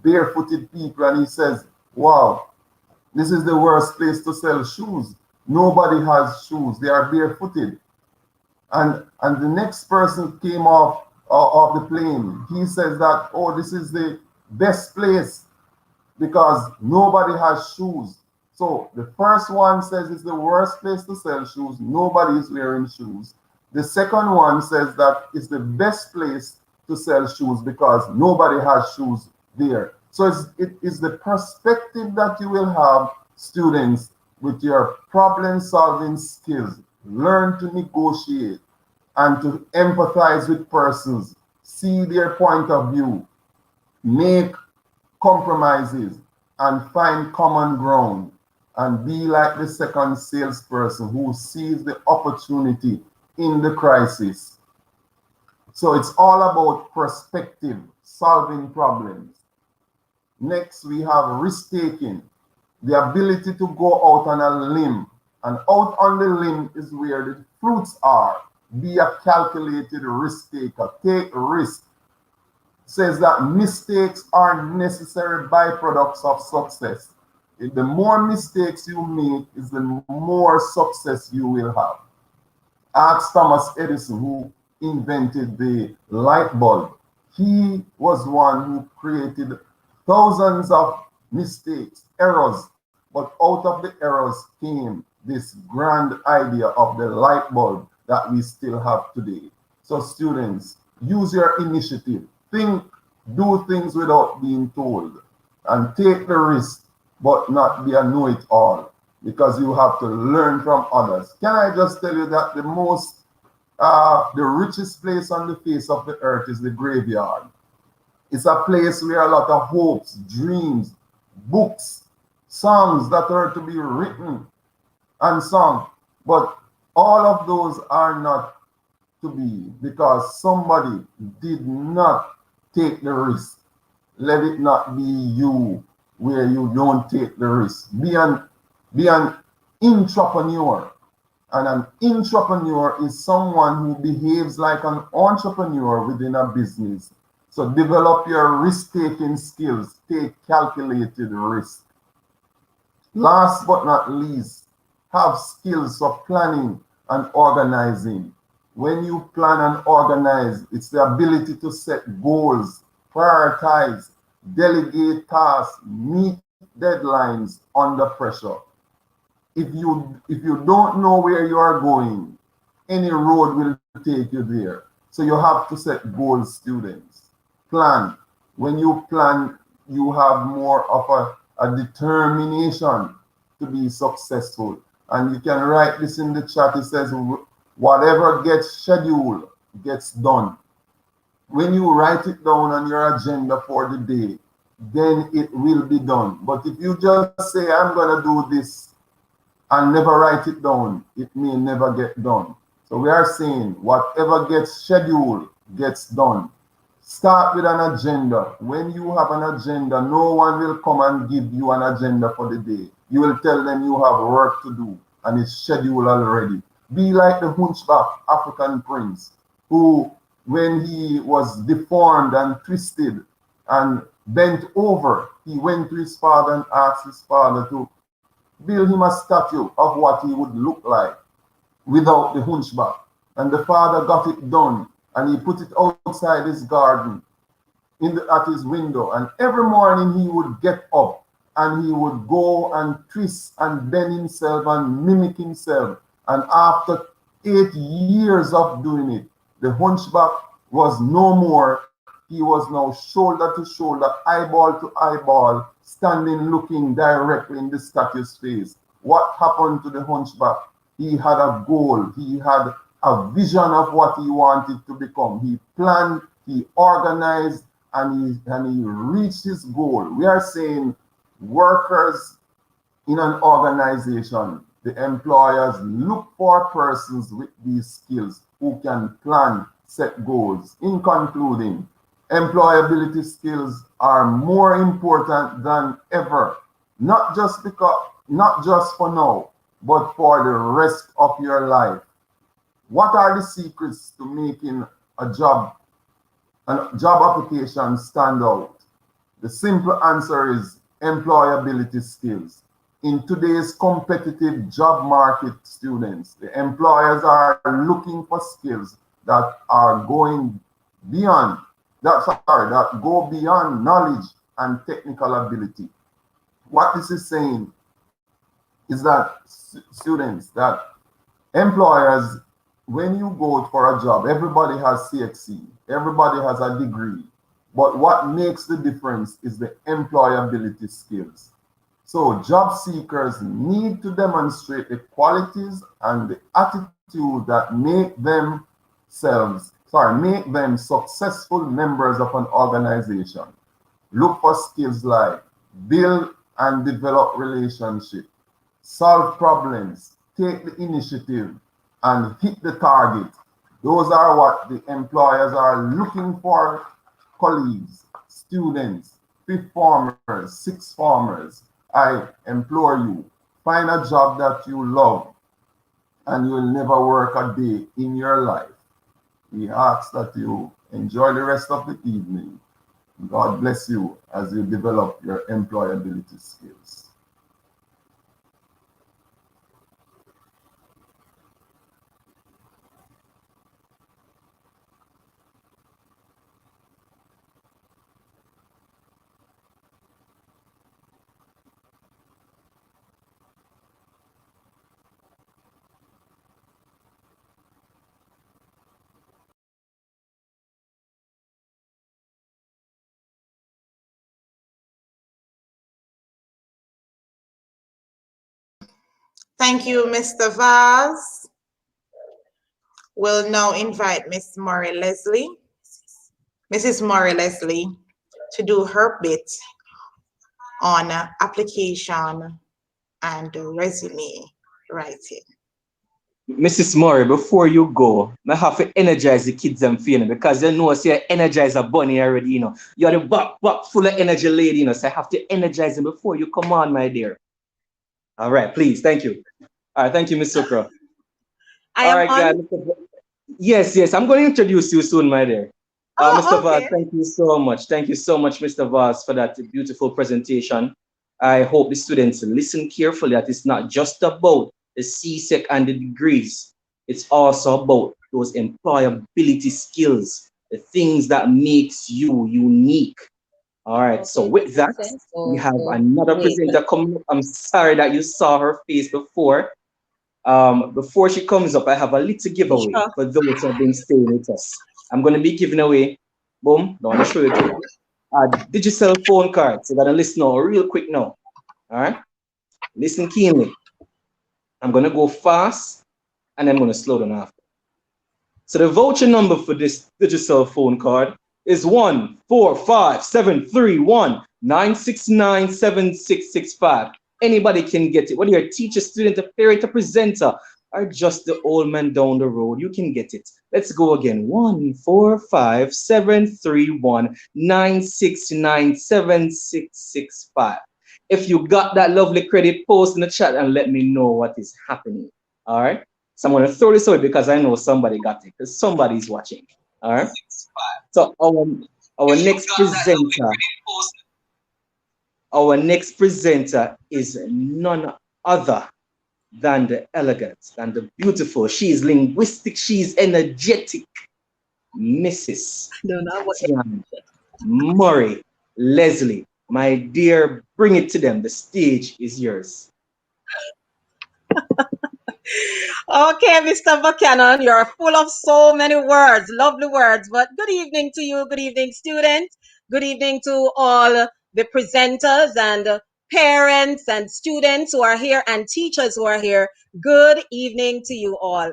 S14: barefooted people, and he says, wow, this is the worst place to sell shoes. Nobody has shoes. They are barefooted. And the next person came off of the plane. He says that, oh, this is the best place because nobody has shoes. So the first one says it's the worst place to sell shoes. Nobody is wearing shoes. The second one says that it's the best place to sell shoes because nobody has shoes there. So it is the perspective that you will have, students, with your problem-solving skills. Learn to negotiate and to empathize with persons, see their point of view, make compromises, and find common ground, and be like the second salesperson who sees the opportunity in the crisis. So it's all about perspective, solving problems. Next, we have risk-taking, the ability to go out on a limb. And out on the limb is where the fruits are. Be a calculated risk taker. Take risk. Says that mistakes are necessary byproducts of success. The more mistakes you make is the more success you will have. Ask Thomas Edison, who invented the light bulb. He was one who created thousands of mistakes, errors, but out of the errors came this grand idea of the light bulb that we still have today. So students, use your initiative. Think, do things without being told, and take the risk, but not be a know-it-all, because you have to learn from others. Can I just tell you that the richest place on the face of the earth is the graveyard. It's a place where a lot of hopes, dreams, books, songs that are to be written and sung, but all of those are not to be because somebody did not take the risk. Let it not be you where you don't take the risk. Be an entrepreneur. And an entrepreneur is someone who behaves like an entrepreneur within a business. So develop your risk-taking skills. Take calculated risk. Last but not least, have skills of planning and organizing. When you plan and organize, it's the ability to set goals, prioritize, delegate tasks, meet deadlines under pressure. If you don't know where you are going, any road will take you there. So you have to set goals, students. Plan. When you plan, you have more of a determination to be successful. And you can write this in the chat. It says, whatever gets scheduled gets done. When you write it down on your agenda for the day, then it will be done. But if you just say, I'm going to do this and never write it down, it may never get done. So we are saying whatever gets scheduled gets done. Start with an agenda. When you have an agenda, no one will come and give you an agenda for the day. You will tell them you have work to do and it's scheduled already. Be like the hunchback African prince who, when he was deformed and twisted and bent over, he went to his father and asked his father to build him a statue of what he would look like without the hunchback. And the father got it done, and he put it outside his garden at his window. And every morning he would get up and he would go and twist and bend himself and mimic himself. And after 8 years of doing it, the hunchback was no more. He was now shoulder to shoulder, eyeball to eyeball, standing looking directly in the statue's face. What happened to the hunchback? He had a goal. He had a vision of what he wanted to become. He planned, he organized, and he reached his goal. We are saying workers in an organization, the employers look for persons with these skills who can plan, set goals. In concluding, Employability skills are more important than ever, not just for now, but for the rest of your life. What are the secrets to making a job application stand out? The simple answer is employability skills. In today's competitive job market, students, the employers are looking for skills that are going beyond that go beyond knowledge and technical ability. What this is saying is that students, that employers, when you go for a job, everybody has CXC, everybody has a degree, but what makes the difference is the employability skills. So job seekers need to demonstrate the qualities and the attitude that make them successful members of an organization. Look for skills like build and develop relationships, solve problems, take the initiative, and hit the target. Those are what the employers are looking for. Colleagues, students, fifth formers, sixth formers, I implore you, find a job that you love and you'll never work a day in your life. We ask that you enjoy the rest of the evening. God bless you as you develop your employability skills.
S6: Thank you, Mr. Vaz. We'll now invite Miss Murray Leslie, Mrs. Murray Leslie, to do her bit on application and resume writing.
S1: Mrs. Murray, before you go, I have to energize the kids and feeling because you know, say energize a bunny already, you know. You're the back full of energy lady, you know, so I have to energize them before you come on, my dear. All right, please, thank you. All right, thank you, Miss Sukra. All right, guys. Yes, I'm going to introduce you soon, my dear. Mr. Vaz, thank you so much. Thank you so much, Mr. Vaz, for that beautiful presentation. I hope the students listen carefully that it's not just about the CSEC and the degrees. It's also about those employability skills, the things that makes you unique. All right, so with that, we have another presenter coming up. I'm sorry that you saw her face before. Before she comes up, I have a little giveaway for those who have been staying with us. I'm going to be giving away, boom, don't want to show you to a digital phone card. So you're going to listen now real quick now. All right, listen keenly. I'm going to go fast and I'm going to slow down after. So the voucher number for this digital phone card is 1457319697665. Anybody can get it, whether you're a teacher, student, a parent, a presenter, or just the old man down the road, you can get it. Let's go again. 1457319697665. If you got that lovely credit, post in the chat and let me know what is happening. All right. So I'm going to throw this away because I know somebody got it, because somebody's watching. All right. So our next presenter is none other than the elegant and the beautiful. She is linguistic. She is energetic. Mrs. Murray Leslie. My dear, bring it to them. The stage is yours.
S15: Okay, Mr. Buchanan, you're full of so many words, lovely words. But good evening to you. Good evening, students. Good evening to all the presenters and parents and students who are here and teachers who are here. Good evening to you all.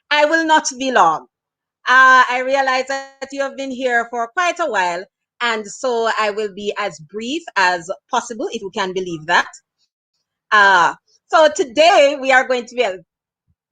S15: I will not be long. I realize that you have been here for quite a while, and so I will be as brief as possible, if you can believe that. So today we are going to be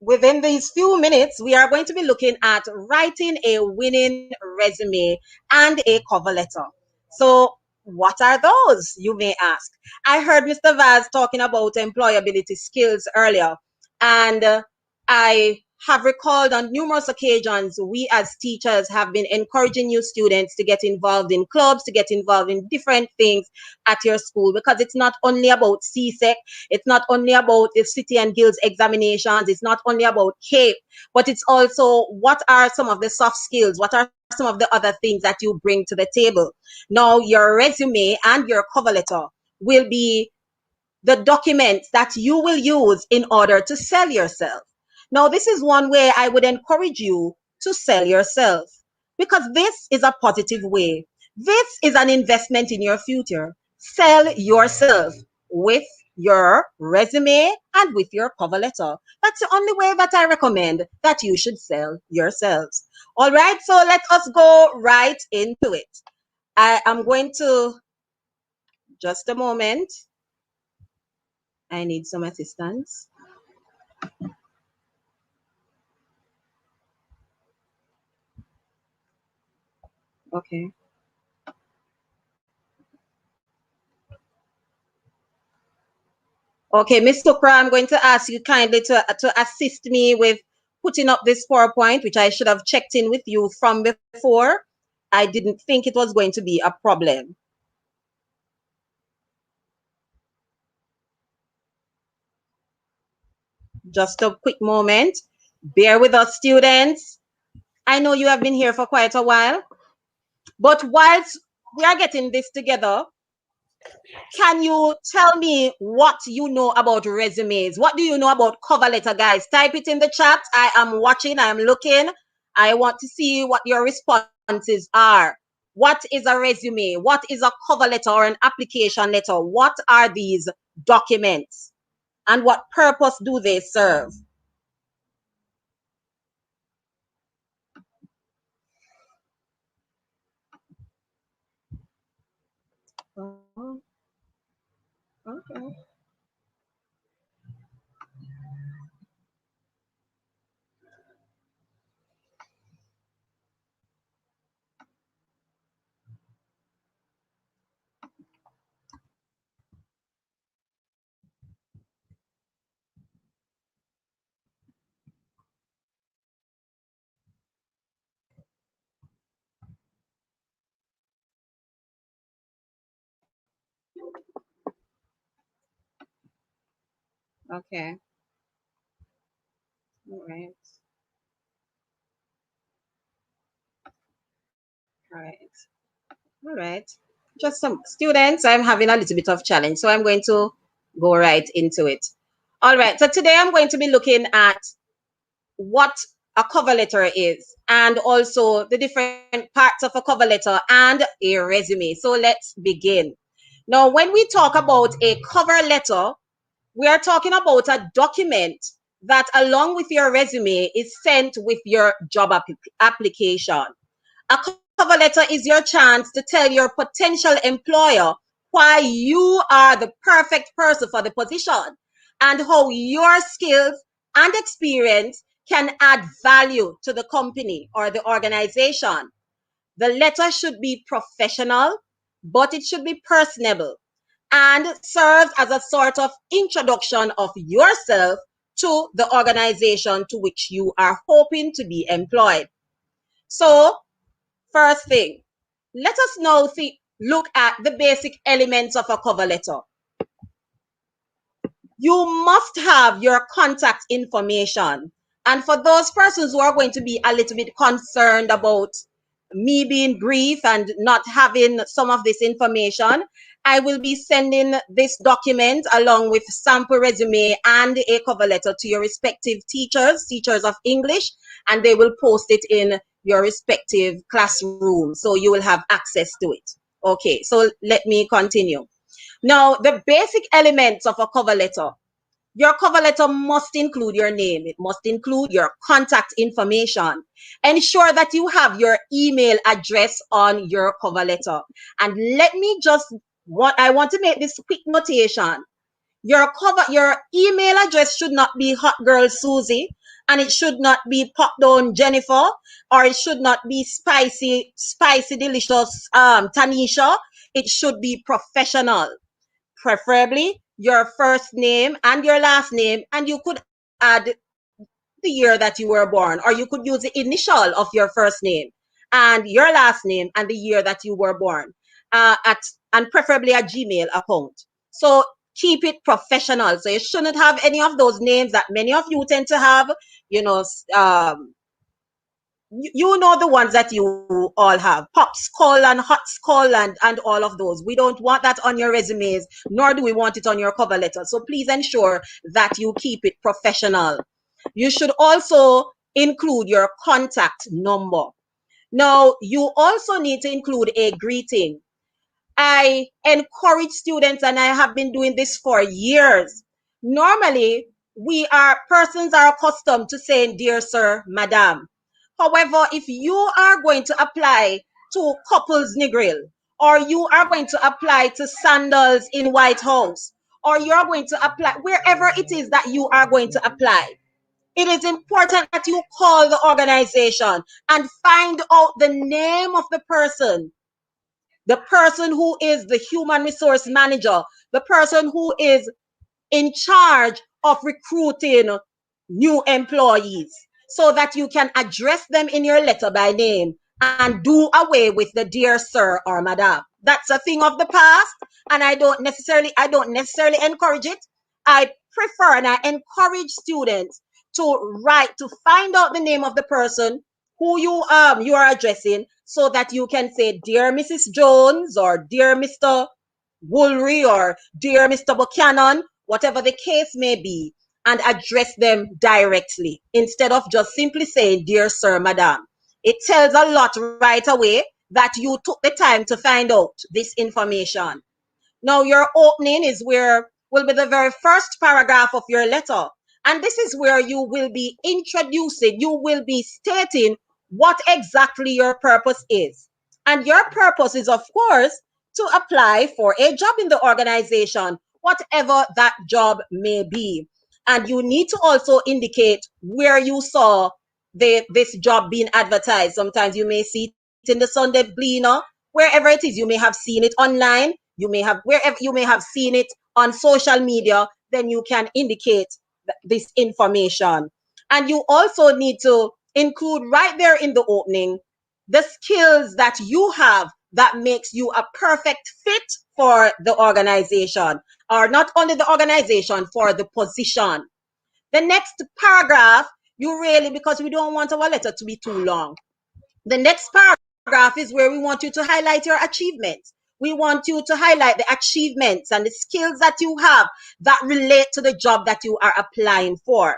S15: within these few minutes, we are going to be looking at writing a winning resume and a cover letter. So what are those, you may ask? I heard Mr. Vaz talking about employability skills earlier, and I have recalled on numerous occasions, we as teachers have been encouraging new students to get involved in clubs, to get involved in different things at your school, because it's not only about CSEC, it's not only about the City and Guilds examinations, it's not only about CAPE, but it's also what are some of the soft skills, what are some of the other things that you bring to the table. Now, your resume and your cover letter will be the documents that you will use in order to sell yourself. Now, this is one way I would encourage you to sell yourself, because this is a positive way. This is an investment in your future. Sell yourself with your resume and with your cover letter. That's the only way that I recommend that you should sell yourselves. All right, so let us go right into it. I am going to, just a moment. I need some assistance. Okay. Okay, Ms. Sukra, I'm going to ask you kindly to assist me with putting up this PowerPoint, which I should have checked in with you from before. I didn't think it was going to be a problem. Just a quick moment. Bear with us, students. I know you have been here for quite a while, but whilst we are getting this together, can you tell me what you know about resumes? What do you know about cover letter, guys? Type it in the chat. I am watching, I am looking. I want to see what your responses are. What is a resume? What is a cover letter or an application letter? What are these documents? And what purpose do they serve? Oh, okay. Okay. All right. All right. All right. Just some students, I'm having a little bit of challenge, so I'm going to go right into it. All right. So today I'm going to be looking at what a cover letter is, and also the different parts of a cover letter and a resume. So let's begin. Now, when we talk about a cover letter, we are talking about a document that, along with your resume, is sent with your job application. A cover letter is your chance to tell your potential employer why you are the perfect person for the position and how your skills and experience can add value to the company or the organization. The letter should be professional, but it should be personable and serves as a sort of introduction of yourself to the organization to which you are hoping to be employed. So, first thing, let us now look at the basic elements of a cover letter. You must have your contact information. And for those persons who are going to be a little bit concerned about me being brief and not having some of this information, I will be sending this document along with sample resume and a cover letter to your respective teachers of English, and they will post it in your respective classroom, so you will have access to it. Okay, so let me continue. Now, the basic elements of a cover letter. Your cover letter must include your name. It must include your contact information. Ensure that you have your email address on your cover letter. And let me I want to make this quick notation. Your email address should not be Hot Girl Susie, and it should not be pop down Jennifer, or it should not be spicy, delicious Tanisha. It should be professional, preferably your first name and your last name, and you could add the year that you were born, or you could use the initial of your first name and your last name and the year that you were born, and preferably a Gmail account. So keep it professional. So you shouldn't have any of those names that many of you tend to have. You know, you know the ones that you all have, Pop Skull and Hot Skull and all of those. We don't want that on your resumes, nor do we want it on your cover letter. So please ensure that you keep it professional. You should also include your contact number. Now, you also need to include a greeting. I encourage students, and I have been doing this for years. Normally, persons are accustomed to saying, dear sir, madam. However, if you are going to apply to Couples Negril, or you are going to apply to Sandals in White House, or you're going to apply wherever it is that you are going to apply, it is important that you call the organization and find out the name of the person who is the human resource manager, the person who is in charge of recruiting new employees, so that you can address them in your letter by name and do away with the dear sir or madam. That's a thing of the past, and I don't necessarily encourage it. I prefer and I encourage students to find out the name of the person who you are addressing, so that you can say, dear Mrs. Jones, or dear Mr. Woolry, or dear Mr. Buchanan, whatever the case may be, and address them directly instead of just simply saying, dear sir, madam. It tells a lot right away that you took the time to find out this information. Now, your opening will be the very first paragraph of your letter. And this is where you will be you will be stating what exactly your purpose is. And your purpose is, of course, to apply for a job in the organization, whatever that job may be. And you need to also indicate where you saw this job being advertised. Sometimes you may see it in the Sunday Gleaner, wherever it is. You may have seen it online. Wherever you may have seen it on social media, then you can indicate this information. And you also need to include right there in the opening the skills that you have that makes you a perfect fit for the organization, or not only the organization, for the position. The next paragraph, because we don't want our letter to be too long, the next paragraph is where we want you to highlight your achievements. We want you to highlight the achievements and the skills that you have that relate to the job that you are applying for.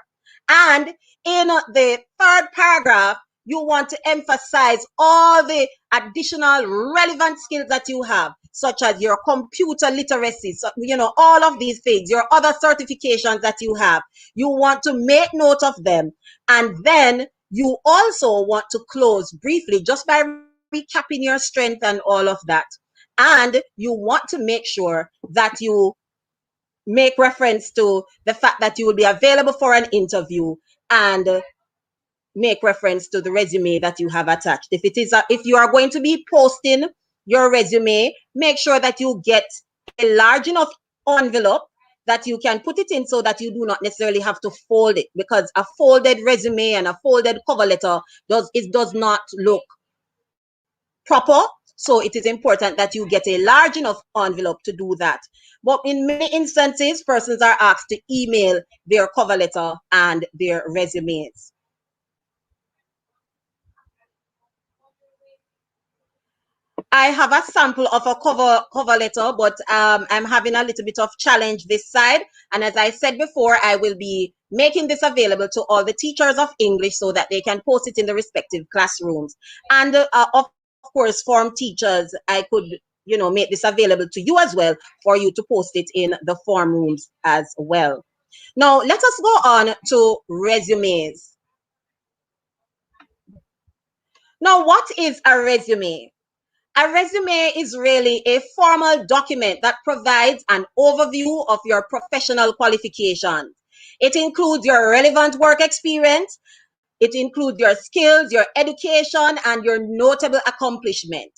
S15: And in the third paragraph, you want to emphasize all the additional relevant skills that you have, such as your computer literacy, so, all of these things, your other certifications that you have. You want to make note of them. And then you also want to close briefly just by recapping your strength and all of that. And you want to make sure that you make reference to the fact that you will be available for an interview, and make reference to the resume that you have attached. If you are going to be posting your resume, make sure that you get a large enough envelope that you can put it in, so that you do not necessarily have to fold it, because a folded resume and a folded cover letter does not look proper. So it is important that you get a large enough envelope to do that. But in many instances, persons are asked to email their cover letter and their resumes. I have a sample of a cover letter, but I'm having a little bit of challenge this side. And as I said before, I will be making this available to all the teachers of English so that they can post it in the respective classrooms. And of course, form teachers, I could make this available to you as well, for you to post it in the form rooms as well. Now, let us go on to resumes. Now, what is a resume? A resume is really a formal document that provides an overview of your professional qualifications. It includes your relevant work experience. It includes your skills, your education, and your notable accomplishment.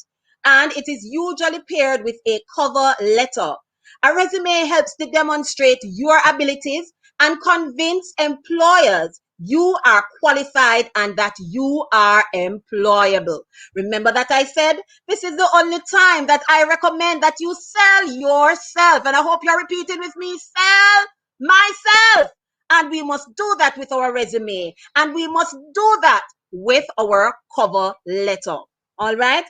S15: And it is usually paired with a cover letter. A resume helps to demonstrate your abilities and convince employers you are qualified and that you are employable. Remember that I said this is the only time that I recommend that you sell yourself. And I hope you're repeating with me, sell myself. And we must do that with our resume. And we must do that with our cover letter. All right.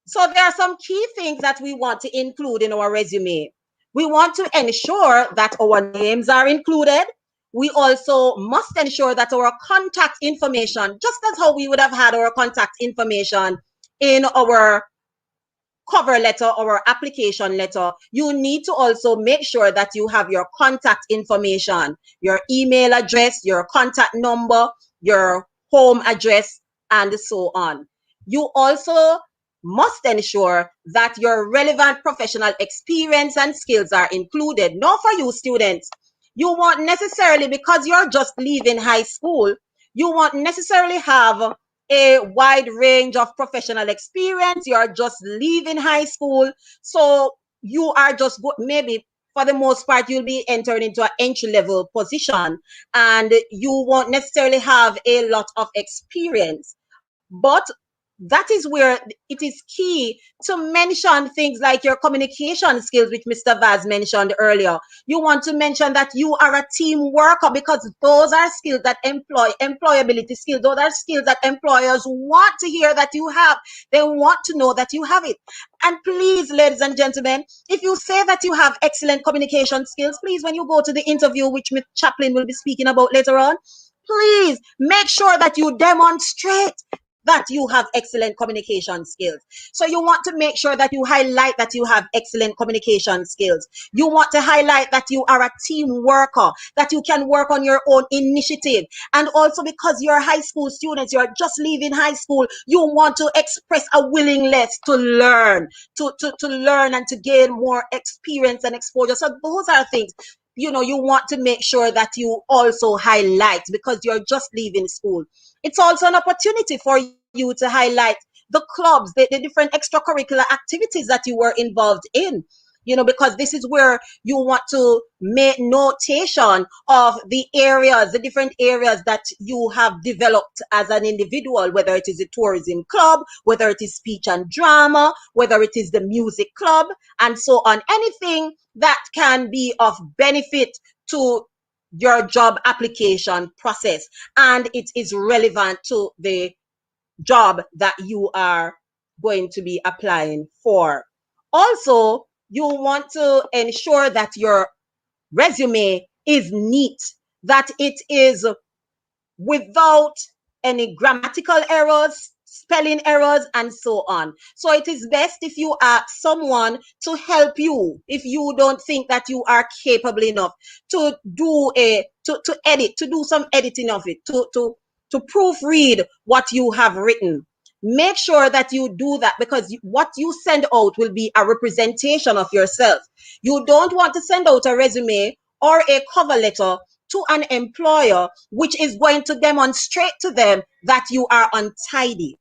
S15: So there are some key things that we want to include in our resume. We want to ensure that our names are included. We also must ensure that our contact information, just as how we would have had our contact information in our cover letter or application letter, you need to also make sure that you have your contact information, your email address, your contact number, your home address, and so on. You also must ensure that your relevant professional experience and skills are included. Not for you students. You won't necessarily, because you're just leaving high school, you won't necessarily have a wide range of professional experience. You're just leaving high school. So you are just, maybe for the most part, you'll be entering into an entry-level position and you won't necessarily have a lot of experience. But that is where it is key to mention things like your communication skills, which Mr. Vaz mentioned earlier. You want to mention that you are a team worker, because those are skills that employability skills. Those are skills that employers want to hear that you have. They want to know that you have it. And please, ladies and gentlemen, if you say that you have excellent communication skills, please, when you go to the interview, which Ms. Chaplin will be speaking about later on, please make sure that you demonstrate that you have excellent communication skills. So you want to make sure that you highlight that you have excellent communication skills. You want to highlight that you are a team worker, that you can work on your own initiative. And also, because you're high school students, you're just leaving high school, you want to express a willingness to learn, to learn and to gain more experience and exposure. So those are things, you know, you want to make sure that you also highlight, because you're just leaving school. It's also an opportunity for you to highlight the clubs, the different extracurricular activities that you were involved in, you know, because this is where you want to make notation of the areas, the different areas that you have developed as an individual, whether it is a tourism club, whether it is speech and drama, whether it is the music club, and so on. Anything that can be of benefit to your job application process, and it is relevant to the job that you are going to be applying for. Also, you want to ensure that your resume is neat, that it is without any grammatical errors, spelling errors, and so on. So it is best if you ask someone to help you if you don't think that you are capable enough to do to edit, to do some editing of it, to proofread what you have written. Make sure that you do that, because what you send out will be a representation of yourself. You don't want to send out a resume or a cover letter to an employer which is going to demonstrate to them that you are untidy.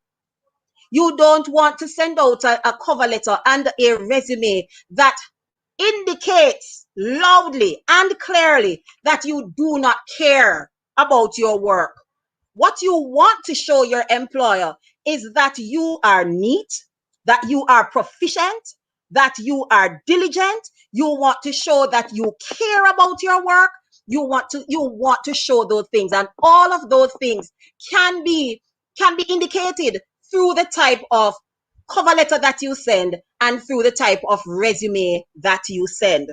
S15: You don't want to send out a cover letter and a resume that indicates loudly and clearly that you do not care about your work. What you want to show your employer is that you are neat, that you are proficient, that you are diligent. You want to show that you care about your work. You want to show those things, and all of those things can be indicated through the type of cover letter that you send and through the type of resume that you send.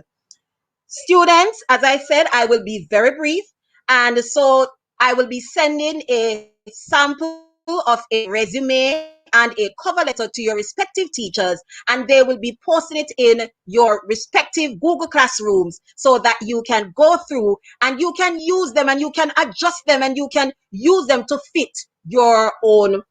S15: Students, as I said, I will be very brief, and so I will be sending a sample of a resume and a cover letter to your respective teachers, and they will be posting it in your respective Google Classrooms so that you can go through and you can use them and you can adjust them and you can use them to fit your own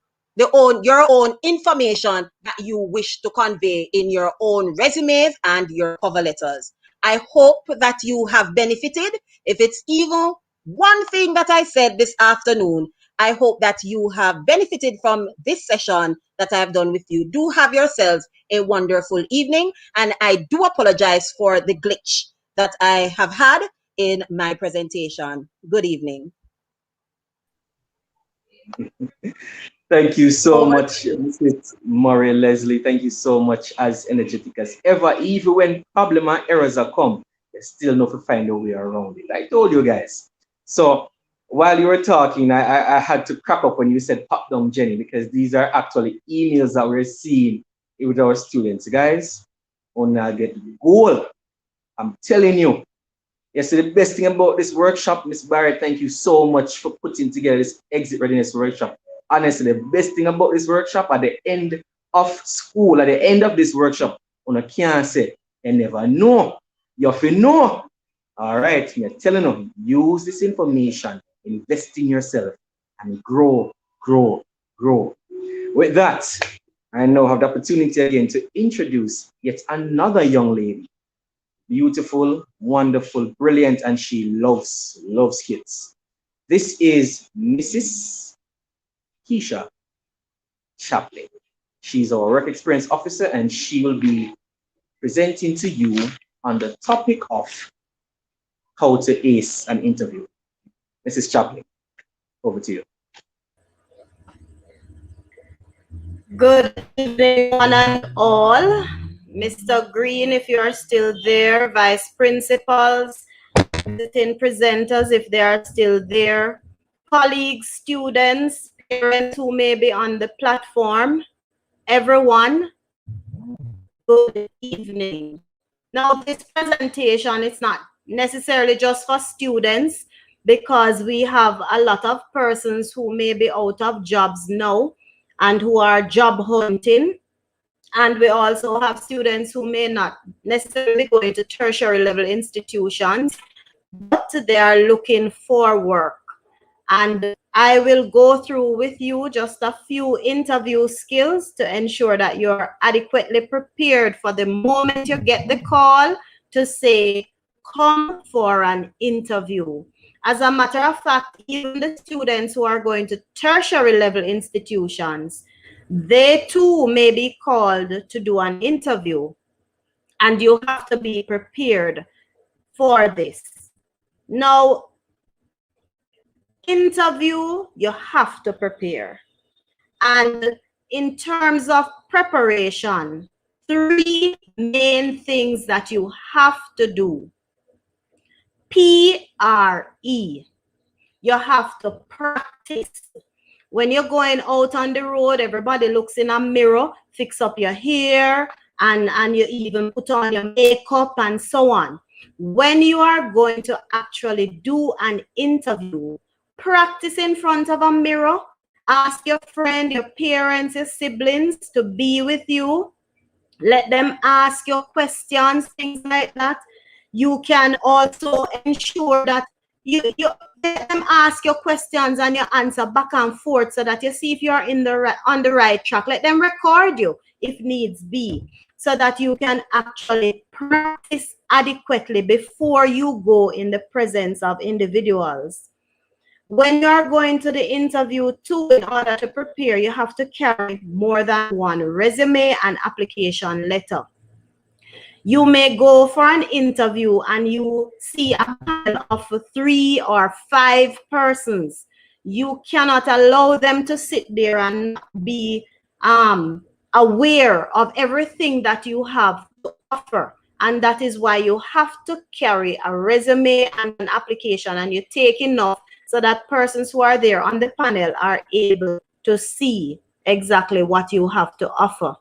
S15: information that you wish to convey in your own resumes and your cover letters. I hope that you have benefited. If it's even one thing that I said this afternoon, I hope that you have benefited from this session that I've done with you. Do have yourselves a wonderful evening, and I do apologize for the glitch that I have had in my presentation. Good evening.
S1: Thank you so
S15: Over.
S1: much, Mrs. Murray Leslie. Thank you so much, as energetic as ever. Even when problem and errors are come, you still know to find a way around it. I told you guys. So while you were talking, I had to crack up when you said pop down Jenny, because these are actually emails that we're seeing with our students. Guys, on get goal. I'm telling you. Yes, so the best thing about this workshop, Miss Barrett, thank you so much for putting together this exit readiness workshop. Honestly, the best thing about this workshop, at the end of school, at the end of this workshop, you can't say, you never know. You have to know. All right, I'm telling you, use this information, invest in yourself, and grow, grow, grow. With that, I now have the opportunity again to introduce yet another young lady. Beautiful, wonderful, brilliant, and she loves kids. This is Mrs. Keisha Chaplin. She's our work experience officer, and she will be presenting to you on the topic of how to ace an interview. Mrs. Chaplin, over to you.
S16: Good evening, one and all. Mr. Green, if you are still there, vice principals, visiting presenters, if they are still there, colleagues, students, parents who may be on the platform, everyone, good evening. Now, this presentation is not necessarily just for students, because we have a lot of persons who may be out of jobs now and who are job hunting. And we also have students who may not necessarily go into tertiary level institutions, but they are looking for work. And I will go through with you just a few interview skills to ensure that you're adequately prepared for the moment you get the call to say, come for an interview. As a matter of fact, even the students who are going to tertiary level institutions, they too may be called to do an interview, and you have to be prepared for this. Now, interview, you have to prepare. And in terms of preparation, 3 main things that you have to do. PRE. You have to practice. When you're going out on the road, everybody looks in a mirror, fix up your hair, and you even put on your makeup and so on. When you are going to actually do an interview, practice in front of a mirror. Ask your friend, your parents, your siblings to be with you. Let them ask your questions, things like that. You can also ensure that you let them ask your questions and you answer back and forth, so that you see if you're on the right track. Let them record you if needs be, so that you can actually practice adequately before you go in the presence of individuals. When you're going to the interview too, in order to prepare, you have to carry more than one resume and application letter. You may go for an interview and you see a panel of 3 or 5 persons. You cannot allow them to sit there and be aware of everything that you have to offer. And that is why you have to carry a resume and an application, and you take enough so that persons who are there on the panel are able to see exactly what you have to offer.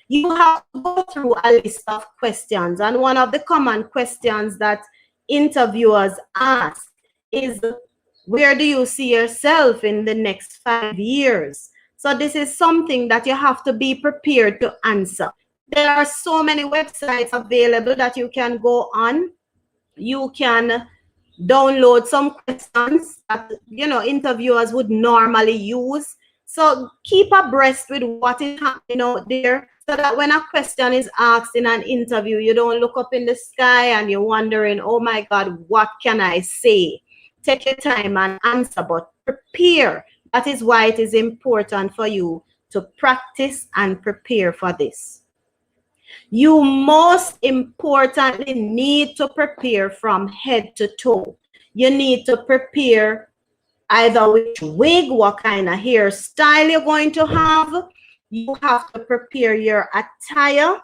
S16: You have to go through a list of questions, and one of the common questions that interviewers ask is, where do you see yourself in the next 5 years? So this is something that you have to be prepared to answer. There are so many websites available that you can go on. You can download some questions that interviewers would normally use. So keep abreast with what is happening out there so that when a question is asked in an interview, you don't look up in the sky and you're wondering, oh my God, what can I say? Take your time and answer, but prepare. That is why it is important for you to practice and prepare for this. You most importantly need to prepare from head to toe. You need to prepare either which wig, what kind of hairstyle you're going to have. You have to prepare your attire.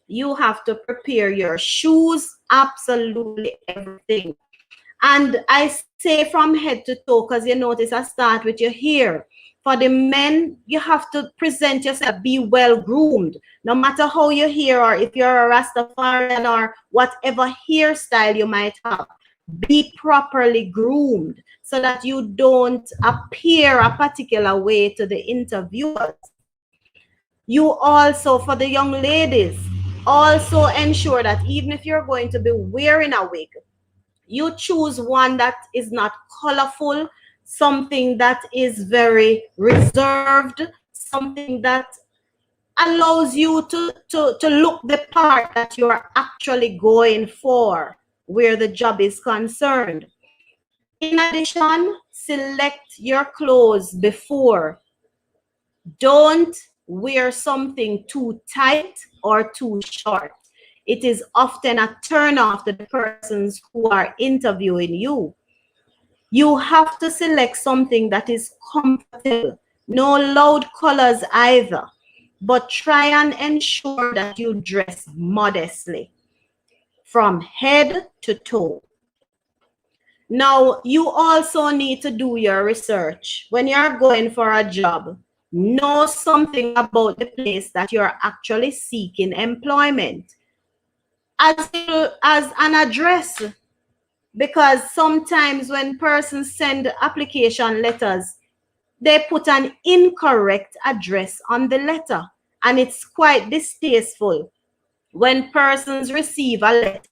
S16: You have to prepare your shoes, absolutely everything. And I say from head to toe because you notice I start with your hair. For the men, you have to present yourself, be well groomed. No matter how your hair or if you're a Rastafarian or whatever hairstyle you might have, be properly groomed so that you don't appear a particular way to the interviewers. You also, for the young ladies, also ensure that even if you're going to be wearing a wig, you choose one that is not colorful, something that is very reserved, something that allows you to look the part that you're actually going for where the job is concerned. In addition, select your clothes before. Don't wear something too tight or too short. It is often a turn off to the persons who are interviewing you. You have to select something that is comfortable. No loud colors either, but try and ensure that you dress modestly from head to toe. Now, you also need to do your research. When you're going for a job, know something about the place that you're actually seeking employment. As an address, because sometimes when persons send application letters, they put an incorrect address on the letter, and it's quite distasteful when persons receive a letter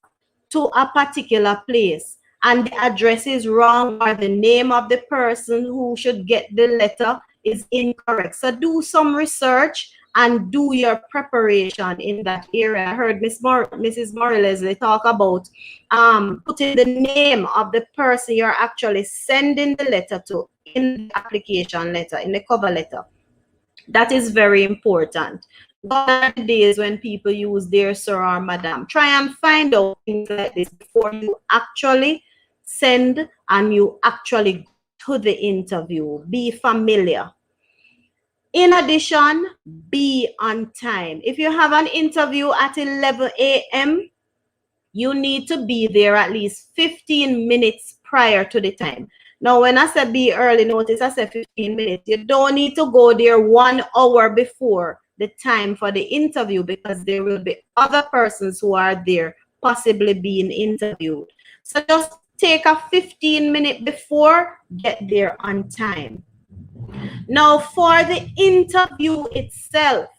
S16: to a particular place and the address is wrong or the name of the person who should get the letter is incorrect. So do some research and do your preparation in that area. I heard Mrs. Leslie talk about putting the name of the person you're actually sending the letter to in the application letter, in the cover letter. That is very important. Gone are the days when people use dear sir or madam. Try and find out things like this before you actually send and you actually go to the interview. Be familiar. In addition, be on time. If you have an interview at 11 a.m., you need to be there at least 15 minutes prior to the time. Now, when I say be early, notice I said 15 minutes. You don't need to go there 1 hour before the time for the interview because there will be other persons who are there possibly being interviewed. So just take a 15-minute before, get there on time. Now, for the interview itself,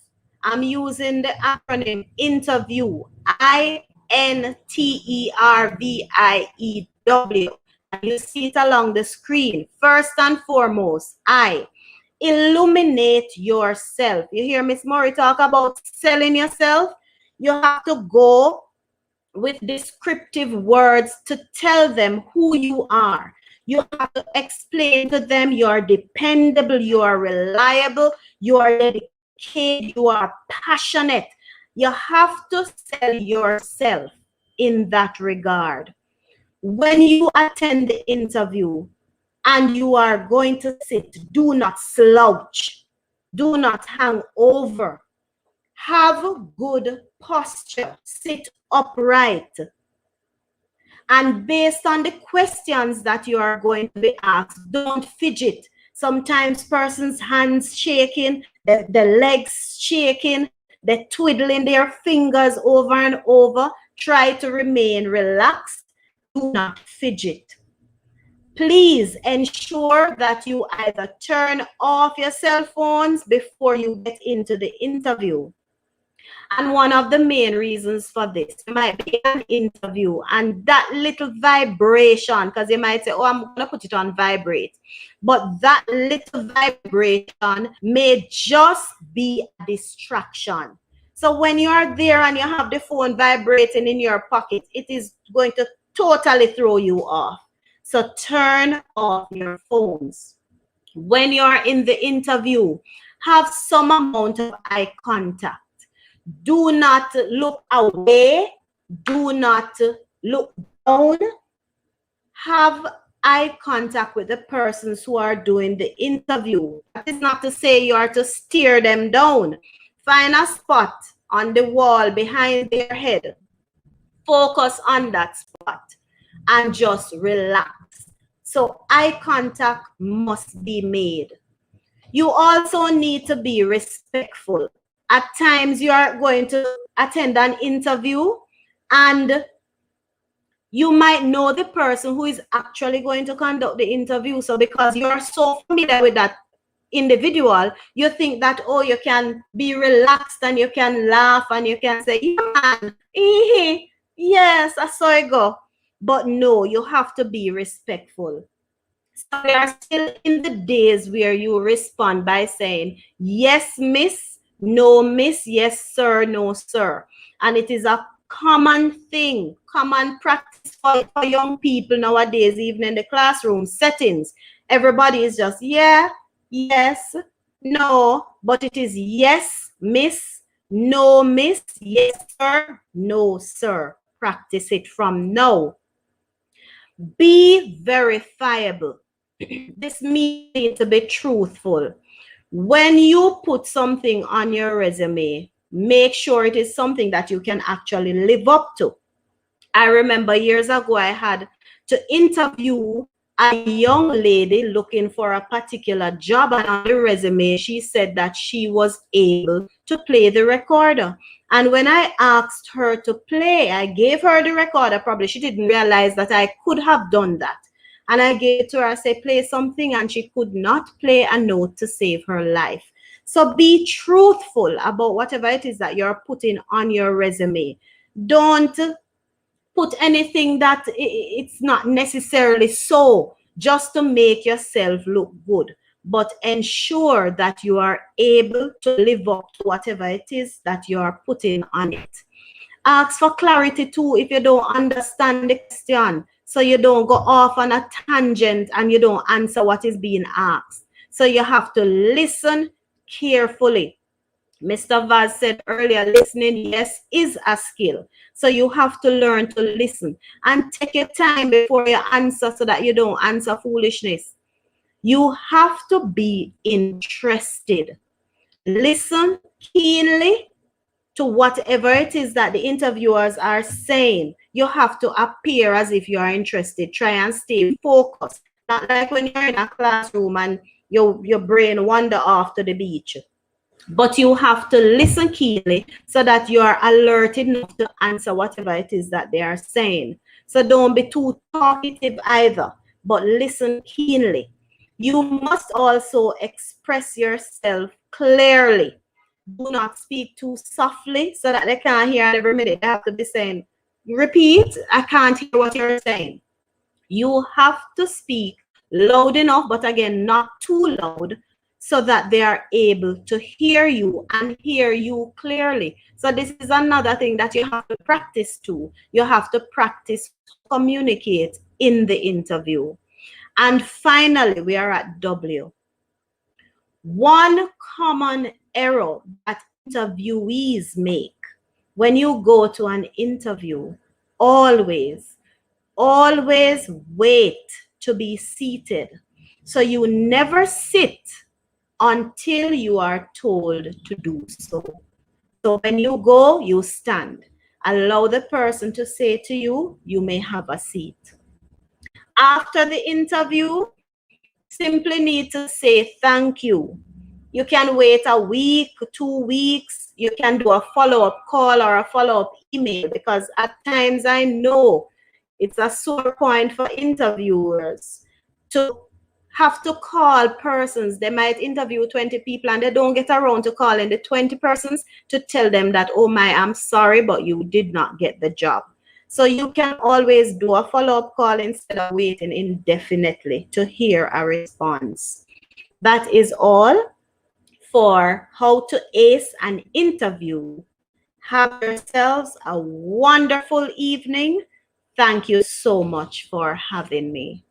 S16: I'm using the acronym interview, INTERVIEW. And you see it along the screen. First and foremost, illuminate yourself. You hear Miss Murray talk about selling yourself? You have to go with descriptive words to tell them who you are. You have to explain to them you are dependable, you are reliable, you are dedicated, you are passionate. You have to sell yourself in that regard. When you attend the interview and you are going to sit, do not slouch, do not hang over. Have good posture, sit upright. And based on the questions that you are going to be asked, don't fidget. Sometimes persons' hands shaking, the legs shaking, they're twiddling their fingers over and over. Try to remain relaxed. Do not fidget. Please ensure that you either turn off your cell phones before you get into the interview. And one of the main reasons for this, it might be an interview and that little vibration, because you might say, oh, I'm going to put it on vibrate. But that little vibration may just be a distraction. So when you are there and you have the phone vibrating in your pocket, it is going to totally throw you off. So turn off your phones. When you are in the interview, have some amount of eye contact. Do not look away. Do not look down. Have eye contact with the persons who are doing the interview. That is not to say you are to stare them down. Find a spot on the wall behind their head. Focus on that spot and just relax. So eye contact must be made. You also need to be respectful. At times you are going to attend an interview and you might know the person who is actually going to conduct the interview. So because you're so familiar with that individual, you think that, oh, you can be relaxed and you can laugh and you can say, yeah, man, yes, I saw it go. But no, you have to be respectful. So we are still in the days where you respond by saying, yes, miss, no, miss, yes, sir, no, sir. And it is a common thing, common practice for young people nowadays, even in the classroom settings. Everybody is just, yeah, yes, no, but it is yes, miss, no, miss, yes, sir, no, sir. Practice it from now. Be verifiable. This means to be truthful. When you put something on your resume, make sure it is something that you can actually live up to. I remember years ago, I had to interview a young lady looking for a particular job, and on the resume, she said that she was able to play the recorder. And when I asked her to play, I gave her the recorder. Probably she didn't realize that I could have done that. And I gave it to her, I said, play something, and she could not play a note to save her life. So be truthful about whatever it is that you're putting on your resume. Don't put anything that it's not necessarily so, just to make yourself look good. But ensure that you are able to live up to whatever it is that you are putting on it. Ask for clarity too if you don't understand the question, so you don't go off on a tangent and you don't answer what is being asked. So you have to listen carefully. Mr. Vaz said earlier, listening, yes, is a skill. So you have to learn to listen and take your time before you answer so that you don't answer foolishness. You have to be interested. Listen keenly to whatever it is that the interviewers are saying. You have to appear as if you are interested. Try and stay focused. Not like when you're in a classroom and your brain wander off to the beach. But you have to listen keenly so that you are alert enough to answer whatever it is that they are saying. So don't be too talkative either, but listen keenly. You must also express yourself clearly. Do not speak too softly so that they can't hear every minute. They have to be saying, repeat, I can't hear what you're saying. You have to speak loud enough, but again, not too loud, so that they are able to hear you and hear you clearly. So this is another thing that you have to practice too. You have to practice to communicate in the interview. And finally, we are at W. One common error that interviewees make when you go to an interview, always wait to be seated. So you never sit until you are told to do so. So when you go, you stand. Allow the person to say to you, you may have a seat. After the interview, simply need to say thank you. You can wait a week, 2 weeks. You can do a follow-up call or a follow-up email, because at times I know it's a sore point for interviewers to have to call persons. They might interview 20 people and they don't get around to calling the 20 persons to tell them that, oh my, I'm sorry, but you did not get the job. So you can always do a follow-up call instead of waiting indefinitely to hear a response. That is all for how to ace an interview Have yourselves a wonderful evening. Thank you so much for having me.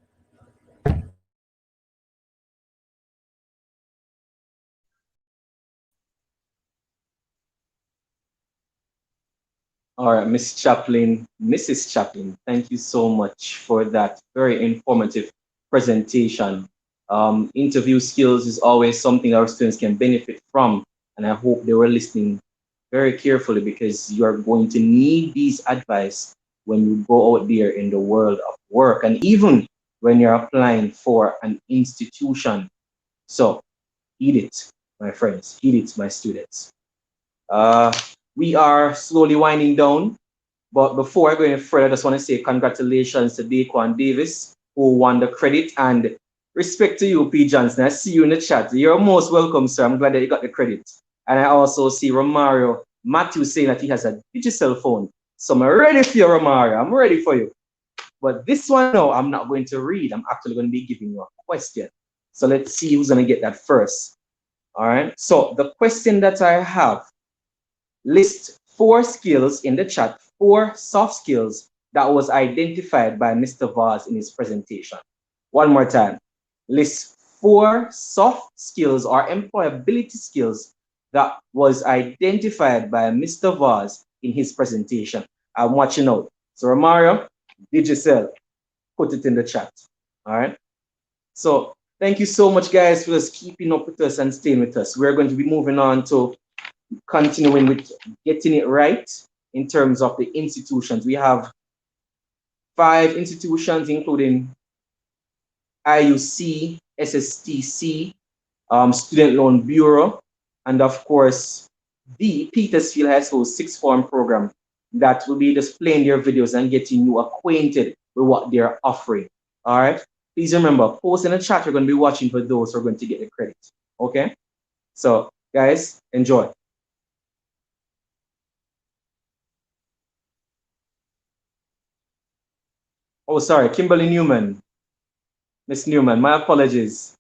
S1: All right, Miss Chaplin, Mrs. Chaplin, thank you so much for that very informative presentation. Interview skills is always something our students can benefit from, and I hope they were listening very carefully because you are going to need these advice when you go out there in the world of work and even when you're applying for an institution. So, eat it, my friends, eat it, my students. Uh, we are slowly winding down, but before I go any further, I just want to say congratulations to Daquan Davis, who won the credit, and respect to you, P. Johnson. I see you in the chat. You're most welcome, sir. I'm glad that you got the credit. And I also see Romario Matthew saying that he has a digital phone. So I'm ready for you, Romario. I'm ready for you. But this one, no, I'm not going to read. I'm actually going to be giving you a question. So let's see who's going to get that first. All right. So the question that I have: list 4 skills in the chat, 4 soft skills that was identified by Mr. Vaz in his presentation. One more time. List 4 soft skills or employability skills that was identified by Mr. Vaz in his presentation. I'm watching out. So Romario, Digicel, put it in the chat. All right. So thank you so much, guys, for just keeping up with us and staying with us. We're going to be moving on to continuing with getting it right in terms of the institutions. We have 5 institutions, including IUC, SSTC, Student Loan Bureau, and of course, the Petersfield High School 6th Form program that will be displaying their videos and getting you acquainted with what they're offering. All right. Please remember, post in the chat. We're going to be watching for those who are going to get the credit. Okay. So, guys, enjoy. Oh, sorry, Kimberly Newman. Miss Newman, my apologies.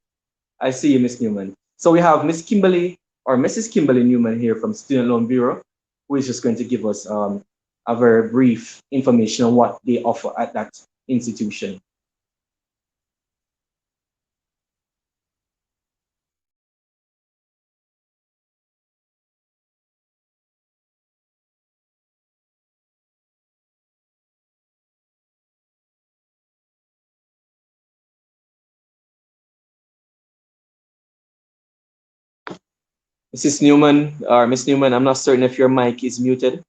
S1: I see you, Miss Newman. So we have Miss Kimberly or Mrs. Kimberly Newman here from Student Loan Bureau, who is just going to give us a very brief information on what they offer at that institution. Mrs. Newman or Miss Newman, I'm not certain if your mic is muted.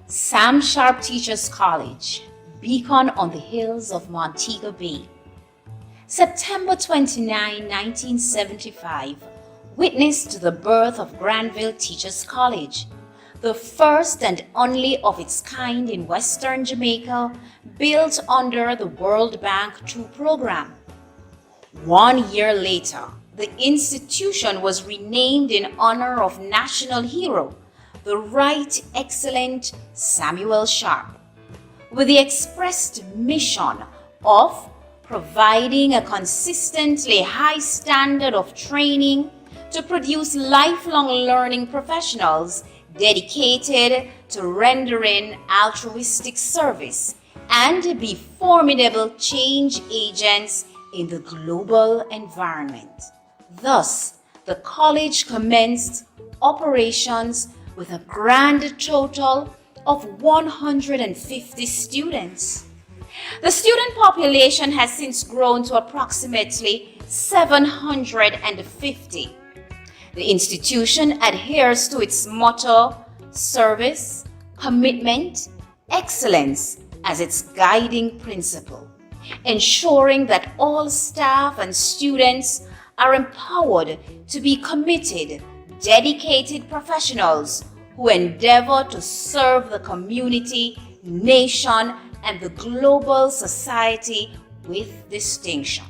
S11: Sam Sharpe Teachers College, beacon on the hills of Montego Bay. September 29, 1975, witnessed the birth of Granville Teachers College, the first and only of its kind in Western Jamaica, built under the World Bank II program. 1 year later, the institution was renamed in honor of national hero, the Right Excellent Samuel Sharpe, with the expressed mission of providing a consistently high standard of training to produce lifelong learning professionals dedicated to rendering altruistic service and be formidable change agents in the global environment. Thus, the college commenced operations with a grand total of 150 students. The student population has since grown to approximately 750. The institution adheres to its motto, service, commitment, excellence as its guiding principle, ensuring that all staff and students are empowered to be committed, dedicated professionals who endeavor to serve the community, nation, and the global society with distinction.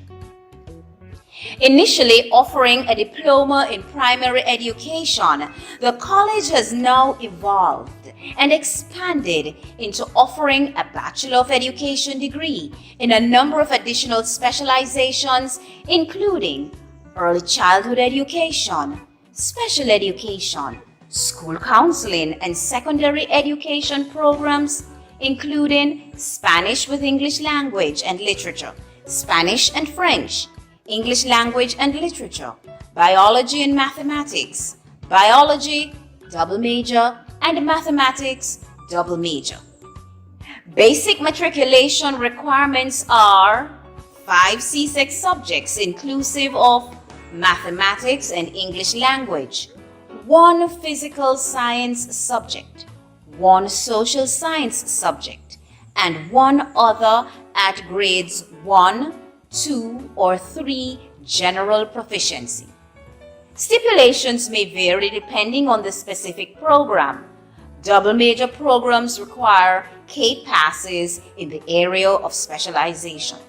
S11: Initially offering a diploma in primary education, the college has now evolved and expanded into offering a Bachelor of Education degree in a number of additional specializations, including early childhood education, special education, school counseling, and secondary education programs, including Spanish with English language and literature, Spanish and French, English language and literature, biology and mathematics, biology, double major, and mathematics, double major. Basic matriculation requirements are 5 CSEC subjects inclusive of mathematics and English language, 1 physical science subject, 1 social science subject, and 1 other at grades 1, 2, or 3 general proficiency. Stipulations may vary depending on the specific program. Double major programs require CATE passes in the area of specialization.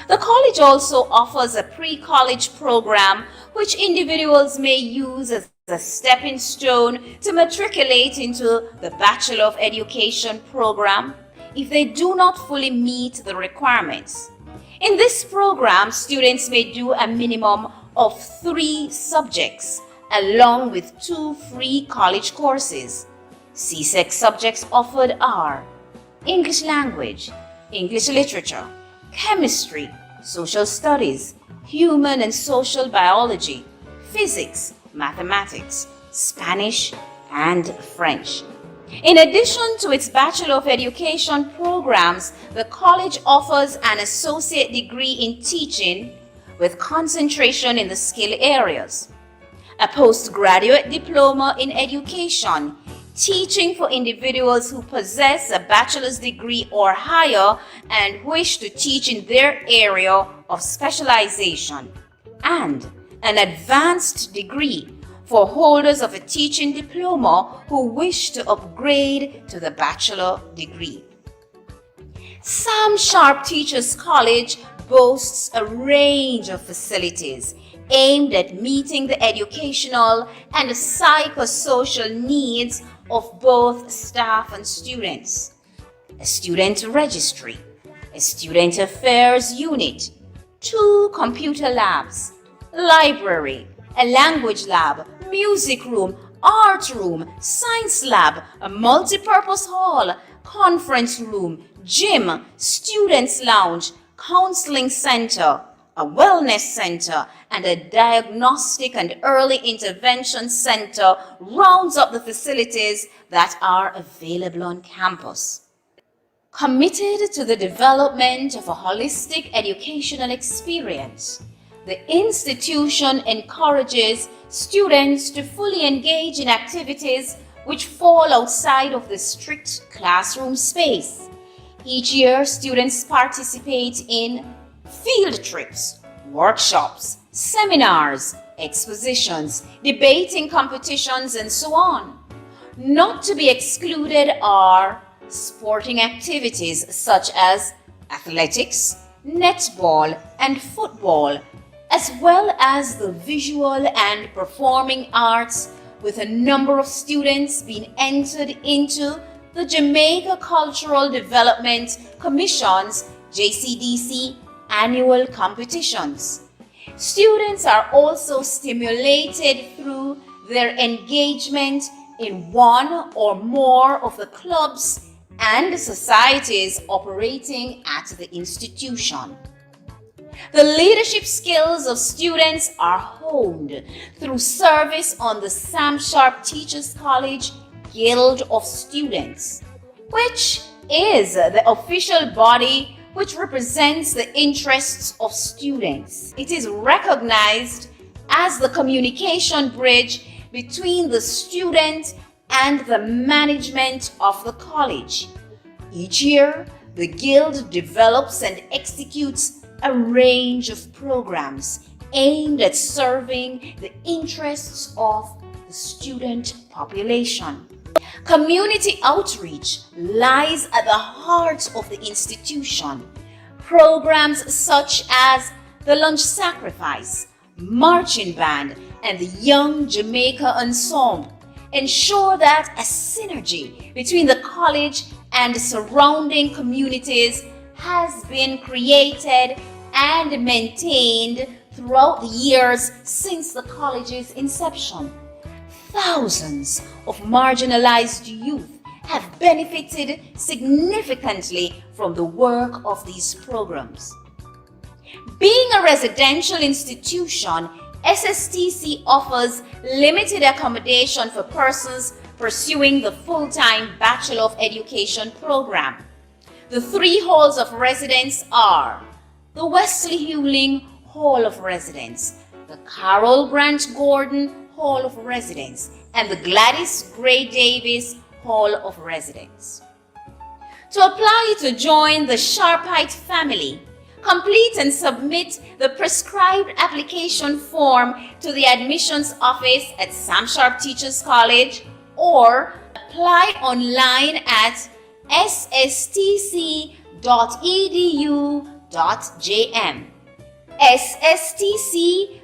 S11: The college also offers a pre-college program which individuals may use as a stepping stone to matriculate into the Bachelor of Education program if they do not fully meet the requirements. In this program, students may do a minimum of 3 subjects along with 2 free college courses. CSEC subjects offered are English language, English literature, chemistry, social studies, human and social biology, physics, mathematics, Spanish, and French. In addition to its Bachelor of Education programs, the college offers an associate degree in teaching with concentration in the skill areas, a postgraduate diploma in education, teaching for individuals who possess a bachelor's degree or higher and wish to teach in their area of specialization, and an advanced degree for holders of a teaching diploma who wish to upgrade to the bachelor degree. Sam Sharpe Teachers College boasts a range of facilities aimed at meeting the educational and psychosocial needs of both staff and students. A student registry, a student affairs unit, 2 computer labs, library, a language lab, music room, art room, science lab, a multi-purpose hall, conference room, gym, students lounge, counseling center, a wellness center, and a diagnostic and early intervention center rounds up the facilities that are available on campus. Committed to the development of a holistic educational experience, the institution encourages students to fully engage in activities which fall outside of the strict classroom space. Each year, students participate in field trips, workshops, seminars, expositions, debating competitions, and so on. Not to be excluded are sporting activities such as athletics, netball, and football, as well as the visual and performing arts, with a number of students being entered into the Jamaica Cultural Development Commission's JCDC annual competitions. Students are also stimulated through their engagement in one or more of the clubs and societies operating at the institution. The leadership skills of students are honed through service on the Sam Sharpe Teachers College Guild of Students, which is the official body which represents the interests of students. It is recognized as the communication bridge between the student and the management of the college. Each year, the Guild develops and executes a range of programs aimed at serving the interests of the student population. Community outreach lies at the heart of the institution. Programs such as the Lunch Sacrifice, Marching Band, and the Young Jamaica Ensemble ensure that a synergy between the college and the surrounding communities has been created and maintained throughout the years since the college's inception. Thousands of marginalized youth have benefited significantly from the work of these programs. Being a residential institution, SSTC offers limited accommodation for persons pursuing the full-time Bachelor of Education program. The three halls of residence are the Wesley Hewling Hall of Residence, the Carol Grant Gordon Hall of Residence, and the Gladys Gray Davis Hall of Residence. To apply to join the Sharpite family, complete and submit the prescribed application form to the admissions office at Sam Sharpe Teachers College or apply online at sstc.edu.jm. sstc.edu.jm.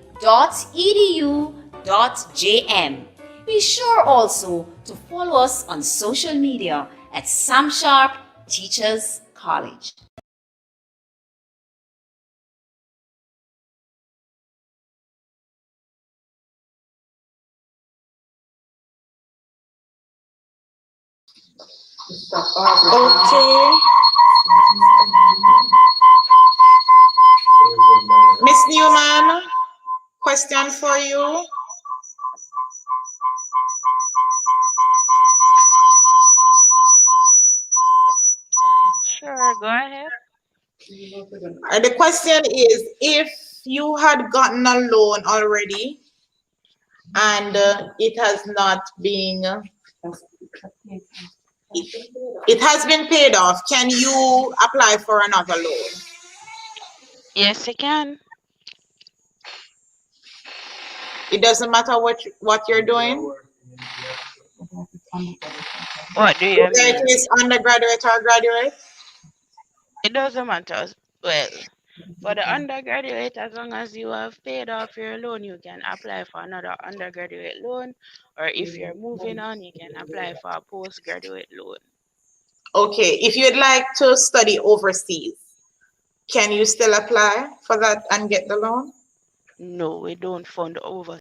S11: Be sure also to follow us on social media at Sam Sharpe Teachers College.
S6: Okay. Miss Newman, question for you.
S17: Sure, go ahead.
S6: The question is, if you had gotten a loan already and it has not been, it has been paid off, can you apply for another loan?
S17: Yes, you can.
S6: It doesn't matter what you're doing?
S17: What do you
S6: Whether
S17: mean?
S6: it is undergraduate or graduate?
S17: It doesn't matter. Well, for the undergraduate, as long as you have paid off your loan, you can apply for another undergraduate loan, or if you're moving on, you can apply for a postgraduate loan.
S6: Okay, if you'd like to study overseas, can you still apply for that and get the loan?
S17: No, we don't fund over